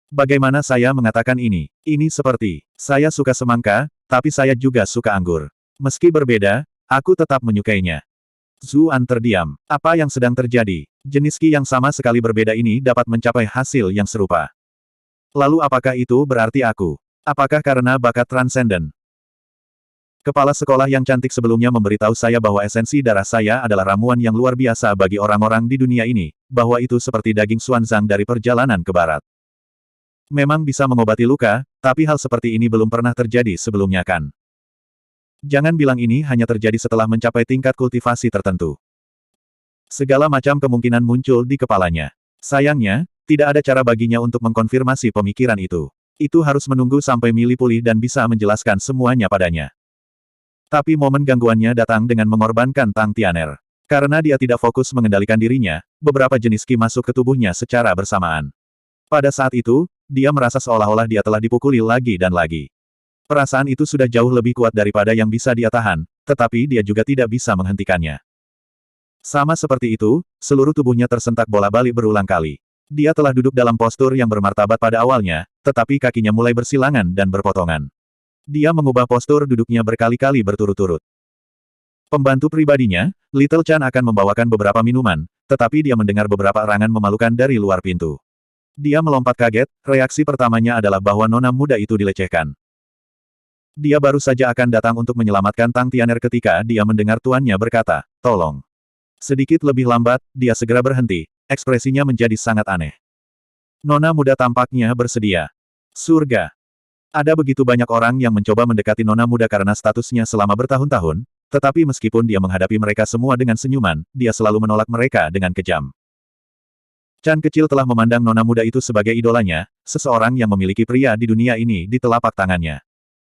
Bagaimana saya mengatakan ini? Ini seperti, saya suka semangka, tapi saya juga suka anggur. Meski berbeda, aku tetap menyukainya. Zuan terdiam. Apa yang sedang terjadi? Jenis ki yang sama sekali berbeda ini dapat mencapai hasil yang serupa. Lalu apakah itu berarti aku? Apakah karena bakat transenden? Kepala sekolah yang cantik sebelumnya memberitahu saya bahwa esensi darah saya adalah ramuan yang luar biasa bagi orang-orang di dunia ini, bahwa itu seperti daging Xuanzang dari perjalanan ke barat. Memang bisa mengobati luka, tapi hal seperti ini belum pernah terjadi sebelumnya kan? Jangan bilang ini hanya terjadi setelah mencapai tingkat kultivasi tertentu. Segala macam kemungkinan muncul di kepalanya. Sayangnya, tidak ada cara baginya untuk mengkonfirmasi pemikiran itu. Itu harus menunggu sampai Mili pulih dan bisa menjelaskan semuanya padanya. Tapi momen gangguannya datang dengan mengorbankan Tang Tianer. Karena dia tidak fokus mengendalikan dirinya, beberapa jenis ki masuk ke tubuhnya secara bersamaan. Pada saat itu, dia merasa seolah-olah dia telah dipukuli lagi dan lagi. Perasaan itu sudah jauh lebih kuat daripada yang bisa dia tahan, tetapi dia juga tidak bisa menghentikannya. Sama seperti itu, seluruh tubuhnya tersentak bola-balik berulang kali. Dia telah duduk dalam postur yang bermartabat pada awalnya, tetapi kakinya mulai bersilangan dan berpotongan. Dia mengubah postur duduknya berkali-kali berturut-turut. Pembantu pribadinya, Little Chan akan membawakan beberapa minuman, tetapi dia mendengar beberapa erangan memalukan dari luar pintu. Dia melompat kaget, reaksi pertamanya adalah bahwa nona muda itu dilecehkan. Dia baru saja akan datang untuk menyelamatkan Tang Tianer ketika dia mendengar tuannya berkata, tolong. Sedikit lebih lambat, dia segera berhenti, ekspresinya menjadi sangat aneh. Nona muda tampaknya bersedia. Surga. Ada begitu banyak orang yang mencoba mendekati nona muda karena statusnya selama bertahun-tahun, tetapi meskipun dia menghadapi mereka semua dengan senyuman, dia selalu menolak mereka dengan kejam. Chan kecil telah memandang nona muda itu sebagai idolanya, seseorang yang memiliki pria di dunia ini di telapak tangannya.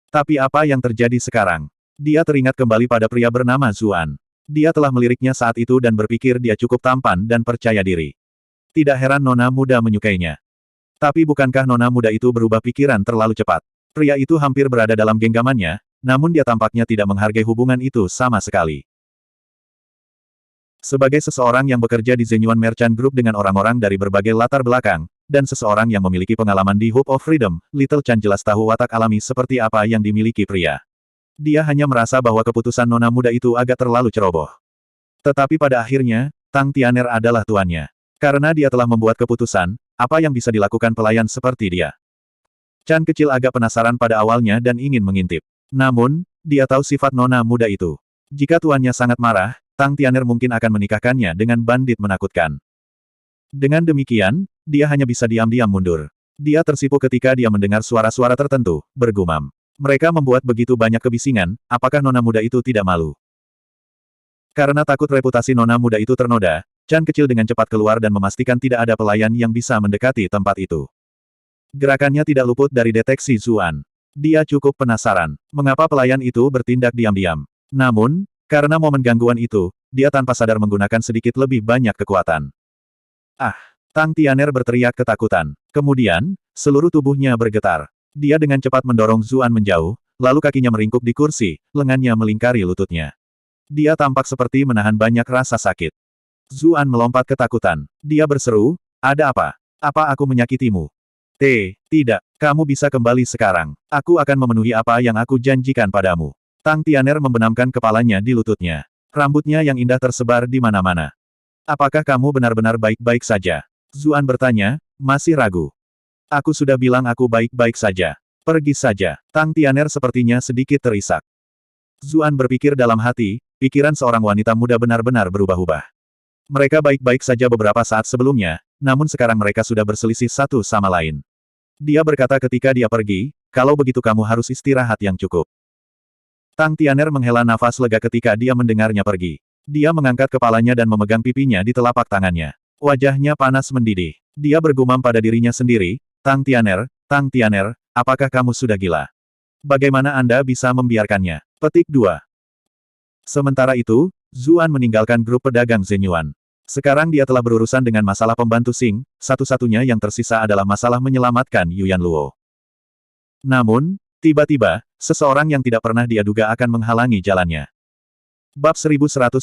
Tapi apa yang terjadi sekarang? Dia teringat kembali pada pria bernama Zuan. Dia telah meliriknya saat itu dan berpikir dia cukup tampan dan percaya diri. Tidak heran nona muda menyukainya. Tapi bukankah nona muda itu berubah pikiran terlalu cepat? Pria itu hampir berada dalam genggamannya, namun dia tampaknya tidak menghargai hubungan itu sama sekali. Sebagai seseorang yang bekerja di Zenyuan Merchant Group dengan orang-orang dari berbagai latar belakang, dan seseorang yang memiliki pengalaman di Hope of Freedom, Little Chan jelas tahu watak alami seperti apa yang dimiliki pria. Dia hanya merasa bahwa keputusan nona muda itu agak terlalu ceroboh. Tetapi pada akhirnya, Tang Tianer adalah tuannya. Karena dia telah membuat keputusan, apa yang bisa dilakukan pelayan seperti dia? Chan kecil agak penasaran pada awalnya dan ingin mengintip. Namun, dia tahu sifat nona muda itu. Jika tuannya sangat marah, Tang Tianer mungkin akan menikahkannya dengan bandit menakutkan. Dengan demikian, dia hanya bisa diam-diam mundur. Dia tersipu ketika dia mendengar suara-suara tertentu, bergumam. Mereka membuat begitu banyak kebisingan, apakah nona muda itu tidak malu? Karena takut reputasi nona muda itu ternoda, Chan kecil dengan cepat keluar dan memastikan tidak ada pelayan yang bisa mendekati tempat itu. Gerakannya tidak luput dari deteksi Zuan. Dia cukup penasaran, mengapa pelayan itu bertindak diam-diam. Namun, karena momen gangguan itu, dia tanpa sadar menggunakan sedikit lebih banyak kekuatan. Ah! Tang Tianer berteriak ketakutan. Kemudian, seluruh tubuhnya bergetar. Dia dengan cepat mendorong Zuan menjauh, lalu kakinya meringkuk di kursi, lengannya melingkari lututnya. Dia tampak seperti menahan banyak rasa sakit. Zuan melompat ketakutan. Dia berseru, ada apa? Apa aku menyakitimu? Tidak. Kamu bisa kembali sekarang. Aku akan memenuhi apa yang aku janjikan padamu. Tang Tianer membenamkan kepalanya di lututnya. Rambutnya yang indah tersebar di mana-mana. Apakah kamu benar-benar baik-baik saja? Zuan bertanya, Masih ragu. Aku sudah bilang aku baik-baik saja. Pergi saja. Tang Tianer sepertinya sedikit terisak. Zuan berpikir dalam hati, pikiran seorang wanita muda benar-benar berubah-ubah. Mereka baik-baik saja beberapa saat sebelumnya, namun sekarang mereka sudah berselisih satu sama lain. Dia berkata ketika dia pergi, kalau begitu kamu harus istirahat yang cukup. Tang Tianer menghela nafas lega ketika dia mendengarnya pergi. Dia mengangkat kepalanya dan memegang pipinya di telapak tangannya. Wajahnya panas mendidih. Dia bergumam pada dirinya sendiri, Tang Tianer, apakah kamu sudah gila? Bagaimana Anda bisa membiarkannya? Petik 2. Sementara itu, Zuan meninggalkan grup pedagang Zenyuan. Sekarang dia telah berurusan dengan masalah pembantu Xing, satu-satunya yang tersisa adalah masalah menyelamatkan Yuan Luo. Namun, tiba-tiba, seseorang yang tidak pernah dia duga akan menghalangi jalannya. Bab 1130.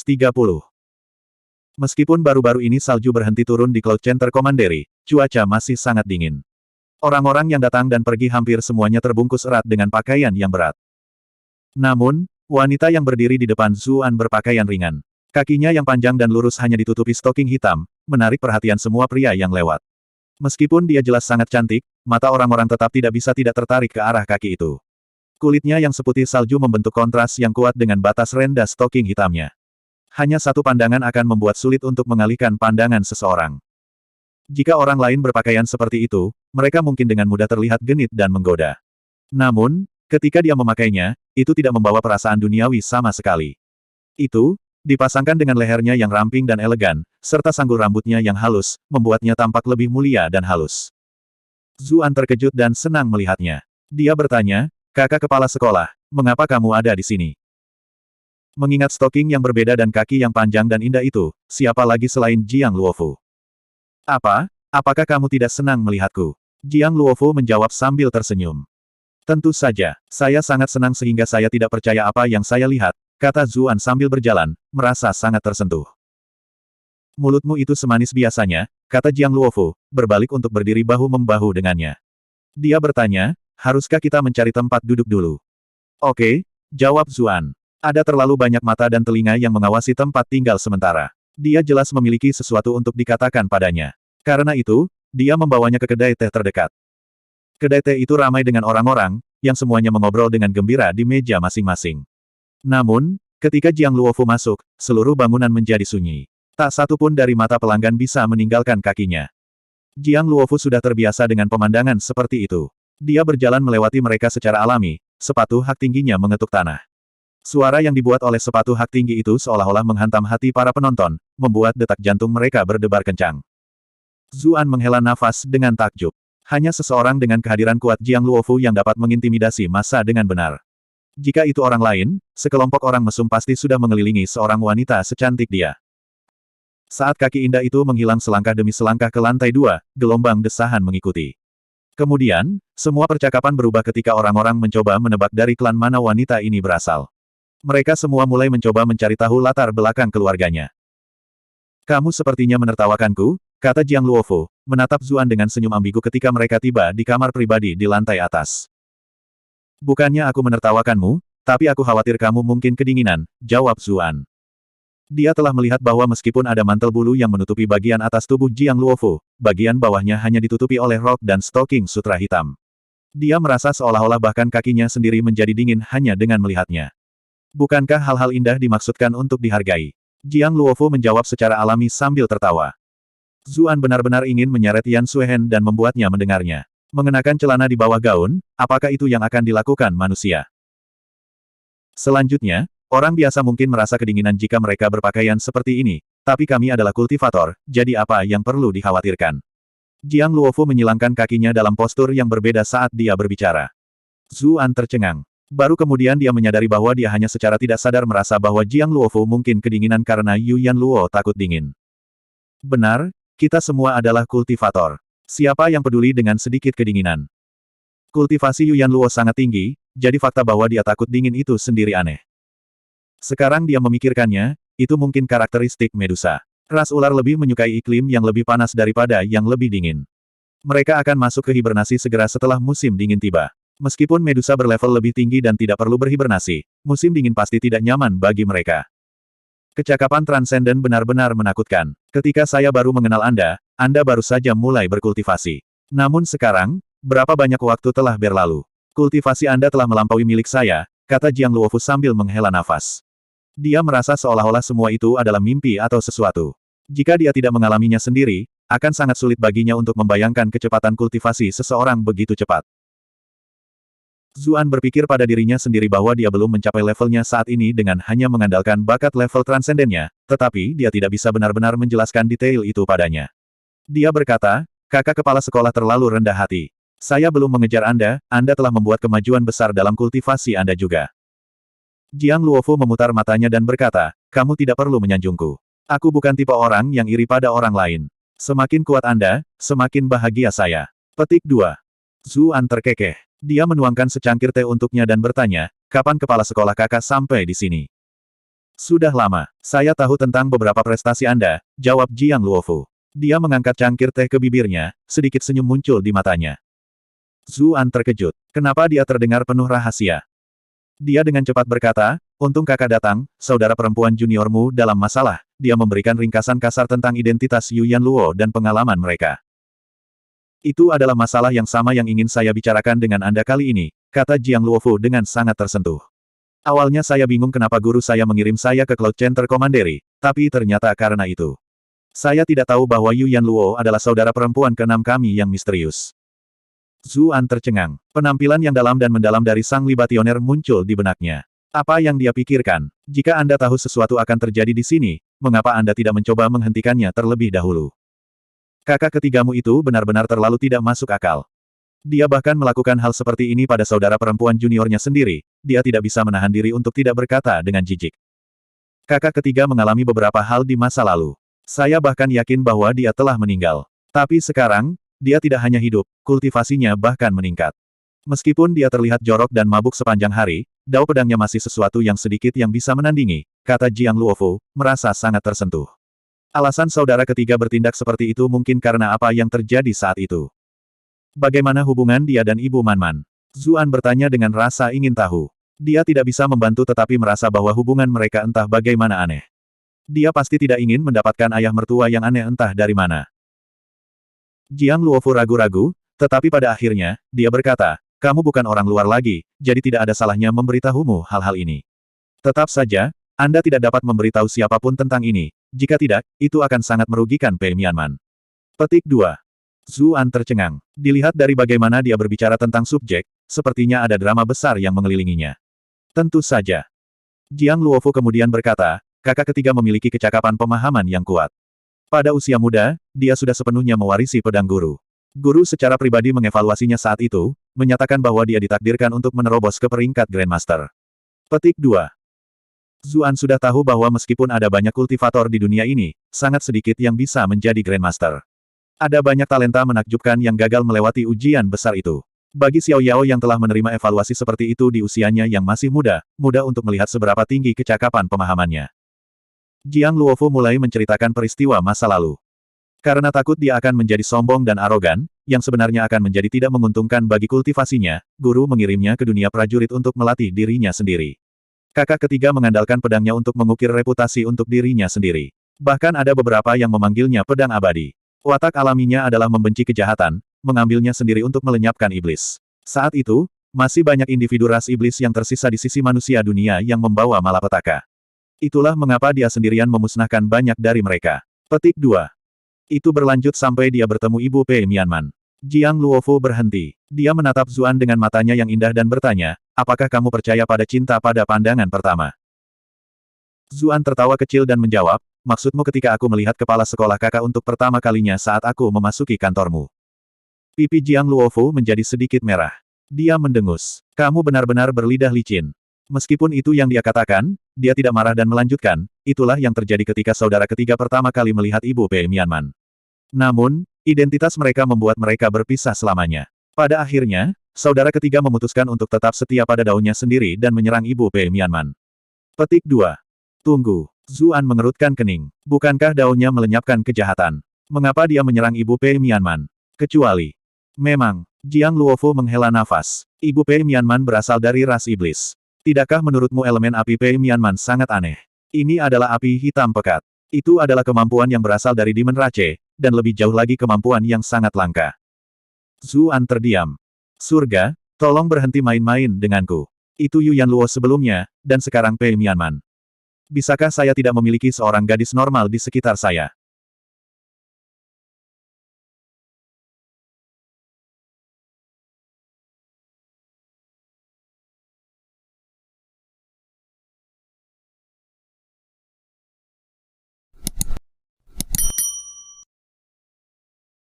Meskipun baru-baru ini salju berhenti turun di Cloud Center Commandery, cuaca masih sangat dingin. Orang-orang yang datang dan pergi hampir semuanya terbungkus erat dengan pakaian yang berat. Namun, wanita yang berdiri di depan Zuan berpakaian ringan. Kakinya yang panjang dan lurus hanya ditutupi stoking hitam, menarik perhatian semua pria yang lewat. Meskipun dia jelas sangat cantik, mata orang-orang tetap tidak bisa tidak tertarik ke arah kaki itu. Kulitnya yang seputih salju membentuk kontras yang kuat dengan batas rendah stoking hitamnya. Hanya satu pandangan akan membuat sulit untuk mengalihkan pandangan seseorang. Jika orang lain berpakaian seperti itu, mereka mungkin dengan mudah terlihat genit dan menggoda. Namun, ketika dia memakainya, itu tidak membawa perasaan duniawi sama sekali. Itu, dipasangkan dengan lehernya yang ramping dan elegan, serta sanggul rambutnya yang halus, membuatnya tampak lebih mulia dan halus. Zuan terkejut dan senang melihatnya. Dia bertanya, "Kakak kepala sekolah, mengapa kamu ada di sini?" Mengingat stoking yang berbeda dan kaki yang panjang dan indah itu, siapa lagi selain Jiang Luofu? Apakah kamu tidak senang melihatku? Jiang Luofu menjawab sambil tersenyum. Tentu saja, saya sangat senang sehingga saya tidak percaya apa yang saya lihat, kata Zuan sambil berjalan, merasa sangat tersentuh. Mulutmu itu semanis biasanya, kata Jiang Luofu, berbalik untuk berdiri bahu-membahu dengannya. Dia bertanya, haruskah kita mencari tempat duduk dulu? Oke, jawab Zuan. Ada terlalu banyak mata dan telinga yang mengawasi tempat tinggal sementara. Dia jelas memiliki sesuatu untuk dikatakan padanya. Karena itu, dia membawanya ke kedai teh terdekat. Kedai teh itu ramai dengan orang-orang, yang semuanya mengobrol dengan gembira di meja masing-masing. Namun, ketika Jiang Luofu masuk, seluruh bangunan menjadi sunyi. Tak satu pun dari mata pelanggan bisa meninggalkan kakinya. Jiang Luofu sudah terbiasa dengan pemandangan seperti itu. Dia berjalan melewati mereka secara alami, sepatu hak tingginya mengetuk tanah. Suara yang dibuat oleh sepatu hak tinggi itu seolah-olah menghantam hati para penonton, membuat detak jantung mereka berdebar kencang. Zuan menghela nafas dengan takjub. Hanya seseorang dengan kehadiran kuat Jiang Luofu yang dapat mengintimidasi massa dengan benar. Jika itu orang lain, sekelompok orang mesum pasti sudah mengelilingi seorang wanita secantik dia. Saat kaki indah itu menghilang selangkah demi selangkah ke lantai 2, gelombang desahan mengikuti. Kemudian, semua percakapan berubah ketika orang-orang mencoba menebak dari klan mana wanita ini berasal. Mereka semua mulai mencoba mencari tahu latar belakang keluarganya. Kamu sepertinya menertawakanku, kata Jiang Luofu, menatap Zuan dengan senyum ambigu ketika mereka tiba di kamar pribadi di lantai atas. Bukannya aku menertawakanmu, tapi aku khawatir kamu mungkin kedinginan, jawab Zuan. Dia telah melihat bahwa meskipun ada mantel bulu yang menutupi bagian atas tubuh Jiang Luofu, bagian bawahnya hanya ditutupi oleh rok dan stoking sutra hitam. Dia merasa seolah-olah bahkan kakinya sendiri menjadi dingin hanya dengan melihatnya. Bukankah hal-hal indah dimaksudkan untuk dihargai? Jiang Luofu menjawab secara alami sambil tertawa. Zuan benar-benar ingin menyeret Yan Suehen dan membuatnya mendengarnya. Mengenakan celana di bawah gaun, apakah itu yang akan dilakukan manusia? Selanjutnya, orang biasa mungkin merasa kedinginan jika mereka berpakaian seperti ini, tapi kami adalah kultivator, jadi apa yang perlu dikhawatirkan? Jiang Luofu menyilangkan kakinya dalam postur yang berbeda saat dia berbicara. Zuan tercengang. Baru kemudian dia menyadari bahwa dia hanya secara tidak sadar merasa bahwa Jiang Luofu mungkin kedinginan karena Yuan Luo takut dingin. Benar, kita semua adalah kultivator. Siapa yang peduli dengan sedikit kedinginan? Kultivasi Yuan Luo sangat tinggi, jadi fakta bahwa dia takut dingin itu sendiri aneh. Sekarang dia memikirkannya, itu mungkin karakteristik Medusa. Ras ular lebih menyukai iklim yang lebih panas daripada yang lebih dingin. Mereka akan masuk ke hibernasi segera setelah musim dingin tiba. Meskipun Medusa berlevel lebih tinggi dan tidak perlu berhibernasi, musim dingin pasti tidak nyaman bagi mereka. Kecakapan transenden benar-benar menakutkan. Ketika saya baru mengenal Anda, Anda baru saja mulai berkultivasi. Namun sekarang, berapa banyak waktu telah berlalu? Kultivasi Anda telah melampaui milik saya, kata Jiang Luofu sambil menghela nafas. Dia merasa seolah-olah semua itu adalah mimpi atau sesuatu. Jika dia tidak mengalaminya sendiri, akan sangat sulit baginya untuk membayangkan kecepatan kultivasi seseorang begitu cepat. Zuan berpikir pada dirinya sendiri bahwa dia belum mencapai levelnya saat ini dengan hanya mengandalkan bakat level transendennya, tetapi dia tidak bisa benar-benar menjelaskan detail itu padanya. Dia berkata, kakak kepala sekolah terlalu rendah hati. Saya belum mengejar Anda telah membuat kemajuan besar dalam kultivasi Anda juga. Jiang Luofu memutar matanya dan berkata, kamu tidak perlu menyanjungku. Aku bukan tipe orang yang iri pada orang lain. Semakin kuat Anda, semakin bahagia saya. Petik 2. Zuan terkekeh. Dia menuangkan secangkir teh untuknya dan bertanya, kapan kepala sekolah kakak sampai di sini? Sudah lama. Saya tahu tentang beberapa prestasi Anda, jawab Jiang Luofu. Dia mengangkat cangkir teh ke bibirnya, sedikit senyum muncul di matanya. Zuan terkejut. Kenapa dia terdengar penuh rahasia? Dia dengan cepat berkata, untung kakak datang, saudara perempuan juniormu dalam masalah. Dia memberikan ringkasan kasar tentang identitas Yuyan Luo dan pengalaman mereka. Itu adalah masalah yang sama yang ingin saya bicarakan dengan Anda kali ini, kata Jiang Luofu dengan sangat tersentuh. Awalnya saya bingung kenapa guru saya mengirim saya ke Cloud Center Commandery, tapi ternyata karena itu. Saya tidak tahu bahwa Yuyan Luo adalah saudara perempuan keenam kami yang misterius. Zuan tercengang. Penampilan yang dalam dan mendalam dari sang libationer muncul di benaknya. Apa yang dia pikirkan? Jika Anda tahu sesuatu akan terjadi di sini, mengapa Anda tidak mencoba menghentikannya terlebih dahulu? Kakak ketigamu itu benar-benar terlalu tidak masuk akal. Dia bahkan melakukan hal seperti ini pada saudara perempuan juniornya sendiri, dia tidak bisa menahan diri untuk tidak berkata dengan jijik. Kakak ketiga mengalami beberapa hal di masa lalu. Saya bahkan yakin bahwa dia telah meninggal. Tapi sekarang, dia tidak hanya hidup, kultivasinya bahkan meningkat. Meskipun dia terlihat jorok dan mabuk sepanjang hari, dao pedangnya masih sesuatu yang sedikit yang bisa menandingi, kata Jiang Luofu, merasa sangat tersentuh. Alasan saudara ketiga bertindak seperti itu mungkin karena apa yang terjadi saat itu. Bagaimana hubungan dia dan Ibu Manman? Zuan bertanya dengan rasa ingin tahu. Dia tidak bisa membantu tetapi merasa bahwa hubungan mereka entah bagaimana aneh. Dia pasti tidak ingin mendapatkan ayah mertua yang aneh entah dari mana. Jiang Luofu ragu-ragu, tetapi pada akhirnya, dia berkata, kamu bukan orang luar lagi, jadi tidak ada salahnya memberitahumu hal-hal ini. Tetap saja, Anda tidak dapat memberitahu siapapun tentang ini. Jika tidak, itu akan sangat merugikan Pei Mianman. Petik 2. Zuan tercengang. Dilihat dari bagaimana dia berbicara tentang subjek, sepertinya ada drama besar yang mengelilinginya. Tentu saja. Jiang Luofu kemudian berkata, kakak ketiga memiliki kecakapan pemahaman yang kuat. Pada usia muda, dia sudah sepenuhnya mewarisi pedang guru. Guru secara pribadi mengevaluasinya saat itu, menyatakan bahwa dia ditakdirkan untuk menerobos ke peringkat Grandmaster. Petik 2. Zuan sudah tahu bahwa meskipun ada banyak kultivator di dunia ini, sangat sedikit yang bisa menjadi Grandmaster. Ada banyak talenta menakjubkan yang gagal melewati ujian besar itu. Bagi Xiao Yao yang telah menerima evaluasi seperti itu di usianya yang masih muda, mudah untuk melihat seberapa tinggi kecakapan pemahamannya. Jiang Luofu mulai menceritakan peristiwa masa lalu. Karena takut dia akan menjadi sombong dan arogan, yang sebenarnya akan menjadi tidak menguntungkan bagi kultivasinya, guru mengirimnya ke dunia prajurit untuk melatih dirinya sendiri. Kakak ketiga mengandalkan pedangnya untuk mengukir reputasi untuk dirinya sendiri. Bahkan ada beberapa yang memanggilnya pedang abadi. Watak alaminya adalah membenci kejahatan, mengambilnya sendiri untuk melenyapkan iblis. Saat itu, masih banyak individu ras iblis yang tersisa di sisi manusia dunia yang membawa malapetaka. Itulah mengapa dia sendirian memusnahkan banyak dari mereka. Petik 2. Itu berlanjut sampai dia bertemu Ibu Pei Mianman. Jiang Luofu berhenti. Dia menatap Zuan dengan matanya yang indah dan bertanya, apakah kamu percaya pada cinta pada pandangan pertama? Zuan tertawa kecil dan menjawab, maksudmu ketika aku melihat kepala sekolah kakak untuk pertama kalinya saat aku memasuki kantormu. Pipi Jiang Luofu menjadi sedikit merah. Dia mendengus. Kamu benar-benar berlidah licin. Meskipun itu yang dia katakan, dia tidak marah dan melanjutkan, itulah yang terjadi ketika saudara ketiga pertama kali melihat Ibu Pei Mianman. Namun, identitas mereka membuat mereka berpisah selamanya. Pada akhirnya, saudara ketiga memutuskan untuk tetap setia pada daunnya sendiri dan menyerang Ibu Pei Mianman. Petik 2. Tunggu. Zuan mengerutkan kening. Bukankah daunnya melenyapkan kejahatan? Mengapa dia menyerang Ibu Pei Mianman? Kecuali. Memang, Jiang Luofu menghela nafas. Ibu Pei Mianman berasal dari ras iblis. Tidakkah menurutmu elemen api Pei Mianman sangat aneh? Ini adalah api hitam pekat. Itu adalah kemampuan yang berasal dari Demon Rache, dan lebih jauh lagi kemampuan yang sangat langka. Zuan terdiam. Surga, tolong berhenti main-main denganku. Itu Yuyan Luo sebelumnya, dan sekarang Pei Mianman. Bisakah saya tidak memiliki seorang gadis normal di sekitar saya?